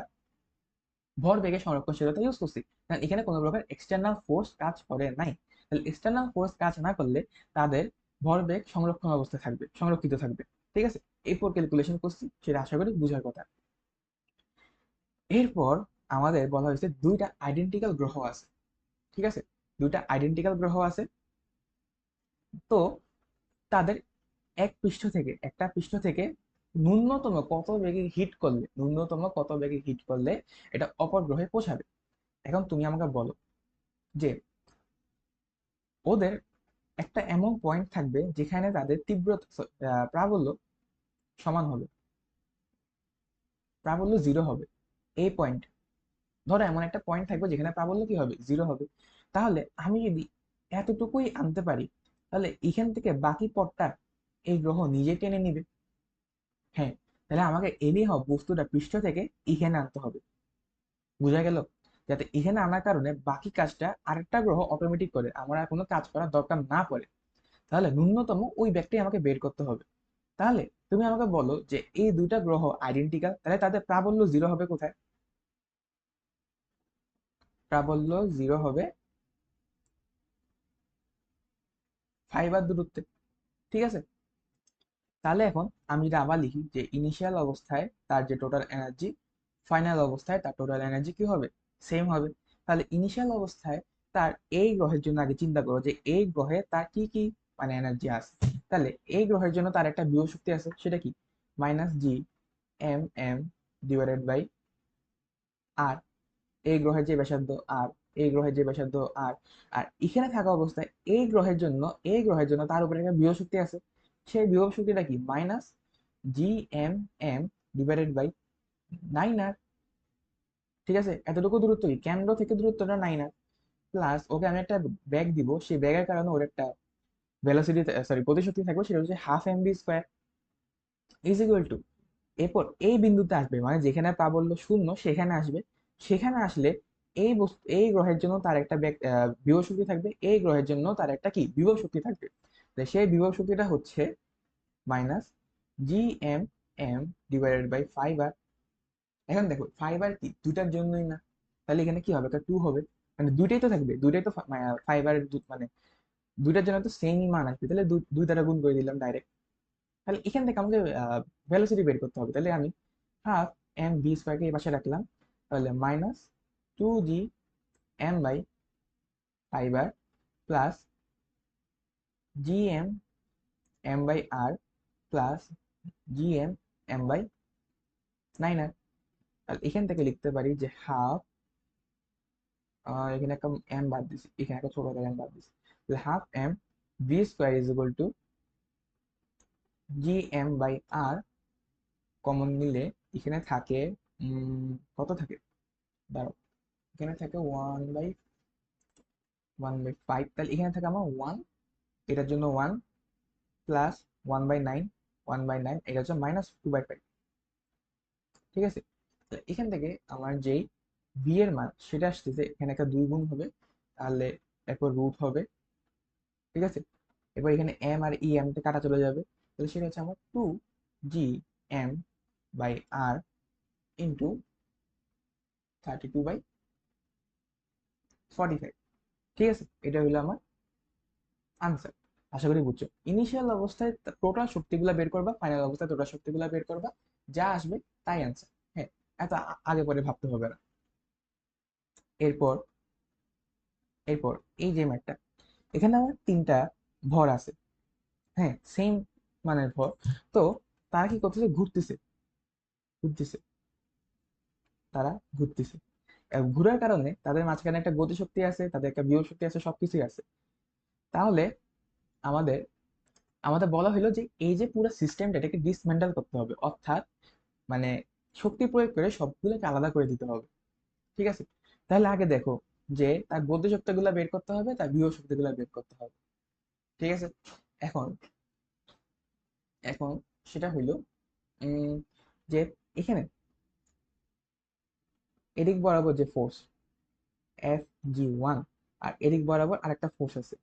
ভরবেগের সংরক্ষণশীলতা ইউজ করছি, কারণ এখানে কোনো প্রকার এক্সটার্নাল ফোর্স কাজ করে নাই। তাহলে এক্সটার্নাল ফোর্স কাজ না করলে তাদের ভরবেগ সংরক্ষণ অবস্থায় থাকবে, সংরক্ষিত থাকবে। ঠিক আছে, এরপর ক্যালকুলেশন করছি, সেটা আশা করি বুঝার কথা। এরপর আমাদের বলা হয়েছে দুইটা আইডেন্টিক্যাল গ্রহ আছে। ঠিক আছে, দুইটা আইডেন্টিক্যাল গ্রহ আছে। তো তাদের একটা পৃষ্ঠ থেকে ন্যূনতম কত বেগে হিট করলে এটা অপর গ্রহে পৌঁছাবে। এখন তুমি আমাকে বলো যে ওদের একটা এমন পয়েন্ট থাকবে যেখানে তাদের তীব্রতা, প্রাবল্য সমান হবে, প্রাবল্য জিরো হবে। এই পয়েন্ট, ধরো এমন একটা পয়েন্ট থাকবে যেখানে প্রাবল্য কি হবে? জিরো হবে। তাহলে আমি যদি এতটুকুই আনতে পারি, তাহলে এখান থেকে বাকি পথটা এই গ্রহ নিজে টেনে নিবে। হ্যাঁ, তাহলে আমাকে এনে হবে বস্তুটা পৃষ্ঠ থেকে এখানে আনতে হবে। বোঝা গেল? যাতে এখানে আনার কারণে বাকি কাজটা আরেকটা গ্রহ অটোমেটিক করে, আমার আর কোনো কাজ করার দরকার না পড়ে। তাহলে ন্যূনতম ওই ব্যাগটাই আমাকে বের করতে হবে। তাহলে তুমি আমাকে বলো যে এই দুইটা গ্রহ আইডেন্টিক্যাল, তাহলে তাদের প্রাবল্য জিরো হবে কোথায়? প্রাবল্য জিরো হবে 5r দূরত্বে। ঠিক আছে, তাহলে এখন আমি যদি আবার লিখি যে ইনিশিয়াল অবস্থায় তার যে টোটাল এনার্জি, ফাইনাল অবস্থায় তার টোটাল এনার্জি কি হবে? সেম হবে। তাহলে ইনিশিয়াল অবস্থায় তার এই গ্রহের জন্য আগে চিন্তা করো যে এই গ্রহে তার কি কি মানে এনার্জি আছে। তাহলে এই গ্রহের জন্য তার একটা বিভব শক্তি আছে, সেটা কি? -G m ডিভাইডেড বাই আর। এই গ্রহের যে ব্যাসার্ধ আর, এই গ্রহের যে ব্যাসার্ধ আর। আর এখানে থাকা অবস্থায় এই গ্রহের জন্য তার উপরে একটা বিভব শক্তি আছে। সেই বিভব শক্তিটা কি? -G m divided by 9r। ঠিক আছে, এতটুকু দূরত্ব কি? কেন্দ্র থেকে দূরত্বটা 9r, প্লাস ওকে আমি একটা ব্যাগ দিব, সেই ব্যাগের কারণে ওর একটা ভেলোসিটি, সরি প্রতিশক্তি থাকবে, সেটা হচ্ছে 12 mv² ইজ ইকুয়াল টু। এরপর এই বিন্দুতে আসবে, মানে যেখানে প্রাবল্য শূন্য সেখানে আসবে। সেখানে আসলে এই গ্রহের জন্য তার একটা বিভব শক্তি থাকবে, এই গ্রহের জন্য তার একটা কি বিভব শক্তি থাকবে। তো সেই বিভব শক্তিটা হচ্ছে -G m divided by 5r। এখন দেখো 5r কি দুটার জন্যই না, তাহলে এখানে কি হবে? একটা 2 হবে। মানে দুইটাই তো থাকবে, দুইটাই তো 5r মানে দুইটার জন্য তো সেমই মান আসবে, তাহলে দুই দ্বারা গুণ করে দিলাম ডাইরেক্ট। তাহলে এখান থেকে আমাকে ভেলোসিটি বের করতে হবে। তাহলে আমি 12 mv² কে এই পাশে রাখলাম। তাহলে -2g m/5r plus gm m/r plus gm m/9r। তাহলে এখান থেকে লিখতে পারি যে হাফ, এখানে একটা এম বাদ দিছি, এখানে একটা ছোট এম বাদ দিছি, তাহলে 12 m v² is equal two gm/r। Common নিলে এখানে থাকে কত থাকে, দাঁড়াও, এখানে থাকে 1/5। তাহলে এখানে থাকে আমার 1, এটার জন্য 1 প্লাস 1/9, 1/9 এটা হচ্ছে -2/5। ঠিক আছে, তাহলে এখান থেকে আমার যেই বি এর মান সেটা আসতেছে, এখানে একটা 2 গুণ হবে, তাহলে এরপর রুট হবে। ঠিক আছে, এবার এখানে এম আর ই এমতে কাটা চলে যাবে, তাহলে সেটা হচ্ছে আমার 2g m/r ইন্টু 32/45। ঠিক আছে, এটা হলো আমার আনসার। আশা করি বুঝছো। ইনিশিয়াল অবস্থায় টোটাল শক্তিগুলা বের করবা, ফাইনাল অবস্থায় টোটাল শক্তিগুলা বের করবা, যা আসবে তাই আনসার। হ্যাঁ, এত আগে পরে ভাবতে হবে না। এরপর এরপর এই যে ম্যাটটা, এখানে আমার তিনটা ভর আছে। হ্যাঁ, সেম মানের ভর। তো তারা কি করতেছে? ঘুরতেছে, ঘুরতেছে, তারা ঘুরতেছে। ঘুরার কারণে তাদের মাঝখানে একটা গতিশক্তি আছে, তাদের একটা বিভব শক্তি আছে, সবকিছুই আছে। তাহলে আমাদের আমাদের বলা হলো যে এই যে পুরো সিস্টেমটা, এটাকে ডিসমেন্টাল করতে হবে, অর্থাৎ মানে শক্তি প্রয়োগ করে সবগুলোকে আলাদা করে দিতে হবে। ঠিক আছে, তাহলে আগে দেখো যে তার গতি শক্তিগুলো বের করতে হবে, তার বিভব শক্তিগুলো বের করতে হবে। ঠিক আছে, এখন এখন সেটা হইলো উম, যে এখানে এদিক বরাবর যে ফোর্স Fg1, আর এদিক বরাবর আরেকটা ফোর্স আছে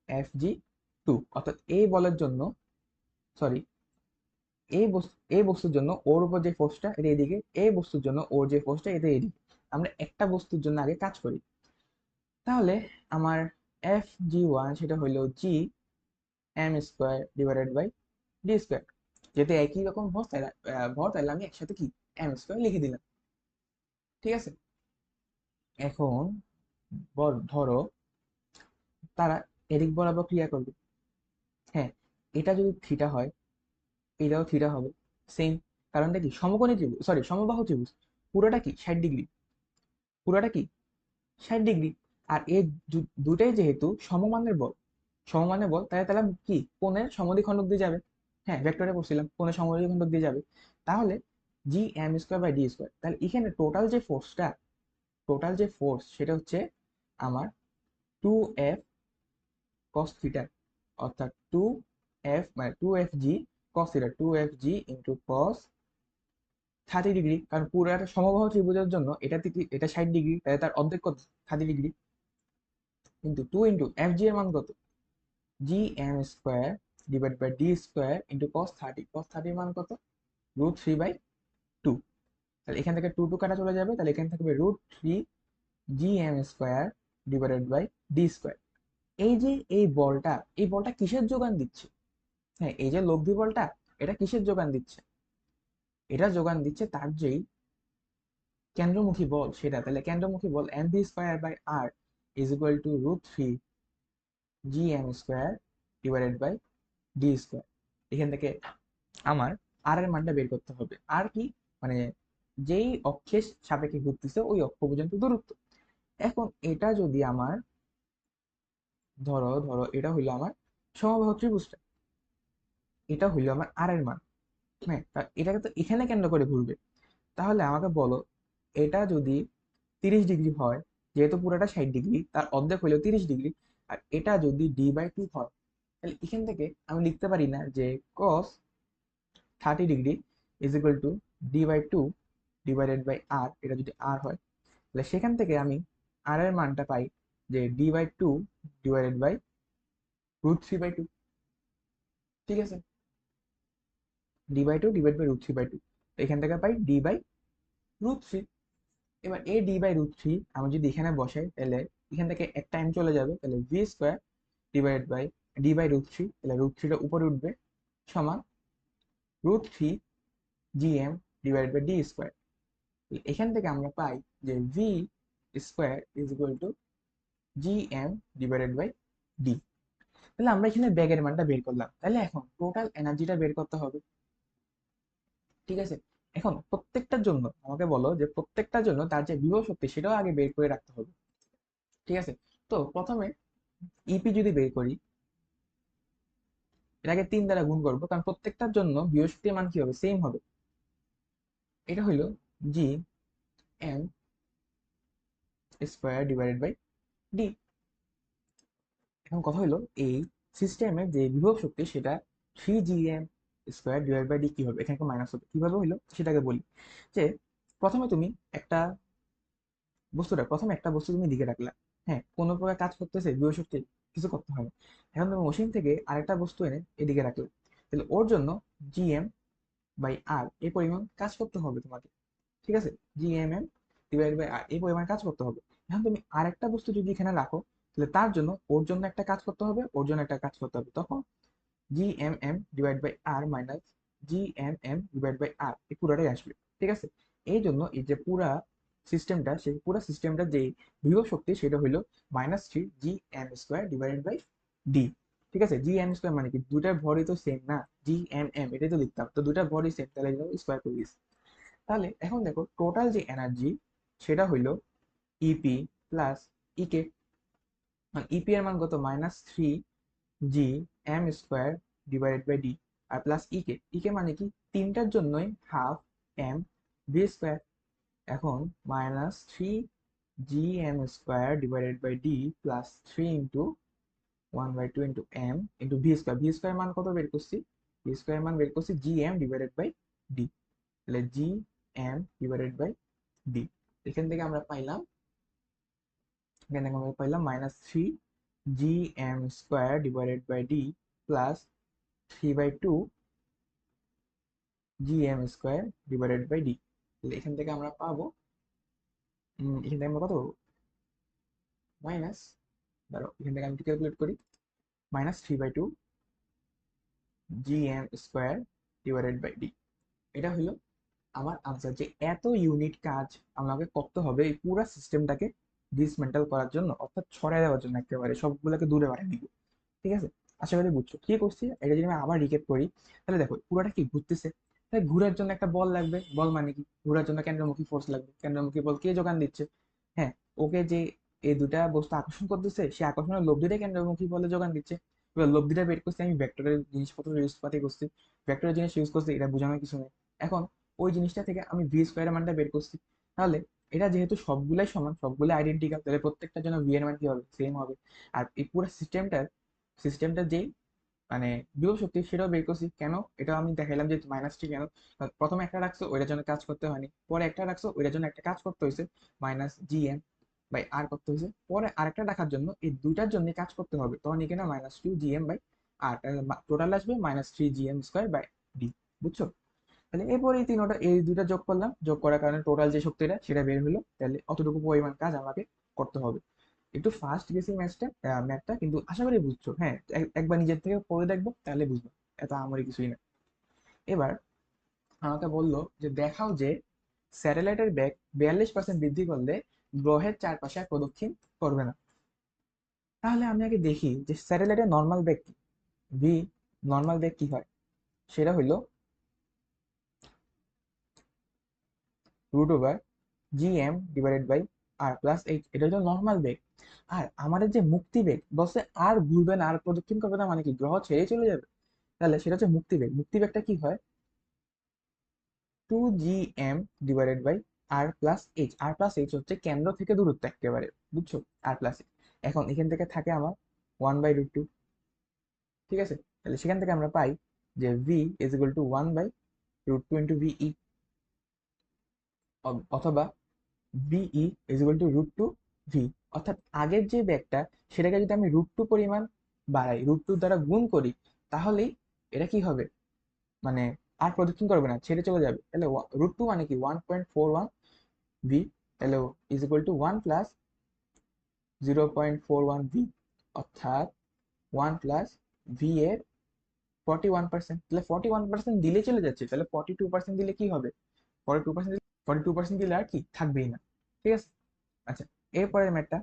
Fg2, অর্থাৎ এই বলের জন্য, সরি, এই বস্তুর জন্য ওর উপর যে ফোর্সটা এটা এদিকে, এই বস্তুর জন্য ওর যে ফোর্সটা এটা এদিকে। আমরা একটা বস্তুর জন্য আগে কাজ করি। তাহলে আমার Fg1 সেটা হইলো G m² divided by d²। যেহেতু একই রকম ভর তাহলে আমি একসাথে কি m² লিখে দিলাম। ঠিক আছে, এখন ধরো তারা এদিক বরাবর ক্রিয়া করবে। হ্যাঁ, এটা যদি থিটা হয়, এটাও থিটা হবে, সেম। কারণটা কি? সমকোণী ত্রিভুজ, সরি সমবাহু ত্রিভুজ। পুরোটা কি 60 ডিগ্রি, পুরোটা কি 60 ডিগ্রি। আর এই দুটাই যেহেতু সমমানের বল, তাহলে তাহলে কি কোণের সমদ্বিখণ্ডক দিয়ে যাবে। হ্যাঁ, ভেক্টরে পড়ছিলাম, কোণের সমদ্বিখণ্ডক দিয়ে যাবে। তাহলে Gm²/d², তাহলে এখানে টোটাল যে ফোর্স সেটা হচ্ছে আমার 2f cos θ, অর্থাৎ 2f মানে 2fg cos θ, 2fg into cos 30 degree, কারণ পুরো একটা সমবাহু ত্রিভুজের জন্য এটা 60 ডিগ্রি, তাহলে তার অর্ধেক কত? 30 ডিগ্রি। কিন্তু 2 × FG এর মান কত? GM² divide by D² into cos 30, cos 30 এর মান কত? √3/2। তাহলে এখান থেকে 2 কাটা চলে যাবে, তাহলে এখানে থাকবে √3 GM² ডিভাইডেড বাই D²। এই যে এই বলটা কিসের যোগান দিচ্ছে? হ্যাঁ, এই যে লব্ধি বলটা, এটা কিসের যোগান দিচ্ছে? এটা যোগান দিচ্ছে তার যেই কেন্দ্রমুখী বল সেটা। তাহলে কেন্দ্রমুখী বল mv²/r is equal to √3 GM² divided by D²। এখান থেকে আমার আর এর মানটা বের করতে হবে। আর কি? মানে যেই অক্ষের সাপেক্ষে ঘুরতেছে ওই অক্ষ পর্যন্ত দূরত্ব। এখন এটা যদি আমার, ধরো ধরো এটা হইলো আমার সমবাহু ত্রিভুজটা, এটা হইলো আমার আর এর মান। হ্যাঁ, এটাকে তো এখানে কেন্দ্র করে ঘুরবে। তাহলে আমাকে বলো, এটা যদি 30 ডিগ্রি হয়, যেহেতু পুরোটা 60 ডিগ্রি, তার অর্ধেক হইলেও 30 ডিগ্রি, আর এটা যদি D/2 হয়, তাহলে এখান থেকে আমি লিখতে পারি না যে cos 30 degree is equal to D/2 divided by R. এটা যদি আর হয়, তাহলে সেখান থেকে আমি আর এর মানটা পাই যে D/2 ডিভাইডেড বাই √3/2। ঠিক আছে, D/2 ডিভাইড বাই √3/2, এখান থেকে পাই D/√3। এবার এই D/√3 আমি যদি এখানে বসাই, তাহলে এখান থেকে একটা টাইম চলে যাবে, তাহলে V² ডিভাইড বাই D/√3, তাহলে √3টা উপরে উঠবে, সমান √3 GM ডিভাইড বাই D²। এখান থেকে আমরা পাই যে V² is equal to GM divided by D। তাহলে আমরা এখানে ব্যাগের মানটা বের করলাম। তাহলে এখন টোটাল এনার্জিটা বের করতে হবে। ঠিক আছে, এখন প্রত্যেকটার জন্য আমাকে বলো যে প্রত্যেকটার জন্য তার যে বিভব শক্তি সেটাও আগে বের করে রাখতে হবে। ঠিক আছে, তো প্রথমে ইপি যদি বের করি, এটাকে 3 দ্বারা গুণ করবো, কারণ প্রত্যেকটার জন্য বিভব শক্তির মান কি হবে? সেম হবে। এটা হইলো GM² ডিভাইডেড বাই D। এখন কথা হলো, এই সিস্টেমের যে বিভব শক্তি সেটা 3GM² ডিভাইড বাই D কি হবে? এখানে মাইনাস হবে, কিভাবে হইলো সেটাকে বলি। যে প্রথমে তুমি প্রথমে একটা বস্তু তুমি দিকে রাখলা। হ্যাঁ, কোনো প্রকার কাজ করতেছে বিভব শক্তি? কিছু করতে হয় না। এখন তুমি মেশিন থেকে আরেকটা বস্তু এনে এদিকে রাখলে, তাহলে ওর জন্য GM/R এই পরিমাণ কাজ করতে হবে তোমাকে। ঠিক আছে, GMM/R এই পরিমাণ কাজ করতে হবে। এখন তুমি আরেকটা বস্তু যদি এখানে রাখো, তাহলে তার জন্য ওর জন্য একটা কাজ করতে হবে, ওর জন্য একটা কাজ করতে হবে, তখন GMM/R মাইনাস GMM/R এই পুরোটাই আসবে। ঠিক আছে, এই জন্য এই যে পুরা সিস্টেমটা যে বিভব শক্তি সেটা হইলো -3 GM² ডিভাইডেড বাই D। ঠিক আছে, GM² মানে কি? দুটার ভরই তো সেম না, GMM এটাই তো লিখতাম, তো দুটার ভরই সেম, তাহলে স্কোয়ার করে দিয়েছি। তাহলে এখন দেখো টোটাল যে এনার্জি সেটা হইলো ইপি প্লাস ইকে। ইপি এর মান কত? -3 GM² ডিভাইডেড বাই D, আর প্লাস ইকে মানে কি? তিনটার জন্যই ½ mv²। এখন -3 GM² divided by D plus 3 into 1/2 into m into V²। মান কত বের করছি? V² মান বের করছি GM ডিভাইডেড বাই D। তাহলে GM ডিভাইডেড বাই D, এখান থেকে আমরা পাইলাম -3 GM² ডিভাইডেড বাই D প্লাস 3/2 GM² ডিভাইডেড বাই D। তাহলে এখান থেকে আমরা পাবো, এখান থেকে আমরা কত পাবো? মাইনাস, ধরো এখান থেকে আমি ক্যালকুলেট করি, -3/2 GM² ডিভাইডেড বাই D। এটা হলো আমার আনসার, যে এত ইউনিট কাজ আমাকে করতে হবে এই পুরো সিস্টেমটাকে ডিসমেন্টাল করার জন্য, অর্থাৎ ছড়াই দেওয়ার জন্য, একেবারে সবগুলোকে দূরে বাড়িয়ে দিব। ঠিক আছে, আশা করি বুঝছো কি করছি। এটা যদি আমি আবার রিকেপ করি, তাহলে দেখো পুরোটা কি ঘুরতেছে, তাই ঘুরার জন্য একটা বল লাগবে। বল মানে কি? ঘোরার জন্য কেন্দ্রমুখী ফোর্স লাগবে। কেন্দ্রমুখী বল কে যোগান দিচ্ছে? হ্যাঁ, ওকে যে এই দুটা বস্তু আকর্ষণ করতেছে, সে আকর্ষণের লব্ধিটাই কেন্দ্রমুখী বলে যোগান দিচ্ছে। এবার লব্ধিটা বের করছি আমি ভেক্টরের জিনিসপত্র ইউজ পাতি করছি, ভেক্টরের জিনিস ইউজ করছি, এটা বোঝানোর কিছু নেই। এখন ওই জিনিসটা থেকে আমি V² মানটা বের করছি। তাহলে এটা যেহেতু সবগুলাই সমান, সবগুলো আইডেন্টিক্যাল, তাহলে প্রত্যেকটার জন্য ভি এর মান কি হবে? সেম হবে। আর এই পুরো সিস্টেমটার যেই মানে বিভব শক্তি সেটাও বের করছি। কেন? এটাও আমি দেখাইলাম যে -3 কেন। প্রথমে একটা রাখছো ওইটার জন্য কাজ করতে হয়নি, পরে একটা রাখছো ওইটার জন্য একটা কাজ করতে হয়েছে, -gm/r করতে হয়েছে, পরে আরেকটা রাখার জন্য এই দুইটার জন্য কাজ করতে হবে, তখন এখানে -2gm/r টোটাল আসবে -3gm²/d। বুঝছো? তাহলে এরপরে এই দুইটা যোগ করলাম, যোগ করার কারণে টোটাল যে শক্তিটা সেটা বের হলো, তাহলে অতটুকু পরিমাণ কাজ আমাকে করতে হবে। একটু ফাস্ট গেছি ম্যাথটা, কিন্তু আশা করি বুঝছো। হ্যাঁ, একবার নিজের থেকে পড়ে দেখবো তাহলে বুঝবো, এত আমারই কিছুই না। এবার আমাকে বললো যে দেখাও যে স্যাটেলাইটের বেগ 42% বৃদ্ধি করলে গ্রহের চারপাশে আর প্রদক্ষিণ করবে না। তাহলে আমি আগে দেখি যে স্যাটেলাইটের নর্মাল বেগ কি। ভি নর্মাল বেগ কি হয়, সেটা হইলো √/gm/r+h, এটা হলো নর্মাল বেগ। আর আমাদের যে মুক্তি বেগ বলছে আর ঘুরবে না আর প্রদক্ষিণ করবে না, মানে কি গ্রহ ছেড়ে চলে যাবে? তাহলে সেটা হচ্ছে মুক্তি বেগ। মুক্তি বেগটা কি হয়? 2gm/r+h। r+h হচ্ছে কেন্দ্র থেকে দূরত্ব একেবারে, বুঝছো? r+h এখন এখান থেকে থাকে আমার 1/√2। ঠিক আছে, তাহলে সেখান থেকে আমরা পাই যে v is equal to 1/√2 into VE, অথবা VE is equal to √2 V. অর্থাৎ আগের যে ব্যাগটা সেটাকে যদি আমি √2 পরিমাণ বাড়াই, √2 দ্বারা গুণ করি, তাহলেই এটা কি হবে, মানে আর প্রদক্ষিণ করবে না, ছেড়ে চলে যাবে। তাহলে √2 মানে কি 1.41 ভি, তাহলে ইজ ইকুয়াল টু 1+0.41 ভি, অর্থাৎ 1+ভি এর 41%। তাহলে 41% দিলে চলে যাচ্ছে, তাহলে 42% দিলে কি হবে? 42% দিলে আর কি থাকবেই না। ঠিক আছে, আচ্ছা। এরপরের ম্যাথটা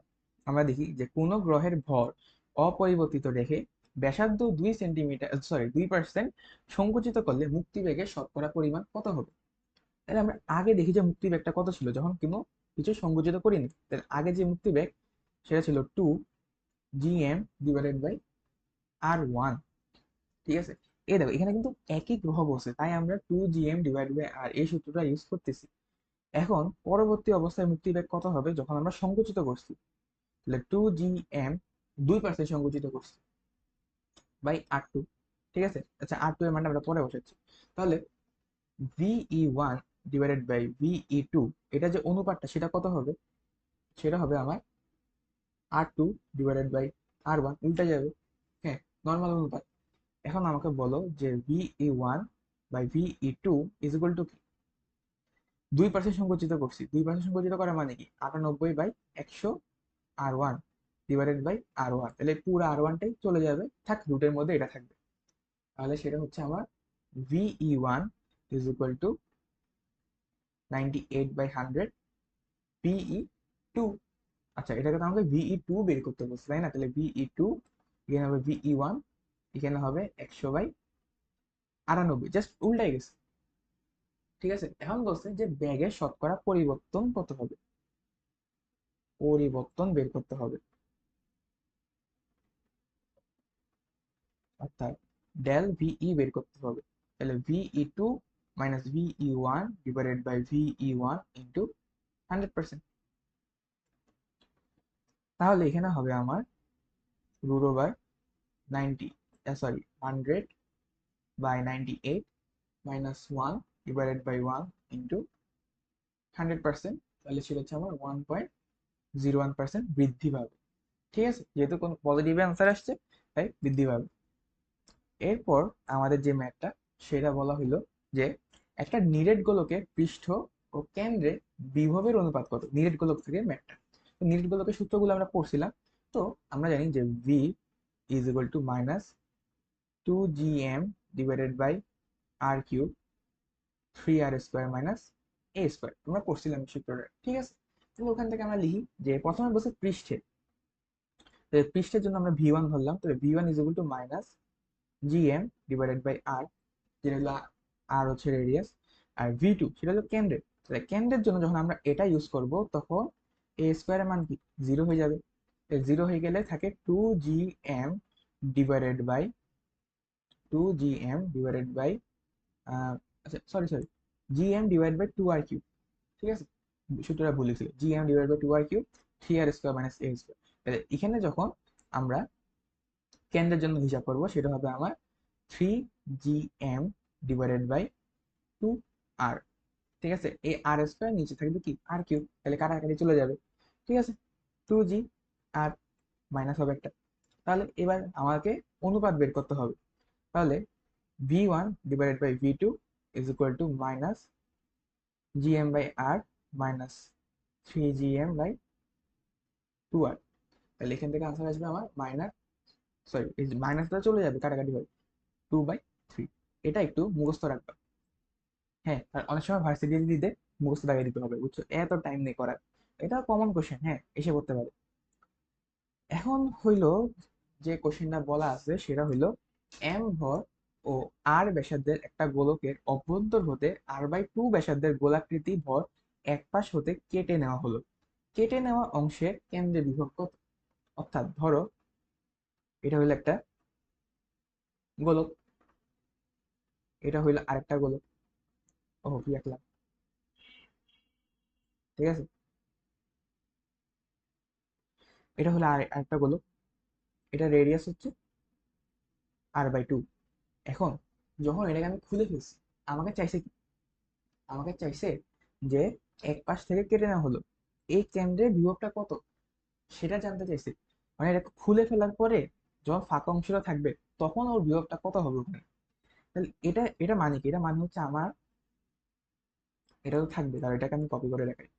আমরা দেখি যে কোন গ্রহের ভর অপরিবর্তিত রেখে ব্যাসার্ধ 2% সংকুচিত করলে মুক্তিবেগের শতকরা পরিমাণ কত হবে? তাহলে আমরা আগে দেখি যে মুক্তিবেগটা কত ছিল যখন কোনো কিছু সংকুচিত করিনি। তাহলে আগে যে মুক্তিবেগ সেটা ছিল 2gm/r1। ঠিক আছে, এই দেখো এখানে কিন্তু একই গ্রহ বসে, তাই আমরা 2gm/r এই সূত্রটা ইউজ করতেছি। এখন পরবর্তী অবস্থায় মুক্তিবেগ কত হবে যখন আমরা সংকুচিত করছি? তাহলে 2gm 2% সংকুচিত করছি r2। ঠিক আছে, আচ্ছা r2 এর মানটা আমরা পরে বসাচ্ছি। তাহলে ve1/ve2, এটা যে অনুপাতটা সেটা কত হবে? সেটা হবে আমার r2/r1, উল্টা যাবে। হ্যাঁ, নর্মাল অনুপাত। এখন আমাকে বলো যে ve1/ve2 ইজ ইকুয়াল টু কি? 2% সংকুচিত করছি, 2% সংকুচিত করা মানে কি 98/100 r1/r1, তাহলে পুরো r1টাই চলে যাবে, থাক রুটের মধ্যে এটা থাকবে। তাহলে সেটা হচ্ছে আমার ve1 is equal two 98/100 ve2। আচ্ছা, এটাকে তো আমাকে ve2 বের করতে বলছে, তাই না? তাহলে ve2 এখানে হবে ve1, এখানে হবে 100/98, জাস্ট উল্টাই গেছে। ঠিক আছে, এখন বলছে যে ব্যাগের শতকরা পরিবর্তন কত হবে, পরিবর্তন বের করতে হবে। অর্থাৎ ডেল ভিই বের করতে হবে। তাহলে ve2 minus ve1 divided by ve1 into 100%। তাহলে এখানে হবে আমার √/90, sorry 100/98 minus 1 divided by 1 into 100%। তাহলে সেটা হচ্ছে আমার 1.01% বৃদ্ধি পাবে। ঠিক আছে, যেহেতু কোন পজিটিভ অ্যান্সার আসছে তাই বৃদ্ধি পাবে। এরপর আমাদের যে ম্যাথটা সেটা বলা হলো যে একটা নিরেট গোলকের পৃষ্ঠ ও কেন্দ্রে বিভবের অনুপাত কত, নিরেট গোলক থেকে ম্যাথটা। তো নিরেট গোলকের সূত্রগুলো আমরা পড়ছিলাম। তো আমরা জানি যে v is equal to -2gm divided by r³ 3r² minus a²। আমরা পড়ছিলাম এই সূত্রটা, ঠিক আছে। তাহলে ওখান থেকে আমরা লিখি যে প্রথমে বলছে পৃষ্ঠে, পৃষ্ঠের জন্য আমরা v1 ধরলাম, তাহলে v1 is equal to -gm divided by r, যেটা হলো আর হচ্ছে রেডিয়াস, আর v2 সেটা হলো কেন্দ্রের। তাহলে কেন্দ্রের জন্য যখন আমরা এটা ইউজ করব তখন a² এর মান কি 0 হয়ে যাবে। 0 হয়ে গেলে থাকে 2gm divided by 2gm divided by আচ্ছা sorry gm divide by 2r³। ঠিক আছে, সূত্রটা ভুল লিখছিল, gm divide by 2r³ 3r² minus a²। তাহলে এখানে যখন আমরা কেন্দ্রের জন্য হিসাব করব, সেটা হবে আমার 3gm ডিভাইডেড বাই 2r। ঠিক আছে, এই আর স্কোয়ার নিচে থাকবে কি আর কিউব, তাহলে কাটাকাটি চলে যাবে। ঠিক আছে, 2g আর মাইনাস হবে একটা। তাহলে এবার আমাকে অনুপাত বের করতে হবে। তাহলে v1 divided by v2 is equal to minus gm by r minus 3gm by 2r। তাহলে এখান থেকে আনসার আসবে আমার মাইনাস, সরি এই মাইনাসটা চলে যাবে, কাটাকাটি হবে 2/3। এটা একটু মুখস্থ রাখবা। হ্যাঁ, আর অনেক সময় ভার্সিটি দিতে মুখস্থ দাগিয়ে দিতে হবে, বুঝছো, এত টাইম নেই করার। এটা কমন কোশ্চেন, হ্যাঁ, এসে করতে পারে। এখন হইলো যে কোশ্চেনটা বলা আছে সেটা হইলো এম ভর ও আর ব্যাসার্ধের একটা গোলকের অভ্যন্তর হতে r/2 ব্যাসার্ধের গোলাকৃতি ভর এক পাশ হতে কেটে নেওয়া হলো। কেটে নেওয়া অংশের কেন্দ্রে বিভব কত? অর্থাৎ ধরো এটা হইলো একটা গোলক, এটা হইলো আরেকটা গোলক। ও কি একলা, ঠিক আছে, এটা হলো আরেকটা গোলক, এটা রেডিয়াস হচ্ছে r/2। এখন যখন এটাকে আমি খুলে ফেলছি, আমাকে চাইছে কি, আমাকে চাইছে যে এক পাশ থেকে কেটে নেওয়া হলো, এই কেন্দ্রের বিভবটা কত সেটা জানতে চাইছে। মানে এটা খুলে ফেলার পরে যখন ফাঁকা অংশটা থাকবে তখন ওর বিভবটা কত হবে ওখানে। তাহলে এটা এটা মানে কি, এটা মানে হচ্ছে আমার এটা তো থাকবে, তাহলে এটাকে আমি কপি করে দেখাই।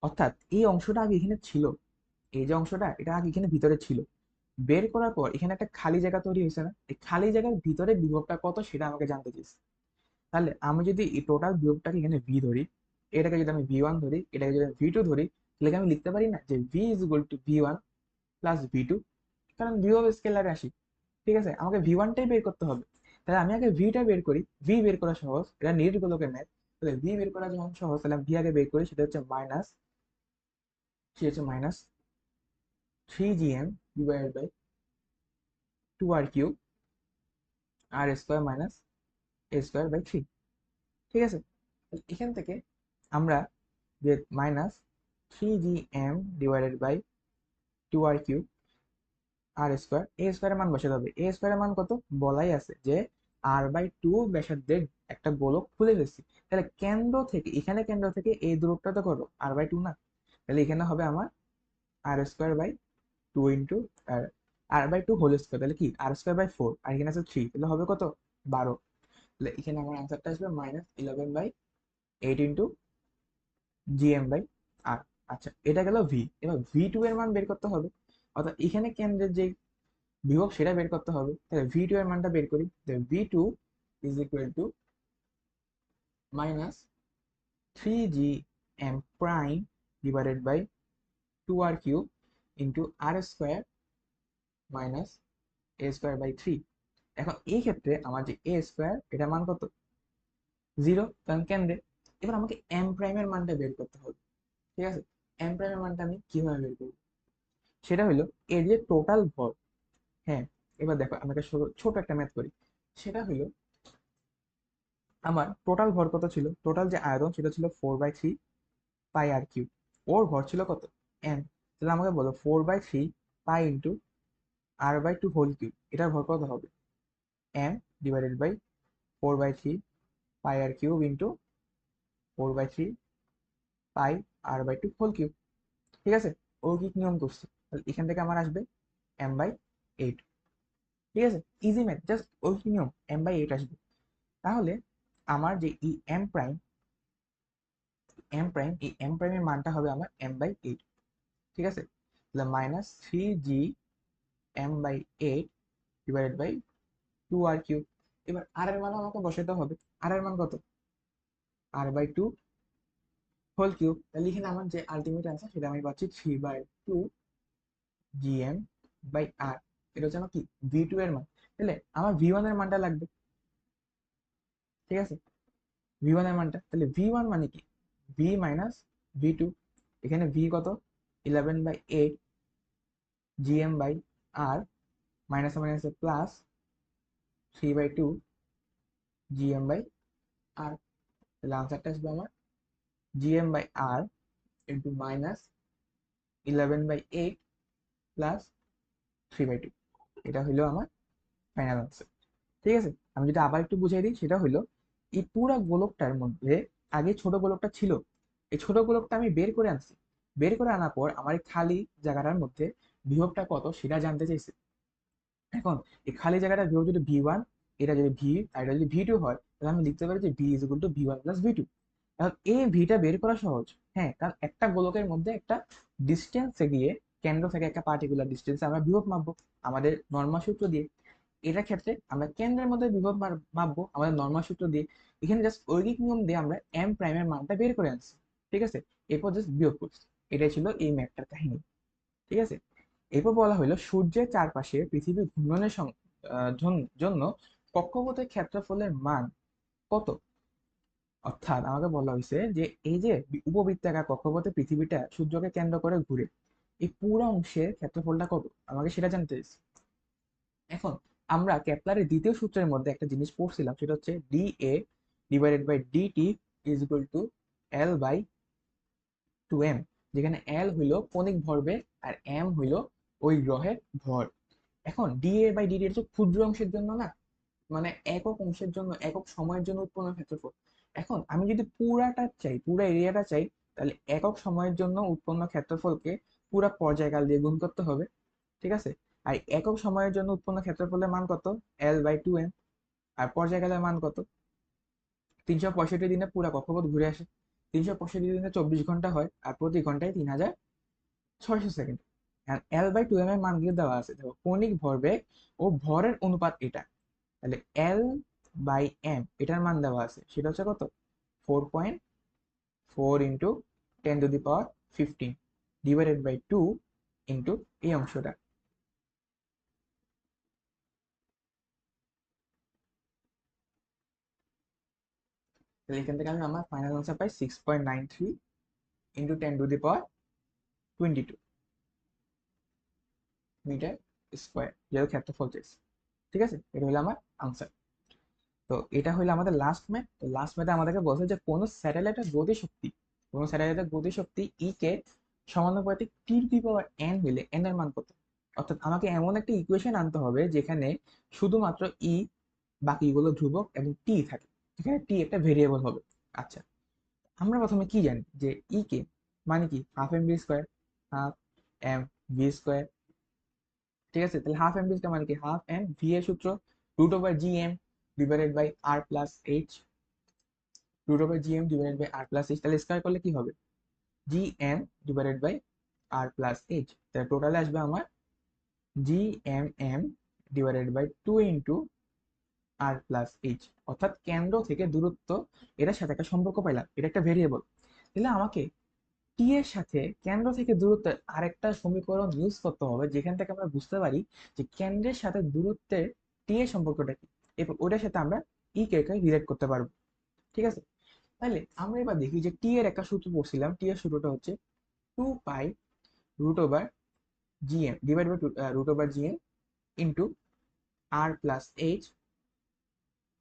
অর্থাৎ এই অংশটা আগে এখানে ছিল, এই যে অংশটা এটা আগে এখানে ভিতরে ছিল, বের করার পর এখানে একটা খালি জায়গা তৈরি হয়েছে না, এই খালি জায়গার ভিতরে বিভবটা কত সেটা আমাকে জানতে চেয়েছে। তাহলে আমি যদি এই টোটাল বিভবটাকে এখানে ভি ধরি, এটাকে যদি আমি ভি ওয়ান ধরি, এটাকে যদি আমি ভি টু ধরি, তাহলে কি আমি লিখতে পারি না যে v is equal to v one plus v two, কারণ বিভব স্কেলার রাশি। ঠিক আছে, আমাকে ভি ওয়ানটাই বের করতে হবে। তাহলে আমি আগে ভিটা বের করি, ভি বের করা সহজ, এটা নিট গোলকের ম্যাথ। তাহলে ভি বের করা যখন সহজ, তাহলে ভি আগে বের করি, সেটা হচ্ছে মাইনাস, সেটা হচ্ছে minus 3gm divided by 2r cube R square minus A square by 3। ঠিক আছে, এখান থেকে আমরা যে minus 3gm divided by 2r cube R square, A স্কোয়ারের মান বসাতে হবে। এ স্কোয়ারের মান কত বলাই আছে যে r/2 ব্যাসার্ধের একটা গোলক খুলে ফেলছি। তাহলে কেন্দ্র থেকে এখানে, কেন্দ্র থেকে এই দূরত্বটা তো করো r/2 না, তাহলে এখানে হবে আমার r² by 2 into r/2 whole square, তাহলে কি r² বাই 4, আর এখানে আছে 3, তাহলে হবে কত 12। তাহলে এখানে আমার আনসারটা আসবে -11/8 ইন্টু gm/r। আচ্ছা, এটা গেল ভি। এবার ভি টু এর মান বের করতে হবে, অর্থাৎ এখানে কেন্দ্রের যে বিভব সেটা বের করতে হবে। তাহলে ভি টু এর মানটা বের করি, v two is equal to minus 3gm divided by 2r cube into r² minus a² by 3। এখন এই ক্ষেত্রে আমার যে a² এটা মান কত 0, কারণ কেন্দ্রে। এবার আমাকে এম প্রাইমের মানটা বের করতে হবে। ঠিক আছে, এম প্রাইমের মানটা আমি কিভাবে বের করবো, সেটা হলো এর যে টোটাল ভর। হ্যাঁ, এবার দেখো আমাকে ছোট একটা ম্যাথ করি। সেটা হলো আমার টোটাল ভর কত ছিল, টোটাল যে আয়তন সেটা ছিল 4/3 পাই r কিউব। ওর ভর ছিল কত এম। তাহলে আমাকে বলো 4/3 pi into r/2 whole cube, এটার ভর কত হবে m divided by 4/3 pi r cube into 4/3 pi r/2 whole cube. ঠিক আছে, ও কি নিয়ম করছে, তাহলে এখান থেকে আমার আসবে m/8। ঠিক আছে, ইজি ম্যাথ, জাস্ট ওই নিয়ম, m/8 আসবে। তাহলে আমার যে ই এম প্রাইম এই এম প্রাইমের মানটা হবে আমার m/8। ঠিক আছে, তাহলে -3gm/8 divided by 2r cube. এবার আর এর মান আমাকে বসাতে হবে, আর এর মান কত r/2 হোল কিউব। তাহলে এখানে আমার যে আলটিমেট আনসার সেটা আমি পাচ্ছি 3/2 gm/r। এটা হচ্ছে আমার কি ভি টু এর মান। তাহলে আমার ভি ওয়ান এর মানটা লাগবে। ঠিক আছে, ভি ওয়ান এর মানটা, তাহলে ভি ওয়ান মানে কি v - v2। এখানে ভি কত 11/8 gm/r, minus minus plus 3/2 GM by R. তাহলে আনসারটা আসবে আমার GM by R into minus 11/8 plus 3/2। এটা হইলো আমার ফাইনাল আনসার। ঠিক আছে, আমি যদি আবার একটু বুঝাই দিই, সেটা হইলো এই পুরো গোলকটার মধ্যে আগে ছোট গোলকটা ছিল, এই ছোট গোলকটা আমি বের করে আনছি। বের করে আনার পর আমার এই খালি জায়গাটার মধ্যে বিভবটা কত সেটা জানতে চাইছে। এখন এই খালি জায়গাটার বিভব যদি ভি 1, এটা যদি ভি আর এটা যদি ভি 2 হয়, তাহলে আমি লিখতে পারি যে v is equal to V 1 plus V 2। এখন এই ভিটা বের করা সহজ। হ্যাঁ, কারণ একটা গোলকের মধ্যে একটা ডিস্টেন্সে গিয়ে, কেন্দ্র থেকে একটা পার্টিকুলার ডিস্টেন্সে আমরা বিভব মাপবো আমাদের নর্মাল সূত্র দিয়ে। এটার ক্ষেত্রে আমরা কেন্দ্রের মধ্যে বিভব মাপবো আমাদের নর্মাল সূত্র দিয়ে। এখানে জাস্ট ঐকিক নিয়ম দিয়ে আমরা এম প্রাইমের মানটা বের করে আনছি। ঠিক আছে, এরপর জাস্ট বিয়োগ করছি। এটাই ছিল এই ম্যাপটার কাহিনী। ঠিক আছে, এরপর বলা হলো সূর্যের চারপাশে পৃথিবীর ঘূর্ণনের জন্য কক্ষপথের ক্ষেত্রফলের মান কত। অর্থাৎ আমাকে বলা হয়েছে যে এই যে উপবৃত্তাকার কক্ষপথে পৃথিবীটা সূর্যকে কেন্দ্র করে ঘুরে, এই পুরো অংশের ক্ষেত্রফলটা কত, আমাকে সেটা জানতে চাইছে। এখন আমরা কেপলারের দ্বিতীয় সূত্রের মধ্যে একটা জিনিস পড়ছিলাম, সেটা হচ্ছে d a divided by dt is equal to L by 2m, যেখানে এল হইল কণিক ভরবেগ আর এম হইল ওই গ্রহের ভর। এখন ডিএ বাই ডিটি হচ্ছে ক্ষুদ্র অংশের জন্য না, মানে একক অংশের জন্য, একক সময়ের জন্য উৎপন্ন ক্ষেত্রফল। এখন আমি যদি পুরাটা চাই, পুরো এরিয়াটা চাই, তাহলে একক সময়ের জন্য উৎপন্ন ক্ষেত্রফলকে পুরা পর্যায়কাল দিয়ে গুণ করতে হবে। ঠিক আছে, আর একক সময়ের জন্য উৎপন্ন ক্ষেত্রফলের মান কত, L/2m। আর পর্যায়কালের মান কত, 365 দিনে পুরা কক্ষপথ ঘুরে আসে, 365 দিনে 24 ঘন্টা হয়, আর প্রতি ঘন্টায় 3600 সেকেন্ড। L/2m এর মানগুলো দেওয়া আছে, দেখো কৌণিক ভরবেগ ও ভরের অনুপাত এটা। তাহলে L/m এটার মান দেওয়া আছে, সেটা হচ্ছে কত, 4.4 ইন্টু 10⁻15 ডিভাইডেড বাই 2 ইন্টু এই অংশটা। তাহলে এখান থেকে আমি আমার ফাইনাল আনসার পাই 6.93 ইন্টু 10⁻22 মিটার স্কোয়ার, যেহেতু ক্ষেত্রফল চেয়েছে। ঠিক আছে, এটা হলো আমার আনসার। তো এটা হলো আমাদের লাস্ট ম্যাথ। তো লাস্ট ম্যাথে আমাদেরকে বলছে যে কোন স্যাটেলাইটের গতিশক্তি, কোন স্যাটেলাইটের গতিশক্তি ই কে সমানুপাতিক T⁻n হইলে n এর মান কত। অর্থাৎ আমাকে এমন একটা ইকুয়েশন আনতে হবে যেখানে শুধুমাত্র ই, বাকিগুলো ধ্রুবক এবং টি থাকে, যেখানে টি একটা ভেরিয়েবল হবে। আচ্ছা, আমরা প্রথমে কি জানি যে ই কে মানে কি, half M V square, half M V square. ঠিক আছে, তাহলে হাফ এম ভি স্কোয়ার মানে কি, হাফ এম ভি এর সূত্র √/gm divided by R plus h, √/gm divided by R plus H. তাহলে স্কোয়ার করলে কি হবে, gm divided by R plus H. তাহলে টোটালে আসবে আমার gmm divided by 2 into R plus h. অর্থাৎ কেন্দ্র থেকে দূরত্ব, এটার সাথে একটা সম্পর্ক পাইলাম, এটা একটা ভেরিয়েবল। তাহলে আমাকে টি এর সাথে কেন্দ্র থেকে দূরত্বের আরেকটা সমীকরণ ইউজ করতে হবে, যেখান থেকে আমরা বুঝতে পারি যে কেন্দ্রের সাথে দূরত্বের টি এর সম্পর্কটা কি, এরপর ওটার সাথে আমরা ই কে রিলেট করতে পারবো। ঠিক আছে, তাহলে আমরা এবার দেখি যে টি এর একটা সূত্র পড়ছিলাম, টি এর সূত্রটা হচ্ছে 2π √/gm divide by √/gm into R plus H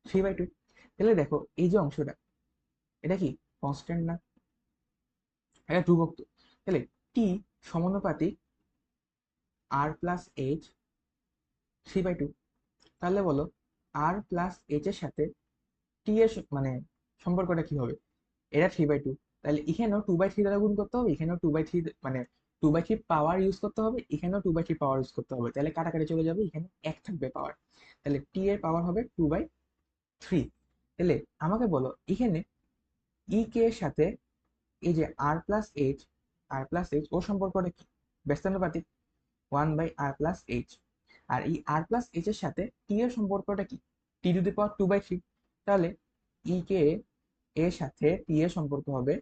3/2। তাহলে দেখো এই যে অংশটা, এটা কি কনস্ট্যান্ট না, এটা ধ্রুবক তো। তাহলে টি সমানুপাতিক আর প্লাস এইচ 3/2। তাহলে বলো আর প্লাস এইচ এর সাথে টি এর মানে সম্পর্কটা কি হবে, এটা 3/2। তাহলে এখানেও 2/3 দ্বারা গুণ করতে হবে, এখানেও 2/3, মানে 2/3 পাওয়ার ইউজ করতে হবে, এখানেও 2/3 পাওয়ার ইউজ করতে হবে। তাহলে কাটাকাটি চলে যাবে, এখানে এক থাকবে পাওয়ার। তাহলে টি এর পাওয়ার হবে 2/3। তাহলে আমাকে বলো এখানে ই কে এর সাথে এই যে আর প্লাস এইচ ওর সম্পর্কটা কি, ব্যস্তানুপাতিক 1/r+h। আর এই r+h এর সাথে টি এর সম্পর্কটা কি, t⁻2/3। তাহলে ই কে এর সাথে টি এর সম্পর্ক হবে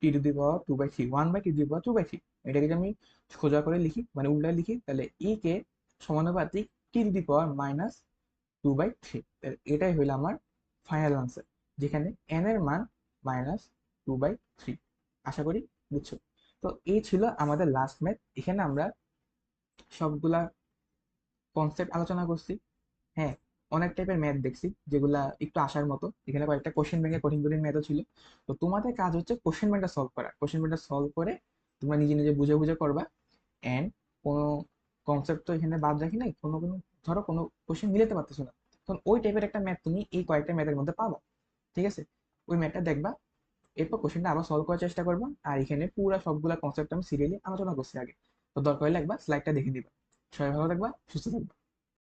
t⁻2/3, 1/t⁻2/3। এটাকে যদি আমি সোজা করে লিখি, মানে উল্টায় লিখি, তাহলে ই কে সমানুপাতিক t⁻2/3। এটাই হইলো আমার ফাইনাল আনসার, যেখানে n এর মান -2/3। আশা করি বুঝছো। তো এই ছিল আমাদের লাস্ট ম্যাথ। এখানে আমরা সবগুলা কনসেপ্ট আলোচনা করছি। হ্যাঁ, অনেক টাইপের ম্যাথ দেখছি যেগুলা একটু আসার মতো, এখানে কয়েকটা কোশ্চেন ব্যাংকে কঠিন কঠিন ম্যাথও ছিল। তো তোমাদের কাজ হচ্ছে কোশ্চেন ব্যাংকটা সলভ করা, কোশ্চেন ব্যাংকটা সলভ করে তোমরা নিজে নিজে বুঝে বুঝে করবা। অ্যান্ড কোনো কনসেপ্ট তো এখানে বাদ রাখি নাই, কোনো কোনো ধরো কোনো কোশ্চেন মিলাতে পারতেছো না, তখন ওই টাইপের একটা ম্যাথ তুমি এই কয়েকটা ম্যাথের মধ্যে পাবা। ঠিক আছে, ওই ম্যাথটা দেখবা, এরপর কোশ্চেনটা আবার সলভ করার চেষ্টা করবা। আর এখানে পুরো সবগুলা কনসেপ্ট আমি সিরিয়ালি আলোচনা করছি আগে, তো দরকার হলে একবার স্লাইডটা দেখে নিবা। সবাই ভালো থাকবা, সুস্থ থাকবা।